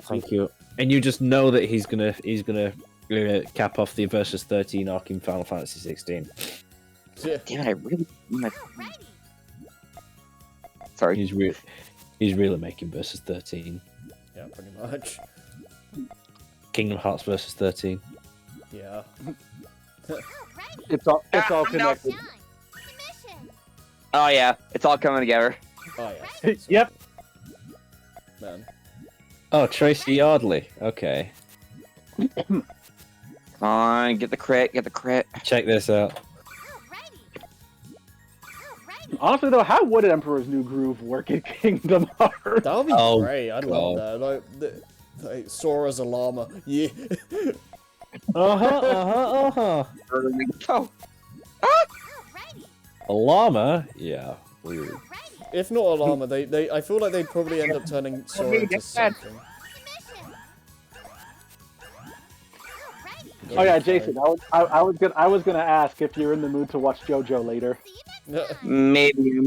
Thank you. And you just know that he's gonna cap off the versus 13 arc in Final Fantasy 16. Yeah. Damn, I really. Sorry. He's really making versus 13. Yeah, pretty much. Kingdom Hearts versus 13. Yeah. It's all connected. Oh yeah, it's all coming together. Oh yeah. Yep. Man. Oh, Tracy Yardley. Okay. Come on, get the crit. Check this out. Honestly, though, how would Emperor's New Groove work in Kingdom Hearts? That would be great. I'd love that. Like Sora's a llama. Yeah. Oh. A llama? Yeah. Weird. If not a llama, I feel like they'd probably end up turning Sora into something. Oh yeah, Jason. I was gonna ask if you're in the mood to watch JoJo later. Maybe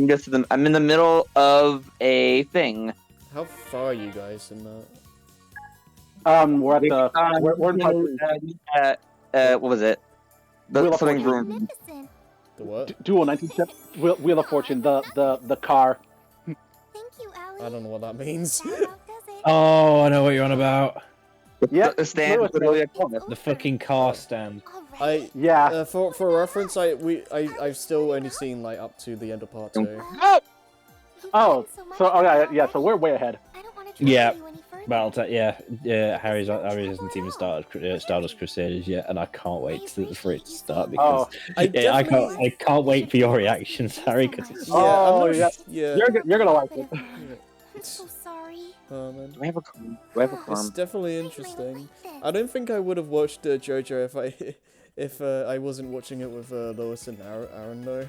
I'm in the middle of a thing. How far are you guys in that? We're at the we're in what was it? Something room. The what? Duel 19 Wheel of Fortune. The car. Thank you, Allie. I don't know what that means. Oh, I know what you're on about. Yeah, the stand. The fucking car stand. For reference, I've still only seen like up to the end of part 2. Oh, so yeah, so we're way ahead. Yeah. Well, Harry hasn't even started Stardust Crusaders yet, and I can't wait for it to start because I can't wait for your reactions, Harry. Because it's you're gonna like it. I'm so sorry. Oh man. Do I have a card? It's definitely interesting. I don't think I would have watched JoJo if I wasn't watching it with Lois and Aaron though.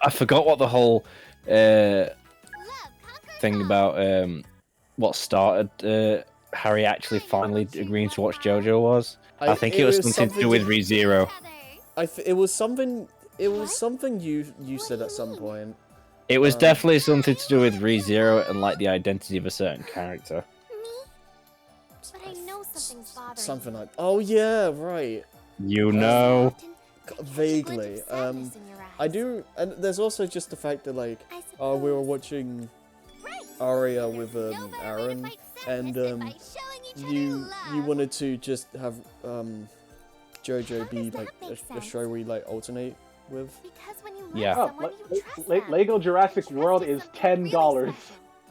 I forgot what the whole thing about what started Harry actually finally agreeing to watch JoJo was. I think it was something to do with ReZero. It was something you said at some point. It was definitely something to do with ReZero and like the identity of a certain character. But I know something's bothering something like. Oh yeah, right. You know. Vaguely. I do, and there's also just the fact that like, we were watching Aria with Aaron, and you wanted to just have JoJo be like a show we like alternate with. Yeah. Lego Jurassic World is $10.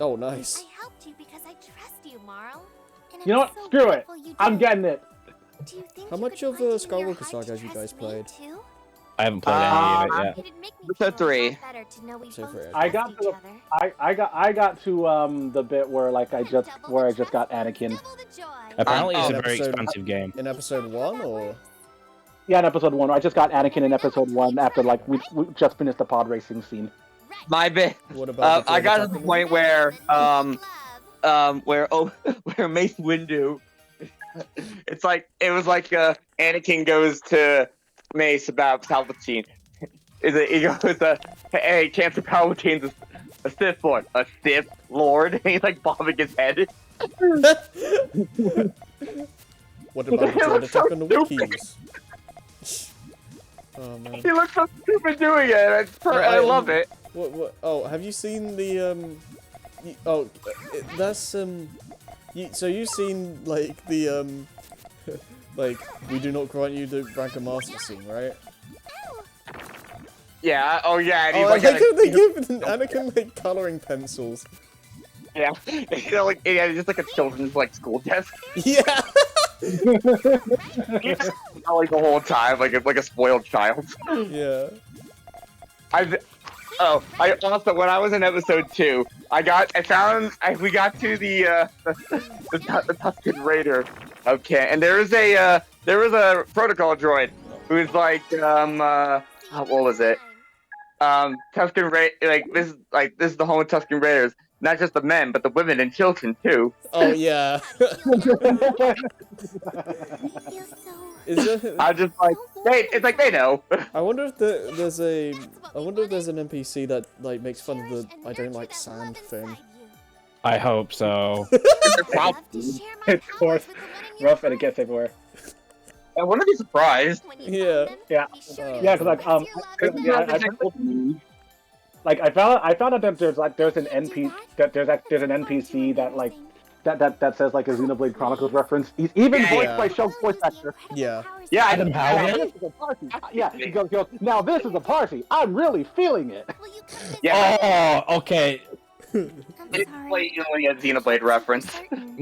Oh, nice. I helped you because I trust you, Marl. You know what? Screw it. I'm getting it. How much of Skywalker Saga have you guys played? I haven't played any of it yet. Episode 3. I got to I got to the bit where like I just got Anakin. Apparently, it's a very expansive game. In episode 1 or? Yeah, in episode 1. I just got Anakin in episode 1 after like we just finished the pod racing scene. My bit. What about I got to the point where where Mace Windu. It was like Anakin goes to Mace about Palpatine. He goes, hey, Chancellor Palpatine's a Sith Lord. A Sith Lord? And he's like bobbing his head. What about the Dread Attack on the Wookiees? Oh man. He looks so stupid doing it. I love it. What? Oh, have you seen the that's so you've seen like the like we do not grant you the rank of master scene, right? Yeah. Oh yeah. And Oh, he's I like, like how they give Anakin like coloring pencils. yeah. You know, like yeah, just like a children's like school desk. Yeah. He's just like the whole time, like a spoiled child. Yeah. I also when I was in episode 2, we got to the Tusken Raider. Okay, and there was a protocol droid who's like what was it? Tusken this is the home of Tusken Raiders. Not just the men, but the women and children too. Oh yeah. I'm just like, it's like they know. I wonder if there's an NPC that like makes fun of the I don't like sand thing. I hope so. Of course, rough and it gets everywhere. I wouldn't be surprised. Yeah. Yeah. Yeah, because like I found out that there's an NPC that says like a Xenoblade Chronicles reference. He's even voiced by Shulk's voice actor. Yeah. Yeah, Adam Howard. Yeah, he goes, now this is a party. I'm really feeling it. Yeah. Oh, okay. It's like a Xenoblade reference.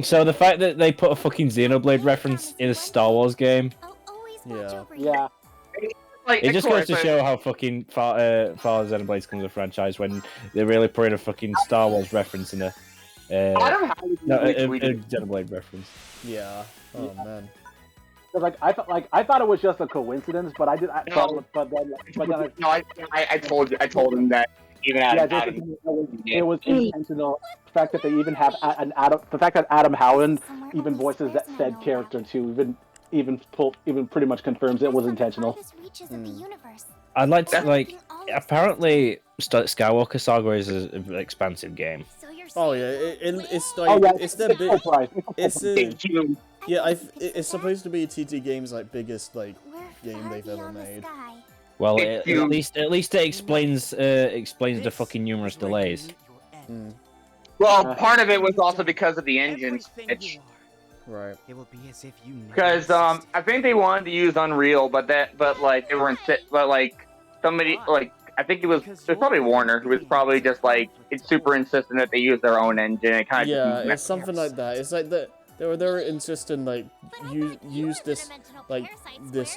So the fact that they put a fucking Xenoblade reference in a Star Wars game, Yeah. Yeah. Like, it just goes to show how fucking far Xenoblade comes a franchise when they're really putting a fucking Star Wars reference in a Xenoblade reference. Yeah. Oh man. Like I thought it was just a coincidence, but I did. But then I told him that even it was intentional. The fact that they even have the fact that Adam Howland even voices that said character too, even pretty much confirms it was intentional. I'd like to apparently Skywalker Saga is an expansive game. Oh yeah, it's like it's their big. It's supposed to be TT Games' like biggest like game they've ever made. Well, at least it explains the fucking numerous delays. Well, part of it was also because of the engine switch. Right. It will be as if you know. Because I think they wanted to use Unreal, but like they were somebody like I think it was probably Warner who was probably just like it's super insistent that they use their own engine. It kind of it's something like that. It's like that they were insisting like use this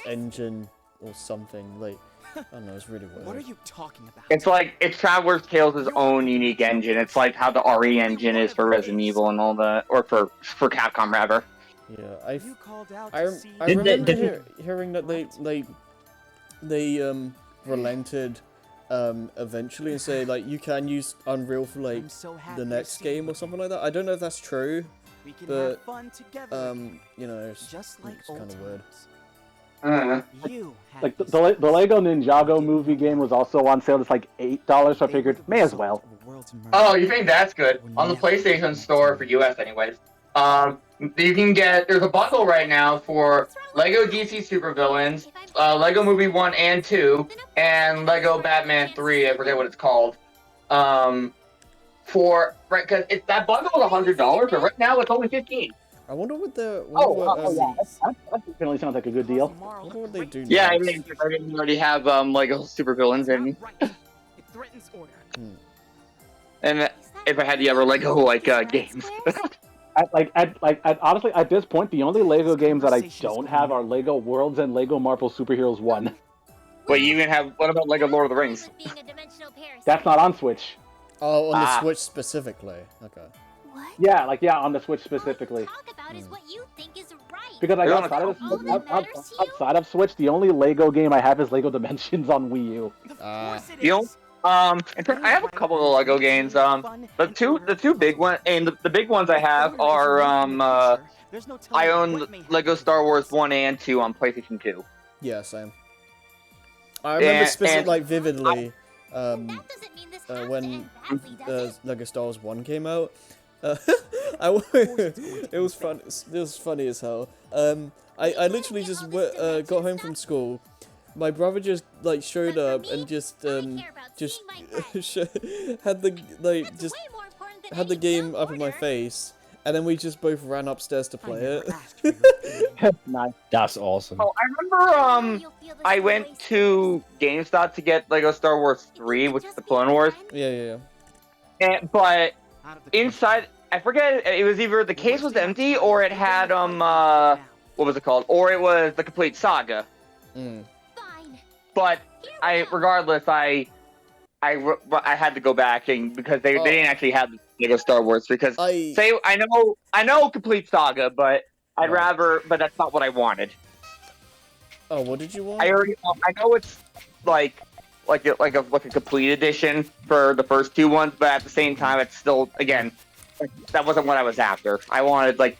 engine or something like. I don't know, it's really weird. What are you talking about? It's like it's Traveler's Tales' own unique engine. It's like how the RE engine is for Resident Evil and all that, or for Capcom rather. Yeah, I remember hearing that they relented eventually and say like you can use Unreal for like the next game or something like that. I don't know if that's true, but you know, it's kind of weird. Like the Lego Ninjago movie game was also on sale. It's like $8, so I figured may as well. Oh, you think that's good? On the PlayStation Store for US, anyways. You can there's a bundle right now for Lego DC Supervillains, Lego Movie 1 and 2, and Lego Batman 3. I forget what it's called. Because that bundle was $100, but right now it's only $15. I wonder what the. That definitely sounds like a good deal. I wonder what they do. Yeah, next. I mean, we already have Lego Supervillains and. And if I had the other Lego games. Honestly, at this point, the only Lego games that I don't have are Lego Worlds and Lego Marvel Superheroes 1. Wait, you even have? What about Lego Lord of the Rings? That's not on Switch. Oh, on the Switch specifically. Okay. Yeah, on the Switch specifically. Because outside of Switch, the only Lego game I have is Lego Dimensions on Wii U. I have a couple of Lego games. The two big ones, and the big ones I have are I own Lego Star Wars 1 and 2 on PlayStation 2. Yeah, same. I remember vividly when Lego Star Wars 1 came out. It was fun. It was funny as hell. I literally just got home from school, my brother just like showed up and just had the just had the game up in my face, and then we just both ran upstairs to play it. Nice. That's awesome. Oh, I remember I went to GameStop to get Lego Star Wars 3, which is the Clone Wars. Yeah. But inside, I forget, it was either the case was empty or it had what was it called? Or it was the complete saga. But regardless, I had to go back because they didn't actually have the Lego Star Wars because I know complete saga, but I'd rather, but that's not what I wanted. Oh, what did you want? I know it's like a complete edition for the first two ones, but at the same time, it's still, again, that wasn't what I was after. I wanted like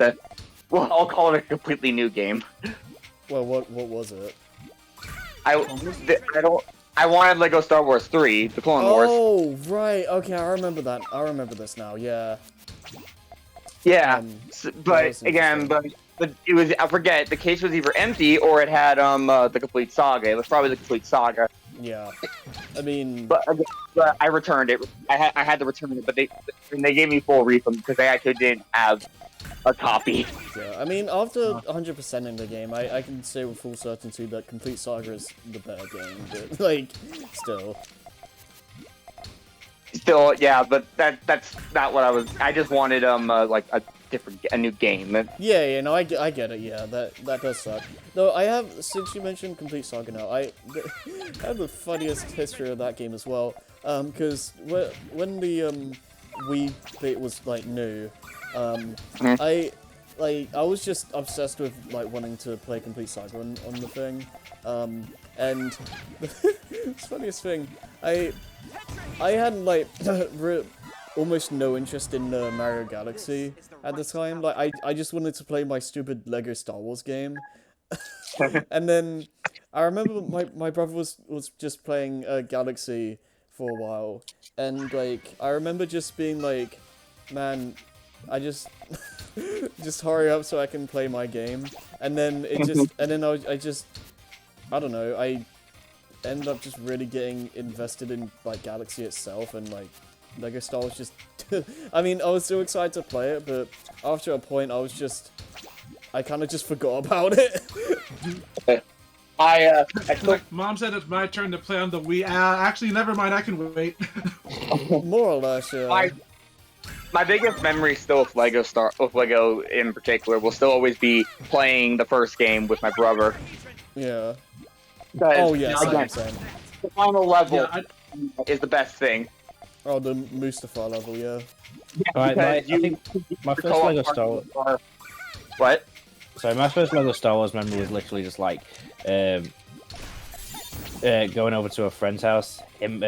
I'll call it a completely new game. Well, what was it? I wanted Lego Star Wars 3, the Clone Wars. Oh, right. Okay, I remember that. I remember this now. Yeah. Yeah, but it was, I forget, the case was either empty or it had the complete saga. It was probably the complete saga. Yeah. I mean, but I returned it. I had to return it, but they gave me full refund because they actually didn't have a copy. Yeah, I mean, after 100% in the game, I can say with full certainty that Complete Saga is the better game, but, like, still. Still, yeah, but that's not what I was. I just wanted like a new game. Yeah, no, I get it. Yeah, that does suck. Though I have, since you mentioned Complete Saga now, I have the funniest history of that game as well. Because when the Wii bit was like new, I was just obsessed with like wanting to play Complete Saga on the thing. And the funniest thing, I had like almost no interest in Mario Galaxy at the time. Like I just wanted to play my stupid Lego Star Wars game. And then I remember my brother was just playing Galaxy for a while, and like I remember just being like, man, I just hurry up so I can play my game. And then it just I don't know, I ended up just really getting invested in like Galaxy itself, and like Lego Star Wars just I mean, I was so excited to play it, but after a point I kind of just forgot about it. Mom said it's my turn to play on the Wii. Actually, never mind, I can wait. More or less, yeah. My biggest memory still with Lego in particular will still always be playing the first game with my brother. Yeah. Oh yeah, same. The final level is the best thing. Oh, the Mustafa level, yeah. Alright, I think my first Lego Star Wars... What? So my first Lego Star Wars memory was literally just like going over to a friend's house. We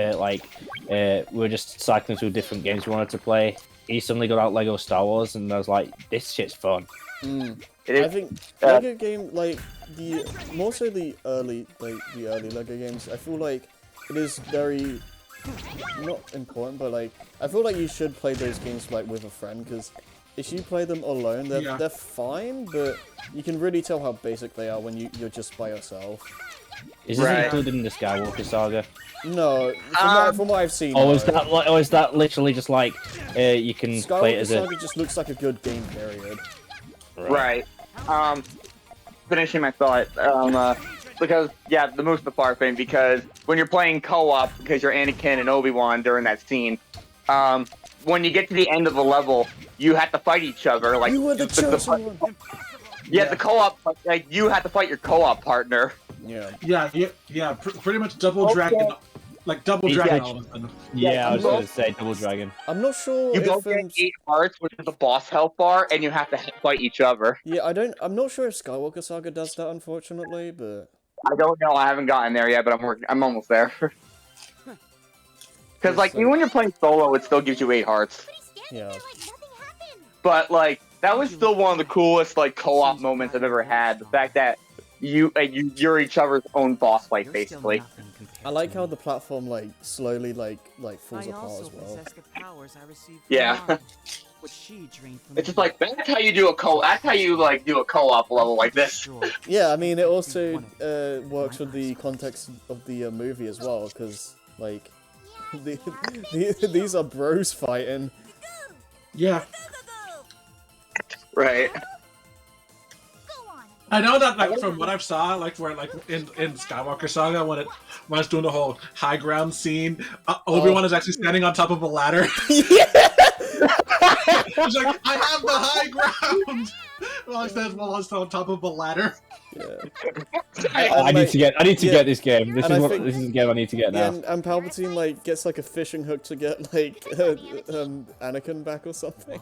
were just cycling through different games we wanted to play. He suddenly got out Lego Star Wars, and I was like, "This shit's fun." I think Lego game, like more so the early Lego games, I feel like it is very not important, but like I feel like you should play those games like with a friend, because if you play them alone, they're fine, but you can really tell how basic they are when you're just by yourself. Is this included in the Skywalker Saga? No, from what I've seen. Or is that literally just like you can play it as Skywalker Saga just looks like a good game, period. Right. Finishing my thought. Because the Mustafar thing. Because when you're playing co-op, because you're Anakin and Obi-Wan during that scene, when you get to the end of the level, you have to fight each other. Like you were the chosen one. Yeah, the co-op. Like you have to fight your co-op partner. Yeah. Pretty much double dragon, like double dragon. All of a sudden. Yeah, I was going to say double dragon. I'm not sure. You both get 8 hearts, which is the boss health bar, and you have to fight each other. Yeah, I'm not sure if Skywalker Saga does that, unfortunately, but I don't know. I haven't gotten there yet, but I'm almost there. Because like even when you're playing solo, it still gives you 8 hearts. Yeah. But like that was still one of the coolest like co-op moments I've ever had. The fact that you're each other's own boss fight, basically. I like how the platform like slowly like falls apart as well. The powers I received from Yeah. Mom. what she drained from It's just like that's how you do a co. That's how you like do a co-op level like this. Yeah, I mean, it also works with the context of the movie as well, because like these are bros fighting. Yeah. Right. I know that, like, from what I've saw, like, where, like, in Skywalker Saga, when it's doing the whole high ground scene, Obi-Wan is actually standing on top of a ladder. Yeah! He's like, I have the high ground! Well, he says, well, it's on top of a ladder. Yeah. I need to get this game. This is the game I need to get now. Yeah, and Palpatine like gets like a fishing hook to get like Anakin back or something.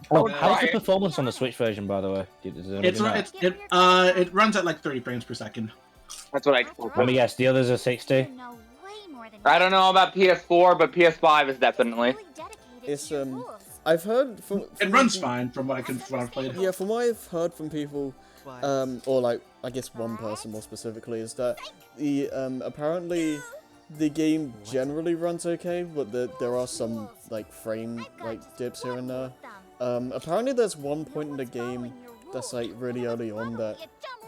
How's the performance on the Switch version, by the way? It runs at like 30 frames per second. That's what I. Let me guess. The others are 60. I don't know about PS4, but PS5 is definitely. It's I've heard from it runs fine from what I've played. Yeah, from what I've heard from people, or like I guess one person more specifically, is that the apparently the game generally runs okay, but there are some like frame like dips here and there. Apparently there's one point in the game that's like really early on that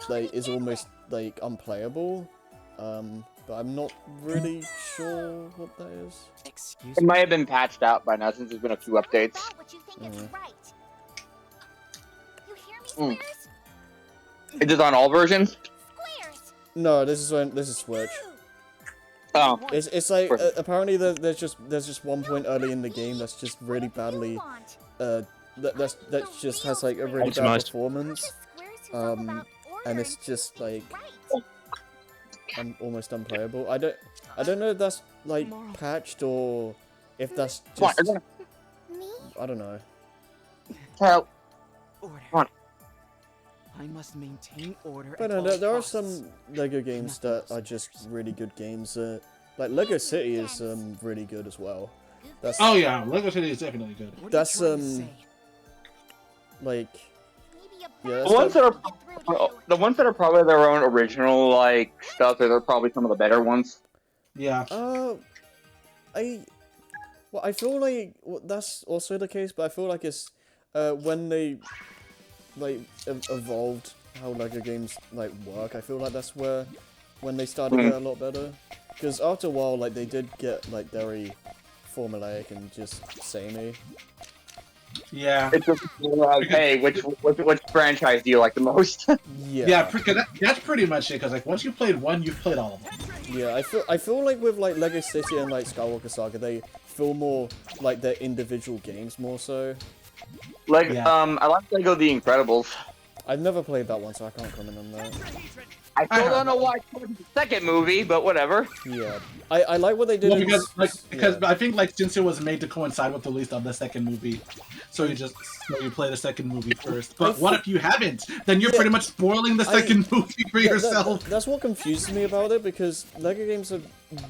like is almost like unplayable. But I'm not really sure what that is. It might have been patched out by now since there's been a few updates. Is it on all versions? No, this is Switch. Oh. It's like apparently there's just one point early in the game that's just really badly that just has like a really bad performance. And it's just like almost unplayable. I don't know if that's like patched or if that's just I don't know. Help. Order. I must maintain order. But no, there are some Lego games that are just really good games. Like Lego City is really good as well. That's, oh yeah, Lego City is definitely good. That's like yeah. The ones that are probably their own original like stuff. They're probably some of the better ones. Yeah. I feel like that's also the case, but I feel like it's when they like evolved how Lego games like work. I feel like that's when they started to get a lot better. Because after a while, like they did get like very formulaic and just samey. Yeah. It's just, hey, which franchise do you like the most? Yeah. Yeah, that's pretty much it. Because like once you played one, you've played all of them. Yeah, I feel like with like Lego City and like Skywalker Saga, they feel more like their individual games more so. Like I like Lego The Incredibles. I've never played that one, so I can't comment on that. I still don't know why it's the second movie, but whatever. Yeah, I like what they did. Well, because I think like since it was made to coincide with the release of the second movie, so you play the second movie first. But what if you haven't? Then you're pretty much spoiling the second movie for yourself. That's what confuses me about it, because Lego games have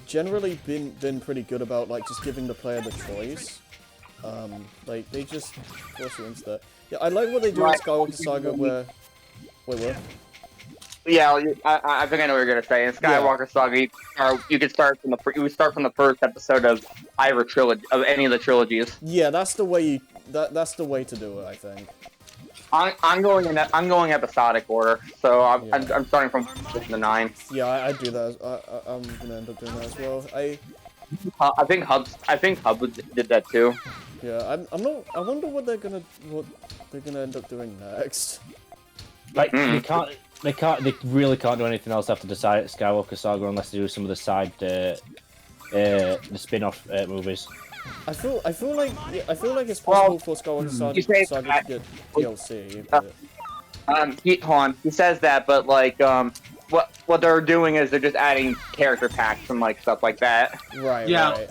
generally been pretty good about like just giving the player the choice. Like they just force you into that. Yeah, I like what they do in Skywalker Saga where. Wait, what? Yeah, I think I know what you're gonna say. In Skywalker Saga, you could start from the first episode of either trilogy of any of the trilogies. Yeah, that's the way that's the way to do it, I think. I'm going episodic order, so I'm starting from the 9. Yeah, I do that. I'm gonna end up doing that as well. I think Hub did that too. Yeah, I'm not. I wonder what they're gonna end up doing next. Like they really can't do anything else after the Skywalker Saga unless they do some of the side the spin-off movies. I feel like it's possible for Skywalker Saga to get DLC. But... he says that, but like what they're doing is they're just adding character packs and like stuff like that. Right. Yeah. Right.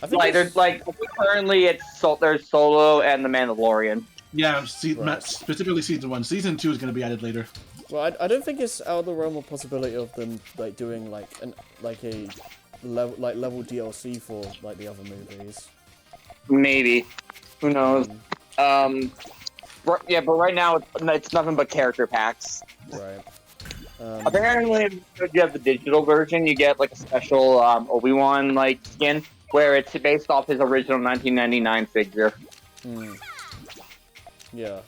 I think like there's like currently there's Solo and the Mandalorian. Yeah, specifically season 1. Season 2 is going to be added later. Well, I don't think it's out of the realm of possibility of them like doing like a level DLC for like the other movies. Maybe, who knows? Yeah, but right now it's nothing but character packs. Right. Apparently, if you have the digital version, you get like a special Obi-Wan like skin, where it's based off his original 1999 figure. Hmm. Yeah.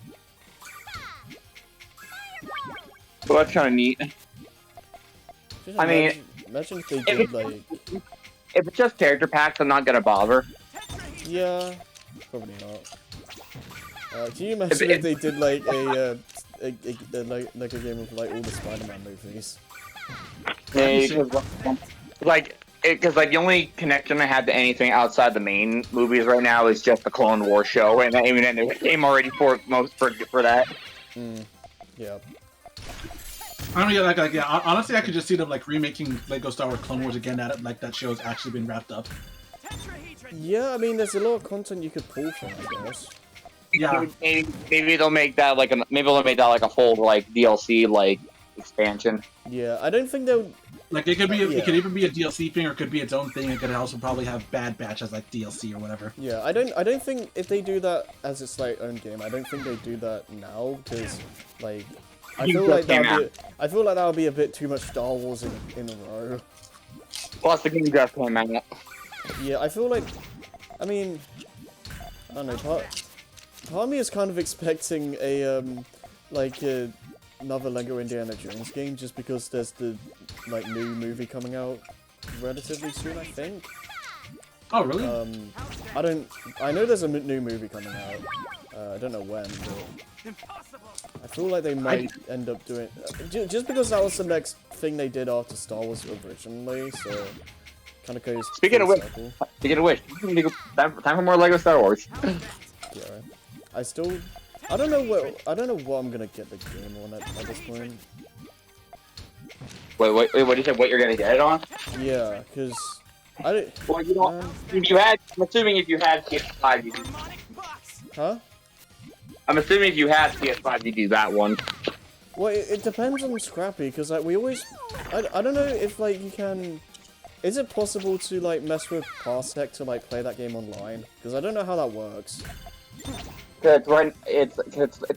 So that's kind of neat. Just I mean, imagine if they did like. If it's just character packs, I'm not gonna bother. Yeah, probably not. Can you imagine if they did like a game of like all the Spider-Man movies? Yeah, because the only connection I have to anything outside the main movies right now is just the Clone Wars show, and even then, there's a game already for that. Yeah. I don't know, yeah. Honestly, I could just see them like remaking Lego Star Wars Clone Wars again. Now that like that show's actually been wrapped up. Yeah, I mean, there's a lot of content you could pull from, I guess. Yeah. Maybe they'll make that like a full like DLC like expansion. Yeah, I don't think they'll. Like it could be, it could even be a DLC thing, or it could be its own thing. It could also probably have Bad Batch as like DLC or whatever. Yeah, I don't think if they do that as its like own game, I don't think they do that now because like I feel like that would be a bit too much Star Wars in a row. Plus the game just came out. Yeah, I feel like, I mean, I don't know. Part of me is kind of expecting a another Lego Indiana Jones game just because there's the like new movie coming out relatively soon, I think. Oh really? I know there's a new movie coming out. I don't know when, but I feel like they might end up doing just because that was the next thing they did after Star Wars originally. So kind of goes. Speaking of which, time for more Lego Star Wars. Yeah, right. I don't know what I'm gonna get the game on at this point. Wait, what do you say? What you're gonna get it on? Yeah, because I don't. Well, you don't. I'm assuming if you had PS5, you do. Huh? I'm assuming if you had PS5, you do that one. Well, it depends on Scrappy, because like we always. I don't know if like you can. Is it possible to like mess with Parsec to like play that game online? Because I don't know how that works. It's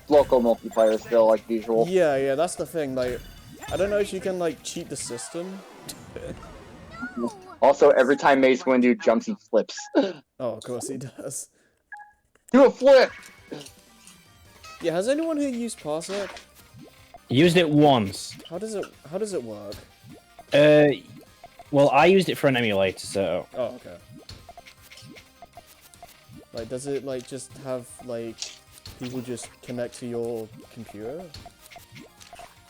local multiplayer still, like usual. Yeah, that's the thing. Like, I don't know if you can like cheat the system. Also, every time Mace Windu jumps, he flips. Oh, of course he does. Do a flip. Yeah, has anyone here used Parsec? Used it once. How does it work? Well, I used it for an emulator, so. Oh, okay. Like, does it like just have like people just connect to your computer?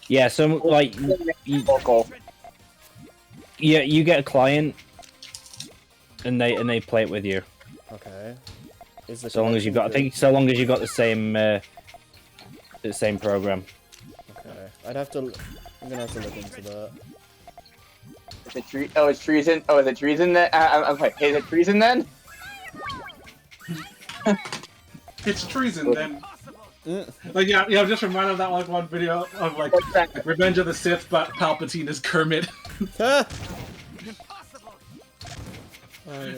Yeah, so like you get a client, and they play it with you. Okay. So long as you've got, so long as you've got the same program. Okay, I'm gonna have to look into that. It's treason. Oh, is it treason then? Okay, is it treason then? It's treason then. Like yeah, I'm just reminded of that like one video of like Revenge of the Sith, but Palpatine is Kermit. Oh,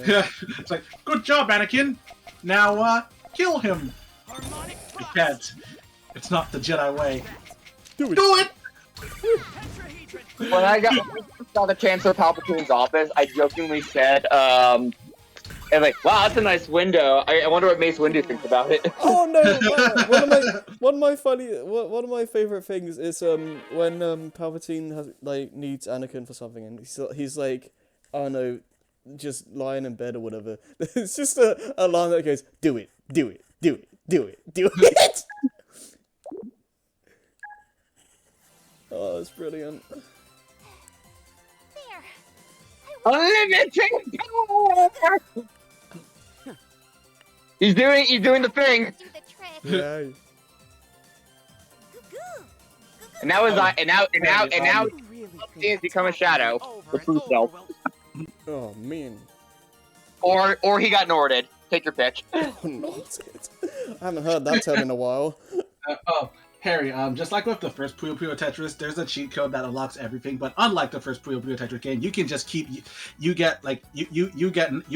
yeah, it's like good job, Anakin. Now kill him. You can't. It's not the Jedi way. Do it. When I saw the Chancellor Palpatine's office, I jokingly said, and like, wow, that's a nice window. I wonder what Mace Windu thinks about it. Oh no! One of my favorite things is when Palpatine needs Anakin for something, and he's like, oh no, just lying in bed or whatever. It's just a line that goes, do it. Oh, it's brilliant. Unlimited power! He's doing the thing. Yeah. And now he has become a shadow. The true self. Oh man. Or he got Norded. Take your pick. Norded. I haven't heard that term in a while. Harry, just like with the first Puyo Puyo Tetris, there's a cheat code that unlocks everything. But unlike the first Puyo Puyo Tetris game, you can just keep you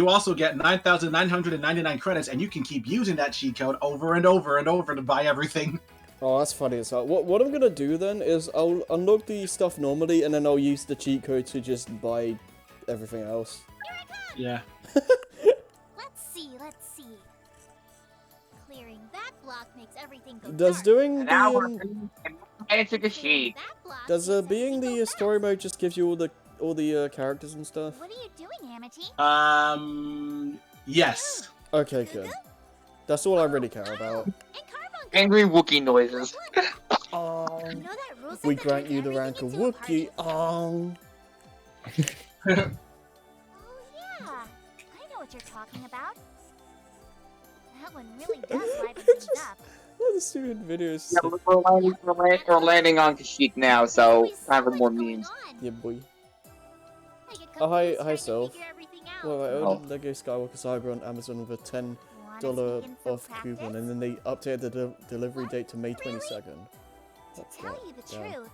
also get 9,999 credits, and you can keep using that cheat code over and over and over to buy everything. Oh, that's funny as hell. What I'm gonna do then is I'll unlock the stuff normally, and then I'll use the cheat code to just buy everything else. Yeah. block makes everything go Does dark. doing the Now we're into Kashyyyk. That block does makes being everything the go story fast. mode just give you all the characters and stuff? What are you doing, Amity? Yes. Okay, good. That's all I really care about. And Carbuncle. Angry Wookiee noises. You know that rule says We that grant turns you the rank everything of into a party? Wookiee. Oh yeah, I know what you're talking about. That one really does liven things up. What a stupid videos. Yeah, we're landing on Kashyyyk now, so time for more memes. Yeah, boy. I get Oh, hi, confused trying to Self. figure everything out. Well, I Oh. ordered Lego Skywalker Saga on Amazon with a $10 Wanna sneak in some off coupon, practice? and then they updated the delivery date to May 22nd. To tell you the Damn. truth,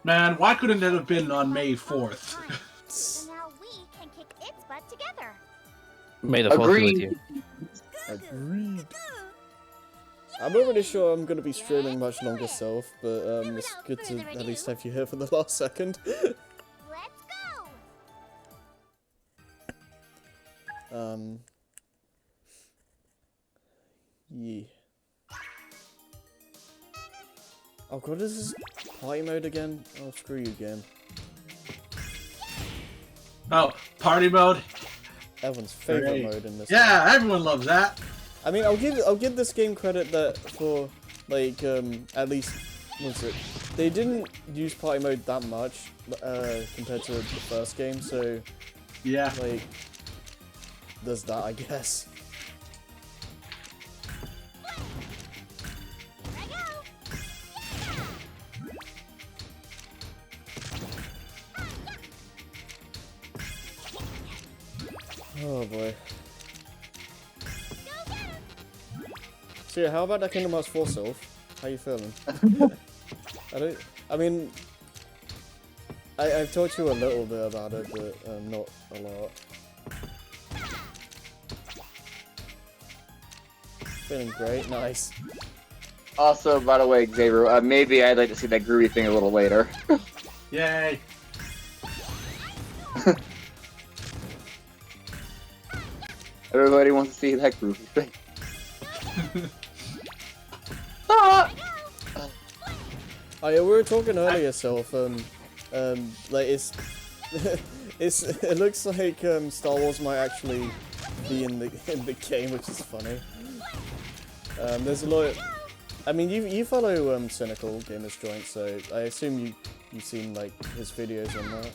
Man, why couldn't it have been on May 4th? so now we can kick its butt together. May the force be with you. Agreed. I'm not really sure I'm going to be streaming much longer, Self, but it's good to at least have you here for the last second. Let's go. Yeah. Oh god, this is party mode again? Oh, screw you, game. Oh, party mode. Everyone's favorite Great. mode in this. Yeah, everyone loves that. I mean, I'll give this game credit that for like at least what's it? They didn't use party mode that much compared to the first game, so yeah, like there's that, I guess. Oh boy. So yeah, how about that Kingdom Hearts 4 Self? How you feeling? I've talked to you a little bit about it, but not a lot. Feeling great, nice. Also, by the way, Xavier, maybe I'd like to see that groovy thing a little later. Yay. Everybody wants to see that groovy thing. Ah! Oh yeah, we were talking earlier, Self. Like it looks like Star Wars might actually be in the game, which is funny. There's a lot. I mean, you follow Cynical Gamers Joint, so I assume you've seen like his videos on that.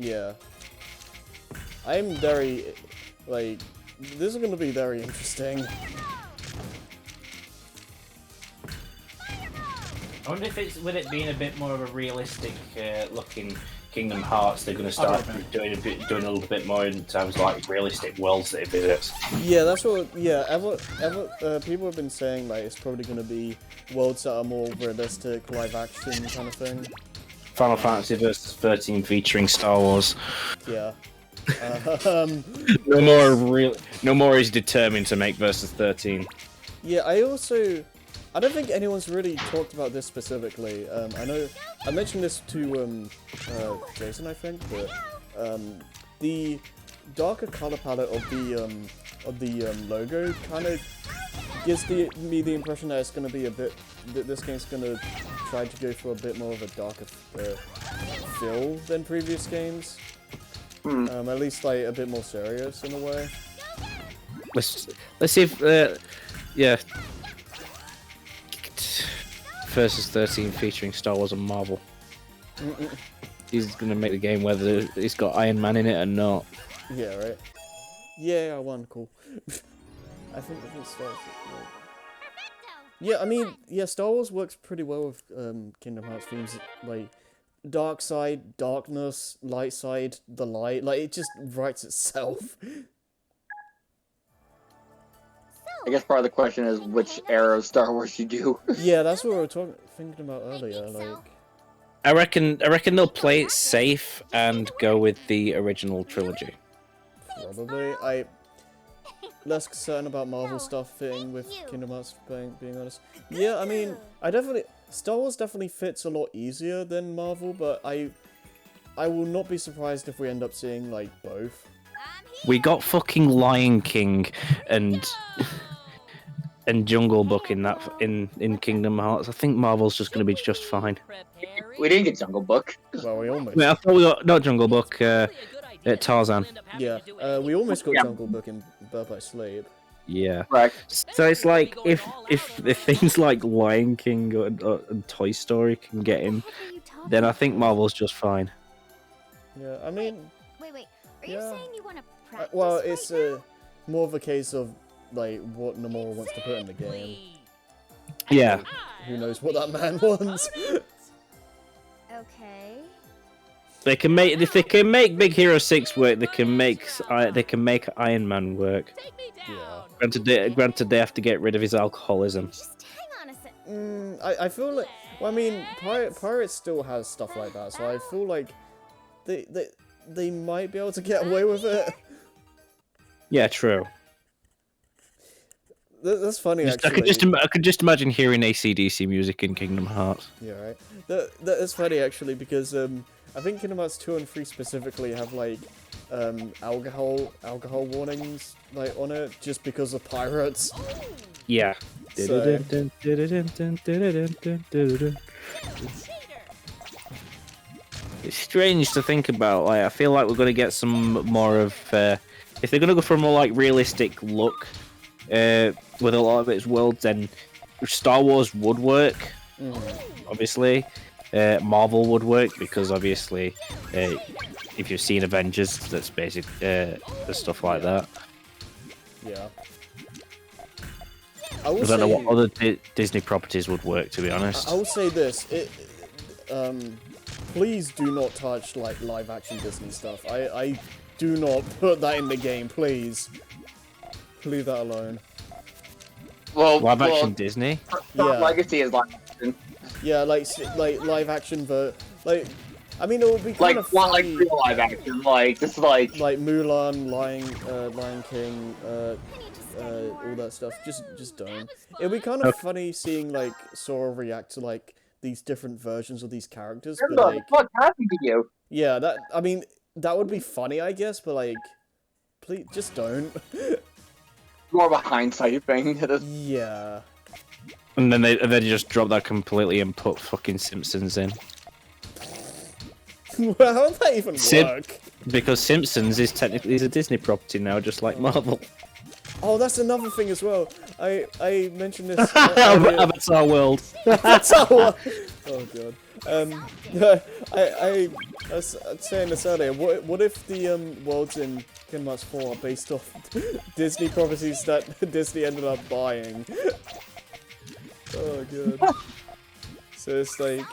Yeah. I'm very, like, this is going to be very interesting. I wonder if it's with it being a bit more of a realistic looking Kingdom Hearts, they're going to start doing a little bit more in terms of like realistic worlds that it visits. Yeah, that's what. Yeah, people have been saying like it's probably going to be worlds that are more realistic, live action kind of thing. Final Fantasy Versus 13 featuring Star Wars. Yeah. No more is determined to make Versus 13. Yeah, I don't think anyone's really talked about this specifically. I know I mentioned this to Jason, I think, but the darker color palette of the logo kind of gives me the impression that it's going to be a bit. That this game's going to try to go for a bit more of a darker feel than previous games. At least like a bit more serious in a way. Let's see if yeah. Versus 13 featuring Star Wars and Marvel. He's gonna make the game whether it's got Iron Man in it or not. Yeah, right. Yeah, I won. Cool. I think Star Wars. Yeah, I mean, yeah, Star Wars works pretty well with Kingdom Hearts themes, like dark side, darkness, light side, the light. Like it just writes itself. I guess part of the question is which era of Star Wars you do. Yeah, that's what we were thinking about earlier. Like, I reckon they'll play it safe and go with the original trilogy. probably. I less concerned about Marvel stuff fitting with Kingdom Hearts. Being honest. Yeah, I mean, Star Wars definitely fits a lot easier than Marvel, but I I will not be surprised if we end up seeing like both. We got fucking Lion King and Jungle Book in that in Kingdom Hearts. I think Marvel's just going to be just fine. We didn't get Jungle Book. Well, we almost. Wait, I thought we got not Jungle Book. Tarzan. Yeah, we almost got Jungle Book in Birth by Sleep. Yeah. Right. So it's like if things like Lion King and Toy Story can get in, then I think Marvel's just fine. Yeah, I mean. Wait. Are you saying you want to practice? Well, it's more of a case of like what Nomura wants to put in the game. Yeah. Who knows what that man wants? Okay. They can make if they can make Big Hero 6 work. They can make Iron Man work. Yeah. Granted, they have to get rid of his alcoholism. Just hang on a sec. I feel like. Well, I mean, Pirates still has stuff like that, so I feel like they might be able to get away with it. Yeah, true. That's funny, actually. I could just imagine hearing AC/DC music in Kingdom Hearts. Yeah, right. That's funny, actually, because I think Kingdom Hearts 2 and 3 specifically have like alcohol warnings like on it just because of pirates. Yeah. So- It's strange to think about. Like, I feel like we're gonna get some more of. If they're gonna go for a more like realistic look with a lot of its worlds, then Star Wars would work. Obviously, Marvel would work because obviously, if you've seen Avengers, that's basic stuff like that. Yeah. I don't know what other Disney properties would work, to be honest. I will say this: please do not touch like live action Disney stuff. I do not put that in the game, please. Leave that alone. Well, live action Disney. Yeah. Legacy is live action. Yeah, like live action, but like, I mean, it would be kind of funny. Like real live action, like just like Mulan, Lion King, all that stuff. Just don't. It'd be kind of funny seeing like Sora react to like these different versions of these characters. What But the like, fuck happened to you? yeah, I mean, that would be funny, I guess. But like, please, just don't. More of a hindsight thing. Yeah. And then they just drop that completely and put fucking Simpsons in. Well, how would that even work? Because Simpsons is technically a Disney property now, just like Marvel. Oh, that's another thing as well. I mentioned this. Avatar World. Avatar World. Oh god. I was saying this earlier. What if the worlds in Kingdom Hearts 4 are based off Disney properties that Disney ended up buying? Oh god. So it's like,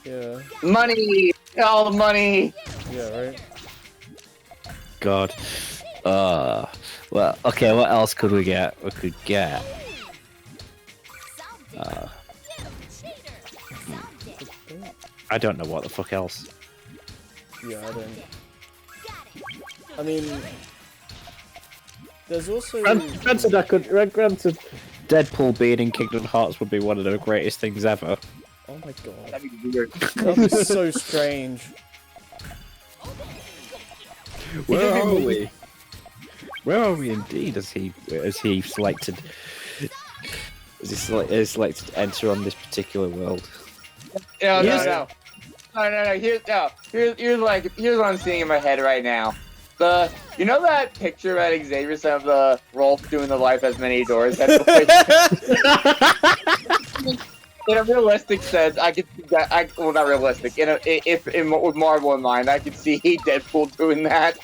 yeah. Money, all the money. Yeah, right. God. Well, okay. What else could we get? We could get. I don't know what the fuck else. Yeah, I don't. I mean, there's also. Granted, Deadpool being in Kingdom Hearts would be one of the greatest things ever. Oh my god. That'd be weird. That'd be so strange. Where are we? Where are we indeed? As he selected, selected to enter on this particular world. No. Here's what I'm seeing in my head right now. You know that picture that Xavier sent of the Rolf doing the Life Has Many Doors? That's in a realistic sense, I could see that. Well, not realistic. With Marvel in mind, I could see Deadpool doing that.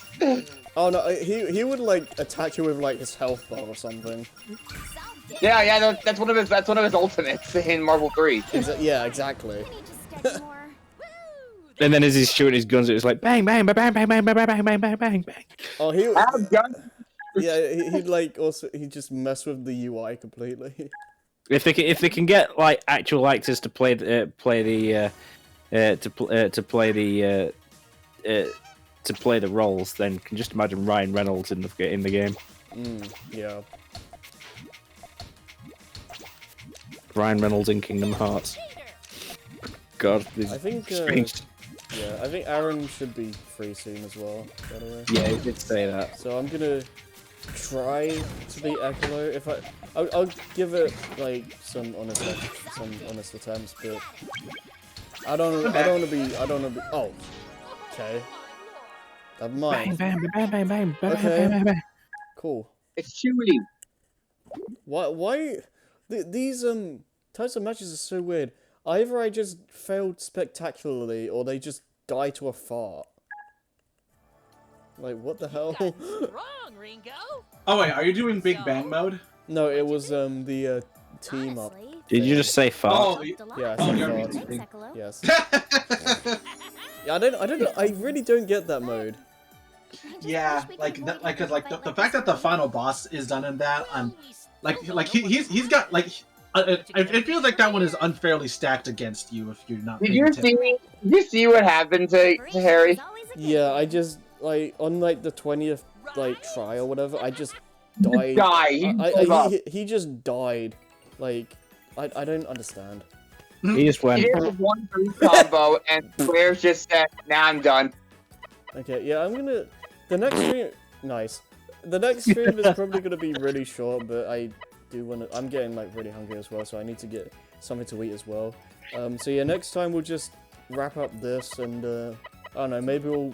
Oh no, he would like attack you with like his health bar or something. Yeah, that's one of his ultimates in Marvel 3. Yeah, exactly. And then as he's shooting his guns, it was like bang, bang, bang, bang, bang, bang, bang, bang, bang, bang, bang, bang. Oh, he'd like also he just mess with the UI completely. If they can get like actual actors to play the roles, then can just imagine Ryan Reynolds in the game. Yeah. Ryan Reynolds in Kingdom Hearts. God, I think Yeah, I think Aaron should be free soon as well, by the way. Yeah, he did say that. So I'm gonna try to beat Ekolo. If I'll give it like some honest attempts, but I don't wanna be. Oh, okay. Never mind. Bang, bang, bang, bang, bang, bang, Okay. bang, bang, bang. Cool. It's chewy. Why these types of matches are so weird. Either I just failed spectacularly, or they just die to a fart. Like, what the hell? Wrong, Ringo. Oh wait, are you doing Big Bang mode? No, it was the team up. Did you just say fart? Oh, Yeah, I oh, said you're fart. Yes. Yeah, I don't know. I really don't get that mode. Yeah, cause the fact that the final boss is done in that, he's got like, it feels like that one is unfairly stacked against you if you're not. Did you see what happened to Harry? Yeah, I just like on like the 20th like try or whatever. I just died. He just died. Like I don't understand. He just went. He did a 1-3 combo, and Squares just said, "Nah, I'm done." Okay, yeah, I'm gonna. The next stream, nice. The next stream is probably gonna be really short, but I do wanna. I'm getting like really hungry as well, so I need to get something to eat as well. So yeah, next time we'll just wrap up this, and I don't know, maybe we'll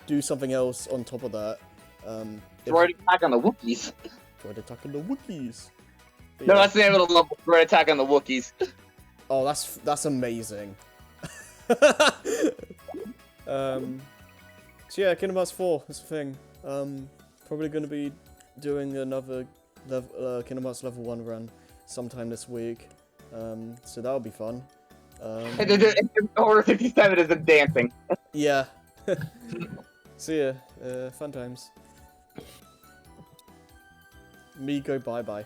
do something else on top of that. Droid attack on the Wookiees. Droid attack on the Wookiees. But No, yeah. that's the name of the level. Droid attack on the Wookiees. Oh, that's amazing. So yeah, Kingdom Hearts 4 is the thing. Probably gonna be doing another Kingdom Hearts level 1 run sometime this week. So that'll be fun. Order 57 is the dancing. Yeah. So yeah, fun times. Me go bye bye.